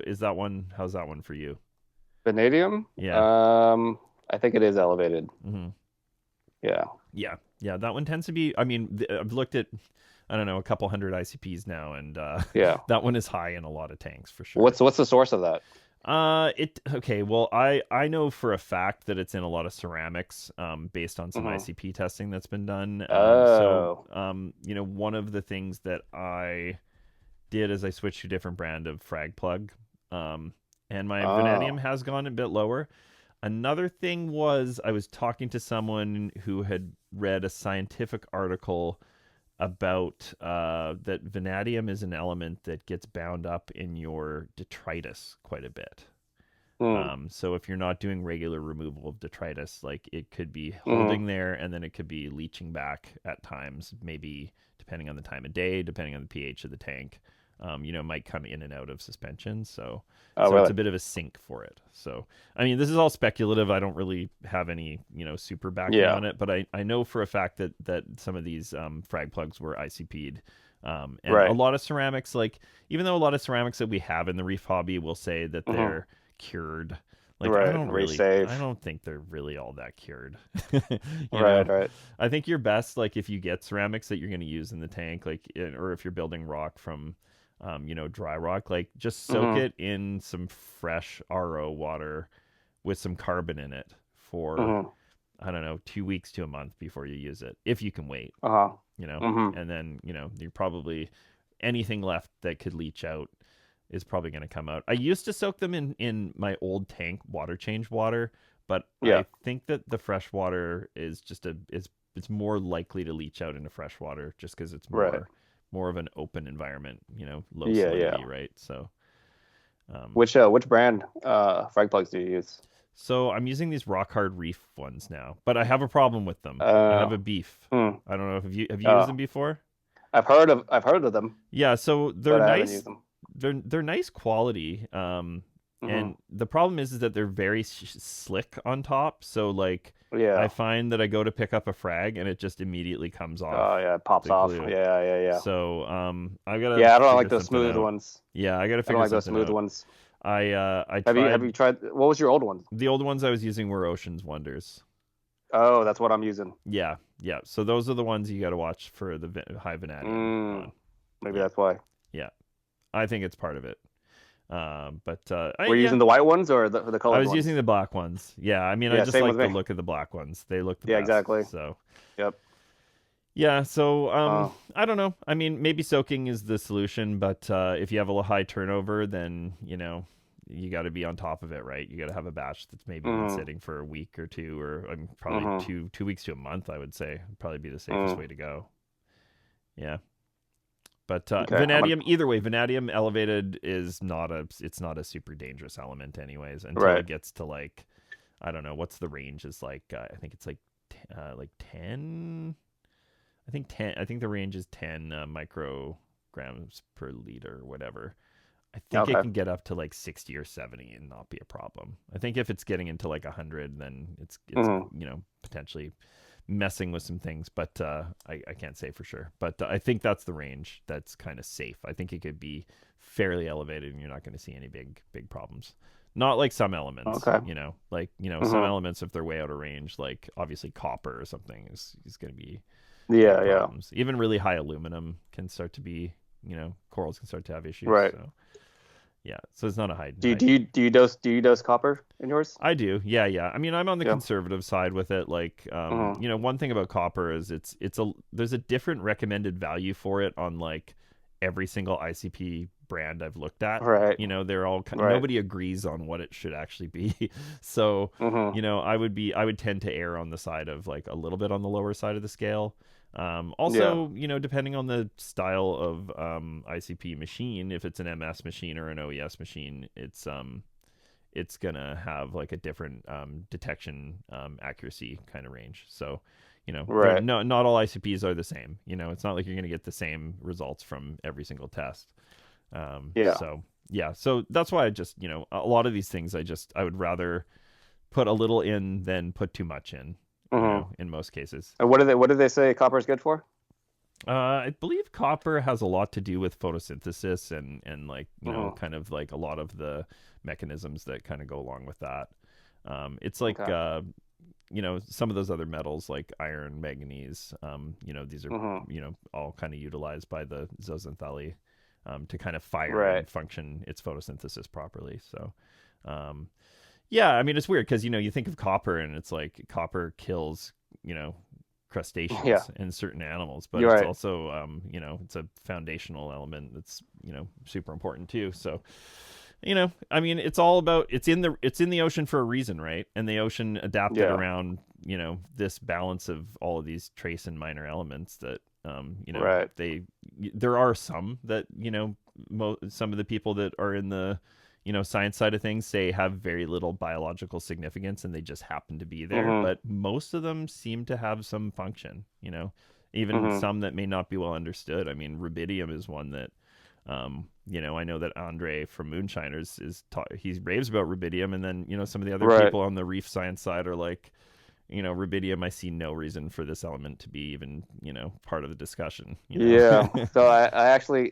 Is that one? How's that one for you? Vanadium? Yeah. I think it is elevated. Hmm. Yeah. Yeah. Yeah. That one tends to be. I mean, I've looked at, I don't know, a couple hundred ICPs now, and Yeah. that one is high in a lot of tanks for sure. What's the source of that? It okay. Well, I know for a fact that it's in a lot of ceramics, based on some Mm-hmm. ICP testing that's been done. Oh. One of the things that I did is I switched to a different brand of frag plug, and my vanadium Oh. has gone a bit lower. Another thing was I was talking to someone who had read a scientific article about that vanadium is an element that gets bound up in your detritus quite a bit. Hmm. So if you're not doing regular removal of detritus, like it could be Mm-hmm. holding there and then it could be leaching back at times, maybe depending on the time of day, depending on the pH of the tank. Might come in and out of suspension. So, Oh, so it's really? a bit of a sink for it. So, I mean, this is all speculative. I don't really have any, super backing Yeah. on it, but I know for a fact that some of these frag plugs were ICP'd. And a Right. lot of ceramics, like, even though a lot of ceramics that we have in the reef hobby will say that Mm-hmm. they're cured, like, Right. I Resave. don't think they're really all that cured. you know, Right. Right. I think you're best, like, if you get ceramics that you're going to use in the tank, like, or if you're building rock from, dry rock, like, just soak Mm-hmm. it in some fresh RO water with some carbon in it for, Mm-hmm. I don't know, 2 weeks to a month before you use it, if you can wait, Uh-huh. you know, Mm-hmm. and then, you're probably anything left that could leach out is probably going to come out. I used to soak them in my old tank water change water, but Yeah. I think that the fresh water is just it's more likely to leach out into fresh water just because it's Right. more of an open environment, low Yeah. salinity, Yeah. right? So, um, Which brand frag plugs do you use? so I'm using these rock hard reef ones now, but I have a problem with them. I have Uh. a beef. Hmm. I don't know if you used them before. I've heard of them, Yeah, so but they're I haven't used nice. them. They're nice quality. Mm-hmm. And the problem is that they're very slick on top. So like, I Yeah. find that I go to pick up a frag and it just immediately comes off Oh yeah, it pops the off. glue. Yeah. Yeah. Yeah. So I gotta Yeah. I don't figure like those something smooth out. ones. Yeah, I gotta I don't figure like those something smooth out. ones. I Have you tried tried? What was your old one? the old ones I was using were Ocean's Wonders. Oh, that's what I'm using. Yeah, yeah. So those are the ones you gotta watch for the high vanadium on. Mm, maybe Yeah, that's why. yeah. I think it's part of it. But Were you yeah, using the white ones or the I colored was using ones? the black ones. Yeah, I mean, I Yeah, just same with like the me. look of the black ones. They look the Yeah, best. exactly. So Yep. yeah, so Oh. I don't know. I mean, maybe soaking is the solution, but if you have a high turnover, then you got to be on top of it, right? You got to have a batch that's maybe been Mm-hmm. sitting for a week or two, or probably Mm-hmm. two weeks to a month. I would say would probably be the safest Mm. way to go. Yeah. But Okay. vanadium, either way, vanadium elevated is not a super dangerous element, anyways, until Right. it gets to like, I don't know, what's the range is like. I think it's like 10. I think 10. I think the range is 10 micrograms per liter, or whatever. I think it Okay. can get up to like 60 or 70 and not be a problem. I think if it's getting into like 100, then it's Mm-hmm. potentially messing with some things, but I can't say for sure. But I think that's the range that's kind of safe. I think it could be fairly elevated, and you're not going to see any big problems. Not like some elements, Okay. like some Mm-hmm. elements if they're way out of range, like obviously copper or something is going to be big Yeah. Yeah. problems. Even really high aluminum can start to be, corals can start to have issues. Right. So yeah, so it's not a Do you high do you do you dose do you dose copper in yours? I do. Yeah, yeah. I mean, I'm on the Yeah. conservative side with it. Like, Mm-hmm. one thing about copper is there's a different recommended value for it on like every single ICP brand I've looked at. Right. They're all Right. nobody agrees on what it should actually be. So, Mm-hmm. I would tend to err on the side of like a little bit on the lower side of the scale. Yeah. Also, depending on the style of ICP machine, if it's an MS machine or an OES machine, it's gonna have like a different detection accuracy kind of range. So, Right. not all ICPs are the same. It's not like you're gonna get the same results from every single test. Yeah. So yeah, so that's why I just a lot of these things I would rather put a little in than put too much in. Mm-hmm. In most cases. And what do they say copper is good for? I believe copper has a lot to do with photosynthesis and like, kind of like a lot of the mechanisms that kind of go along with that. It's like, Okay. some of those other metals like iron, manganese, these are, Mm-hmm. all kind of utilized by the zooxanthellae to kind of fire Right. and function its photosynthesis properly. So, um, yeah, I mean, it's weird because, you think of copper and it's like copper kills, Yeah. crustaceans and certain animals, but You're it's right. also, it's a foundational element that's, super important too. So, I mean, it's all about it's in the ocean for a reason, right? And the ocean adapted Yeah. around, this balance of all of these trace and minor elements that, Right. there are some that, some of the people that are in the, science side of things say have very little biological significance and they just happen to be there. Mm-hmm. But most of them seem to have some function, even Mm-hmm. some that may not be well understood. I mean, rubidium is one that, I know that Andre from Moonshiners he raves about rubidium, and then, some of the other Right. people on the reef science side are like, rubidium, I see no reason for this element to be even, part of the discussion. Yeah. So I actually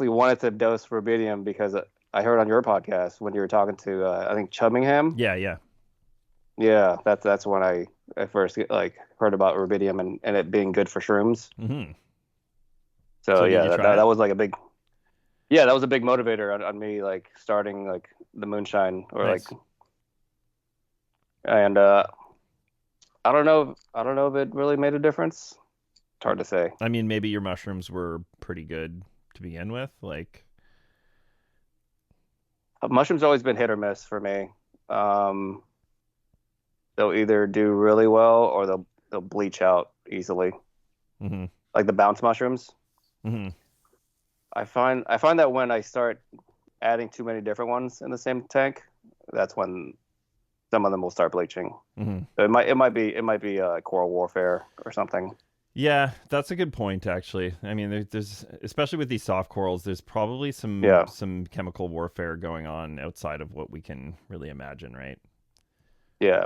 wanted to dose rubidium because I heard on your podcast when you were talking to I think Chubmingham. Yeah, yeah. Yeah, that's when I first like heard about rubidium and it being good for shrooms. Hmm. So So did yeah, you that, try that, it? that was like a big yeah, that was a big motivator on me like starting like the moonshine or like Nice. and I don't know if it really made a difference. It's hard to say. I mean, maybe your mushrooms were pretty good to begin with. Like, Mushrooms always been hit or miss for me. Um, they'll either do really well or they'll bleach out easily. hmm Like the bounce mushrooms. hmm I find that when I start adding too many different ones in the same tank, that's when some of them will start bleaching. hmm So it might be coral warfare or something. Yeah, that's a good point, actually. I mean, there's especially with these soft corals, there's probably some Yeah, some chemical warfare going on outside of what we can really imagine, right? yeah.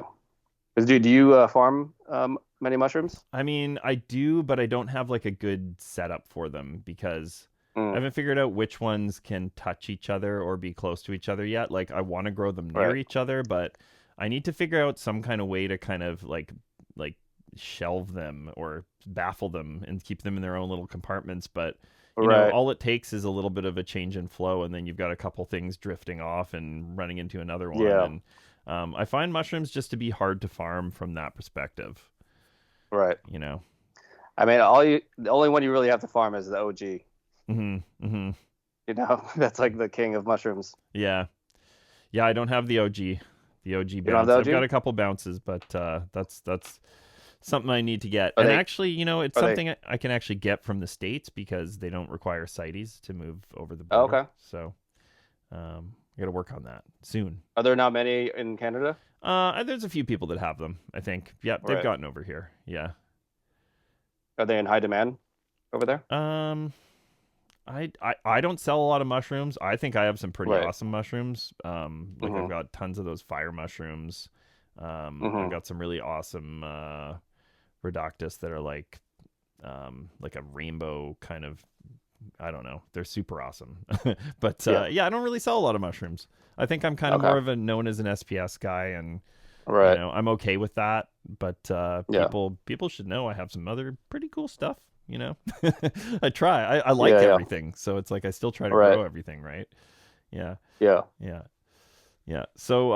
'Cause do you farm many mushrooms? I mean, I do, but I don't have like a good setup for them because I Mm, haven't figured out which ones can touch each other or be close to each other yet. Like, I want to grow them near right. each other, but I need to figure out some kind of way to kind of like shelve them or baffle them and keep them in their own little compartments. But Right. all it takes is a little bit of a change in flow, and then you've got a couple things drifting off and running into another one. Yeah. And I find mushrooms just to be hard to farm from that perspective. Right. You know. I mean, the only one you really have to farm is the OG. Hmm. Hmm. That's like the king of mushrooms. Yeah. Yeah, I don't have the OG You don't have bounce. the I've got OG? a couple bounces, but that's something I need to get. Are And they? actually, it's Are they? something I can actually get from the States because they don't require CITES to move over the Oh, border. okay. So, I got to work on that soon. Are there not many in Canada? There's a few people that have them, I think. Yep, they've Right. gotten over here. Yeah. Are they in high demand over there? Um, I don't sell a lot of mushrooms. I think I have some pretty Right. awesome mushrooms. Like I've Mm-hmm. got tons of those fire mushrooms. I've Mm-hmm. got some really awesome Rhodoctus that are like a rainbow kind of. I don't know. They're super awesome. But Yeah. yeah, I don't really sell a lot of mushrooms. I think I'm kind of Okay. more of a known as an SPS guy, and Right. I'm okay with that. But Yeah. people should know I have some other pretty cool stuff. I try. I like Yeah. Yeah. everything, so it's like I still try to Right. grow everything, right? Yeah, Yeah. yeah, yeah. So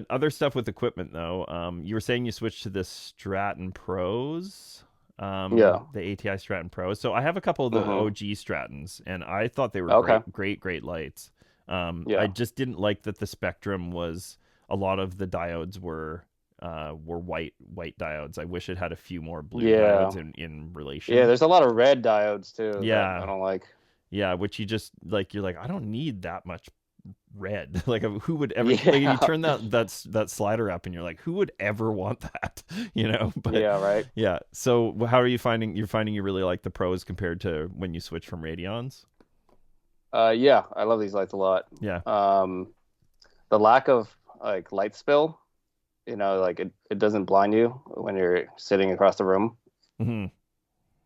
other stuff with equipment though. You were saying you switched to the Stratton Pros, Yeah. the ATI Stratton Pros. So I have a couple of the Mm-hmm. OG Strattons, and I thought they were Okay. great lights. I Yeah. just didn't like that the spectrum was a lot of the diodes were white diodes. I wish it had a few more blue Yeah. diodes in Yeah. relation. There's a lot of red diodes too that I Yeah, don't like. yeah, which you just like you're like I don't need that much red. Like who would ever like you Yeah. turn that slider up and you're like who would ever want that? But Yeah. Right. yeah. So how are you finding you really like the pros compared to when you switch from Radions? Yeah. I love these lights a lot. Yeah. The lack of like light spill, like it doesn't blind you when you're sitting across the room. Hmm.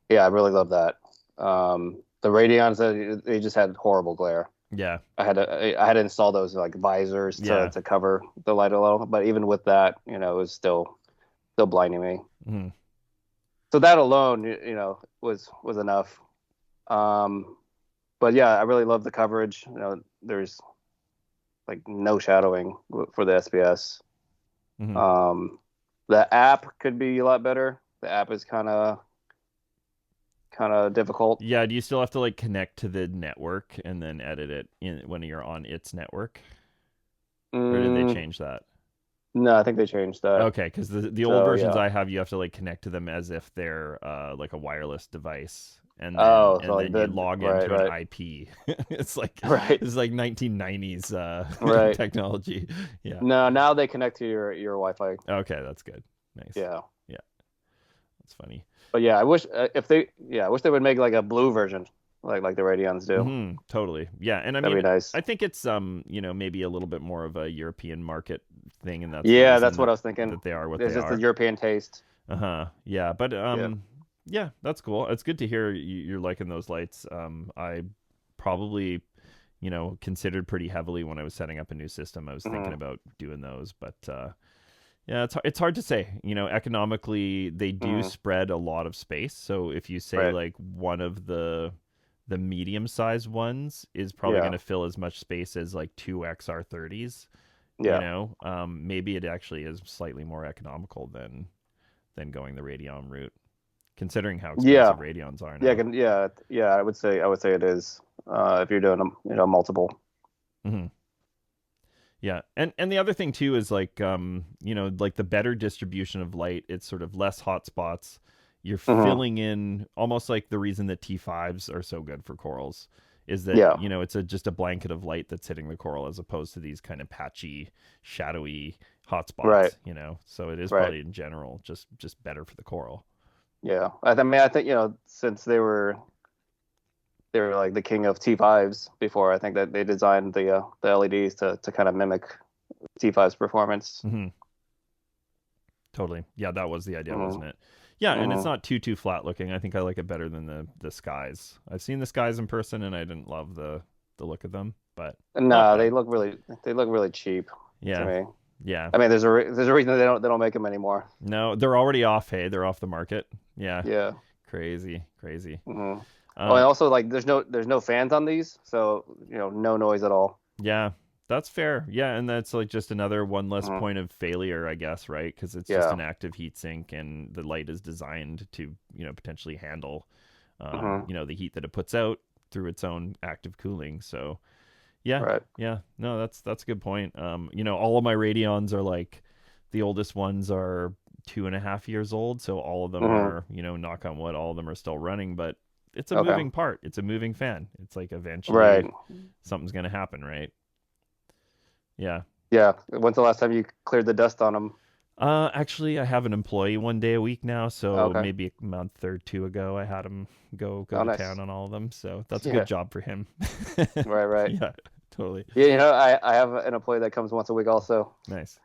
Yeah, I really love that. The Radions, they just had horrible glare. Yeah. I had to install those like visors Yeah. to cover the light a little, but even with that, it was still blinding me. Mhm. So that alone, was enough. Um, but yeah, I really love the coverage. There's like no shadowing for the SBS. Mhm. The app could be a lot better. The app is kind of difficult. Yeah, do you still have to like connect to the network and then edit it in when you're on its network? Or did they Mm, change that? no, I think they changed that. Okay, because the old So versions yeah. I have, you have to like connect to them as if they're like a wireless device, and then Oh, so like you the log right, into an right, IP. It's like right, it's like 1990s right. technology. Yeah. No, now they connect to your Wi-Fi. Okay, that's good. Nice. Yeah. Yeah, that's funny. But yeah, I wish I wish they would make like a blue version, like the Radeons do. Totally. Yeah, and I That'd mean, be nice. I think it's maybe a little bit more of a European market thing, and that's the Yeah, reason that's what I was thinking. that they are what It's they just the are. European taste. Uh-huh. Yeah, but Yeah. yeah, that's cool. It's good to hear you're liking those lights. I probably, considered pretty heavily when I was setting up a new system. I was thinking Hmm. about doing those, but yeah, it's hard to say. Economically, they do Hmm. spread a lot of space. So if you say Right. like one of the medium-sized ones is probably going Yeah. to fill as much space as like two XR30s, Yeah. maybe it actually is slightly more economical than going the Radeon route, considering how Yeah. expensive Radeons are Yeah. now. Yeah. I would say it is. If you're doing multiple. Hmm. Yeah, and the other thing too is like like the better distribution of light, it's sort of less hot spots. You're Hmm. filling in almost like the reason that T5s are so good for corals is that Yeah. it's just a blanket of light that's hitting the coral as opposed to these kind of patchy, shadowy hot Right. spots. So it is Right. probably in general just better for the coral. Yeah. I think since they were like the king of T5s before, I think that they designed the LEDs to kind of mimic T5's performance. Hmm. Totally. Yeah, that was the idea, Hmm. wasn't it? Yeah, and it's Hmm. not too flat looking. I think I like it better than the skies. I've seen the skies in person and I didn't love the look of them, but not No, bad. they look really cheap to Yeah. me. Yeah. I mean, there's a reason they don't make them anymore. No, they're already off, hey. They're off the market. Yeah. Yeah. Crazy, crazy. Hmm. Oh, and Um also like there's no fans on these, so no noise at all. yeah, that's fair. Yeah, and that's like just another one less Hmm. point of failure, I guess, right? Cuz it's just Yeah. an active heat sink and the light is designed to, potentially handle Hmm. the heat that it puts out through its own active cooling. So, yeah, Right. yeah, no, that's a good point. All of my Radeons are like the oldest ones are 2.5 years old, so all of them Hmm. are, knock on wood, all of them are still running, but it's a Okay. moving part. It's a moving fan. It's like Right. eventually something's gonna happen, right? Yeah. Yeah. When's the last time you cleared the dust on them? Actually, I have an employee one day a week now, so Okay. maybe a month or two ago, I had him go Oh, to nice. town on all of them. So that's a good Yeah. job for him. Right. Right. Yeah, totally. Yeah. I have an employee that comes once a week also. Nice.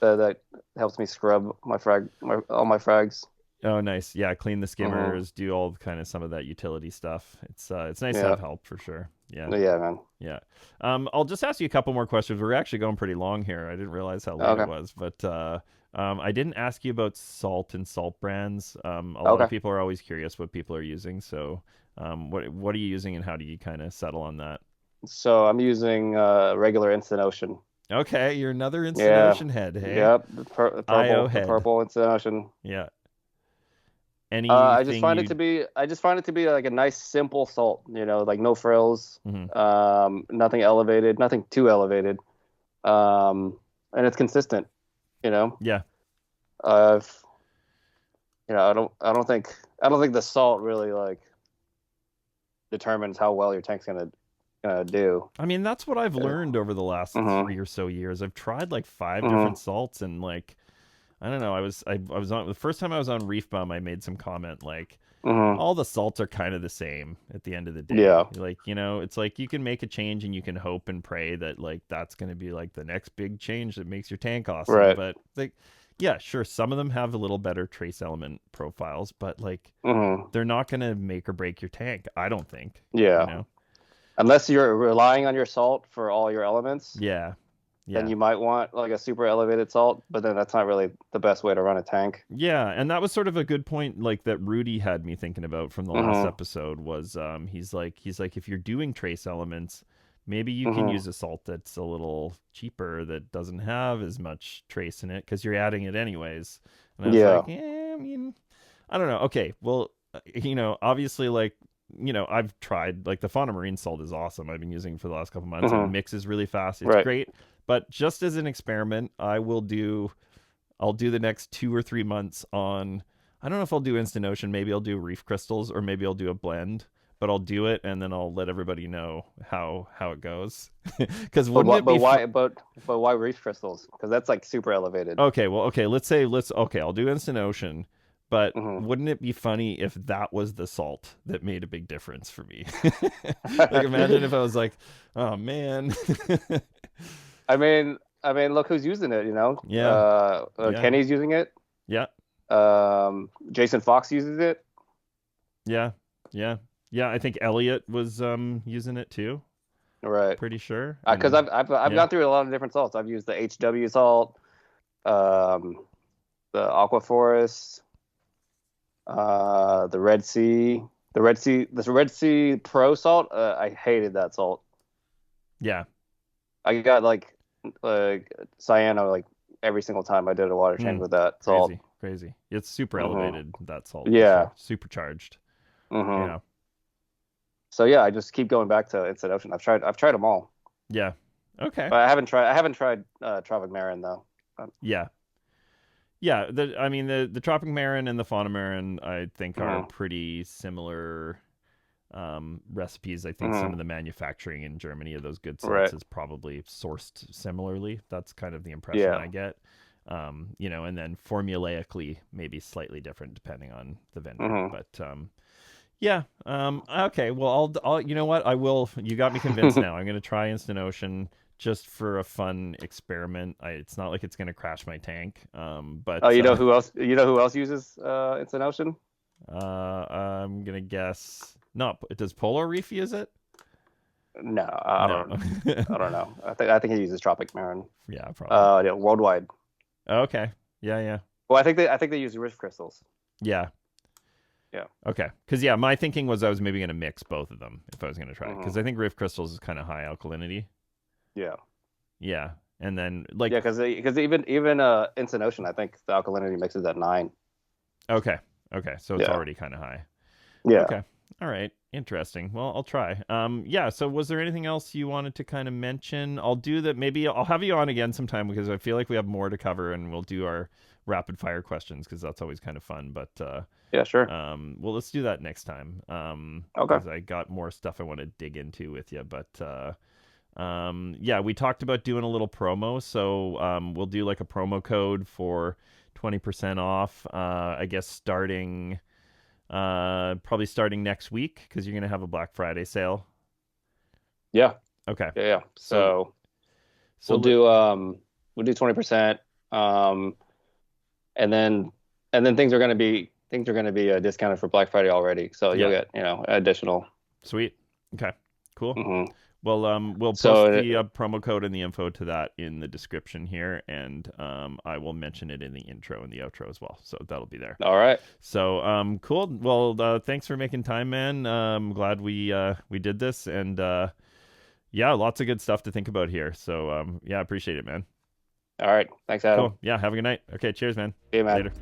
That helps me scrub all my frags. Oh, nice. Yeah, clean the Hmm. skimmers, do all kind of some of that utility stuff. It's nice to Yeah. have help for sure. Yeah. Yeah, man. Yeah. I'll just ask you a couple more questions. We're actually going pretty long here. I didn't realize how late it Okay. was, but I didn't ask you about salt and salt brands. A lot of Okay. people are always curious what people are using. So, what are you using, and how do you kind of settle on that? So I'm using regular Instant Ocean. Okay, you're another Instant Yeah. Ocean head, hey? Yep. IO The head. purple Instant Ocean. Yeah. I just Anything find it you? to be I just find it to be like a nice simple salt, like no frills, Mhm. nothing elevated, nothing too elevated. And it's consistent, you know. Yeah. I've I don't think the salt really like determines how well your tank's gonna do. I mean, that's what I've Yeah. learned over the last Mhm. 3 or so years. I've tried like five Mhm. different salts, and like, I don't know. I was on the first time I was on Reef Bum. I made some comment like, Mhm. all the salts are kind of the same at the end of the day. Yeah. Like, it's like you can make a change and you can hope and pray that like that's going to be like the next big change that makes your tank awesome. Right. But like, yeah, sure, some of them have a little better trace element profiles, but like they're not going to make or break your tank, I don't think. Yeah. You know? Unless you're relying on your salt for all your elements. Yeah. Then you might want like a super elevated salt, but then that's not really the best way to run a tank. Yeah, and that was sort of a good point, like that Rudy had me thinking about from the last episode was he's like if you're doing trace elements, maybe you can use a salt that's a little cheaper that doesn't have as much trace in it because you're adding it anyways. And I was like, I mean, I don't know. Okay, well, you know, obviously, like, you know, I've tried, like, the Fauna Marine salt is awesome. I've been using it for the last couple months. It mixes really fast. It's great. But just as an experiment, I'll do the next 2 or 3 months on, I don't know if I'll do Instant Ocean. Maybe I'll do Reef crystals, or maybe I'll do a blend. But I'll do it, and then I'll let everybody know how it goes. Because why Reef crystals? Because that's like super elevated. Okay, well, okay, I'll do Instant Ocean. But wouldn't it be funny if that was the salt that made a big difference for me? Like, imagine if I was like, oh man. I mean, look who's using it, you know? Yeah. Kenny's using it. Yeah. Jason Fox uses it. Yeah. I think Elliot was using it too. Right. Pretty sure. Because I've gone through a lot of different salts. I've used the HW salt, the Aqua Forest, the Red Sea, the Red Sea Pro salt. I hated that salt. Yeah. I got like cyano like every single time I did a water change with that salt. Crazy. It's super elevated, that salt. Yeah. Supercharged. Yeah. So yeah, I just keep going back to Instant Ocean. I've tried them all. Yeah. Okay. But I haven't tried Tropic Marin though. Yeah. The Tropic Marin and the Fauna Marin, I think, are pretty similar recipes. I think some of the manufacturing in Germany of those good salts is probably sourced similarly. That's kind of the impression I get. You know, and then formulaically maybe slightly different depending on the vendor. But okay. Well, I'll you know what? I will. You got me convinced now. I'm going to try Instant Ocean just for a fun experiment. It's not like it's going to crash my tank. But you know who else? You know who else uses Instant Ocean? I'm gonna guess. No, does Polar Reef use it? No, I don't know. I think he uses Tropic Marin. Yeah, probably. Worldwide. Okay. Yeah. Well, I think they use Reef crystals. Yeah. Okay. Because my thinking was I was maybe gonna mix both of them if I was gonna try, because I think Reef crystals is kind of high alkalinity. Yeah. Yeah, and then because even Instant Ocean, I think the alkalinity mixes at 9. Okay, so it's already kind of high. Yeah. Okay. All right. Interesting. Well, I'll try. So was there anything else you wanted to kind of mention? I'll do that. Maybe I'll have you on again sometime because I feel like we have more to cover, and we'll do our rapid fire questions because that's always kind of fun. But yeah, sure. Well, let's do that next time. Okay. Because I got more stuff I want to dig into with you, but we talked about doing a little promo, so we'll do like a promo code for 20% off. I guess probably starting next week because you're gonna have a Black Friday sale. Yeah. Okay. Yeah. So we'll do 20%, and then things are gonna be discounted for Black Friday already. So you'll get additional. Sweet. Okay. Cool. Well, we'll post the promo code and the info to that in the description here, and I will mention it in the intro and the outro as well. So that'll be there. All right. So cool. Well, thanks for making time, man. I'm glad we did this, and lots of good stuff to think about here. So I appreciate it, man. All right. Thanks, Adam. Cool. Yeah. Have a good night. Okay. Cheers, man. See you, man. Later.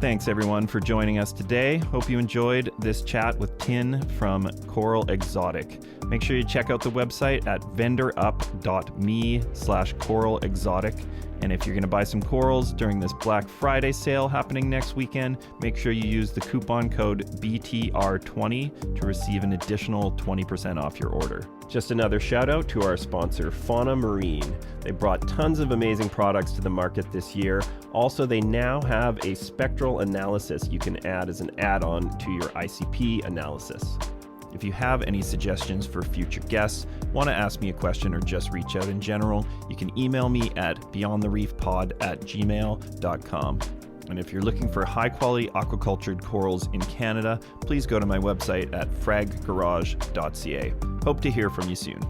Thanks everyone for joining us today. Hope you enjoyed this chat with Thinh from Coral Exotic. Make sure you check out the website at vendorup.me/coralexotic. And if you're going to buy some corals during this Black Friday sale happening next weekend, make sure you use the coupon code BTR20 to receive an additional 20% off your order. Just another shout out to our sponsor, Fauna Marine. They brought tons of amazing products to the market this year. Also, they now have a spectral analysis you can add as an add-on to your ICP analysis. If you have any suggestions for future guests, want to ask me a question, or just reach out in general, you can email me at beyondthereefpod@gmail.com. And if you're looking for high-quality aquacultured corals in Canada, please go to my website at fraggarage.ca. Hope to hear from you soon.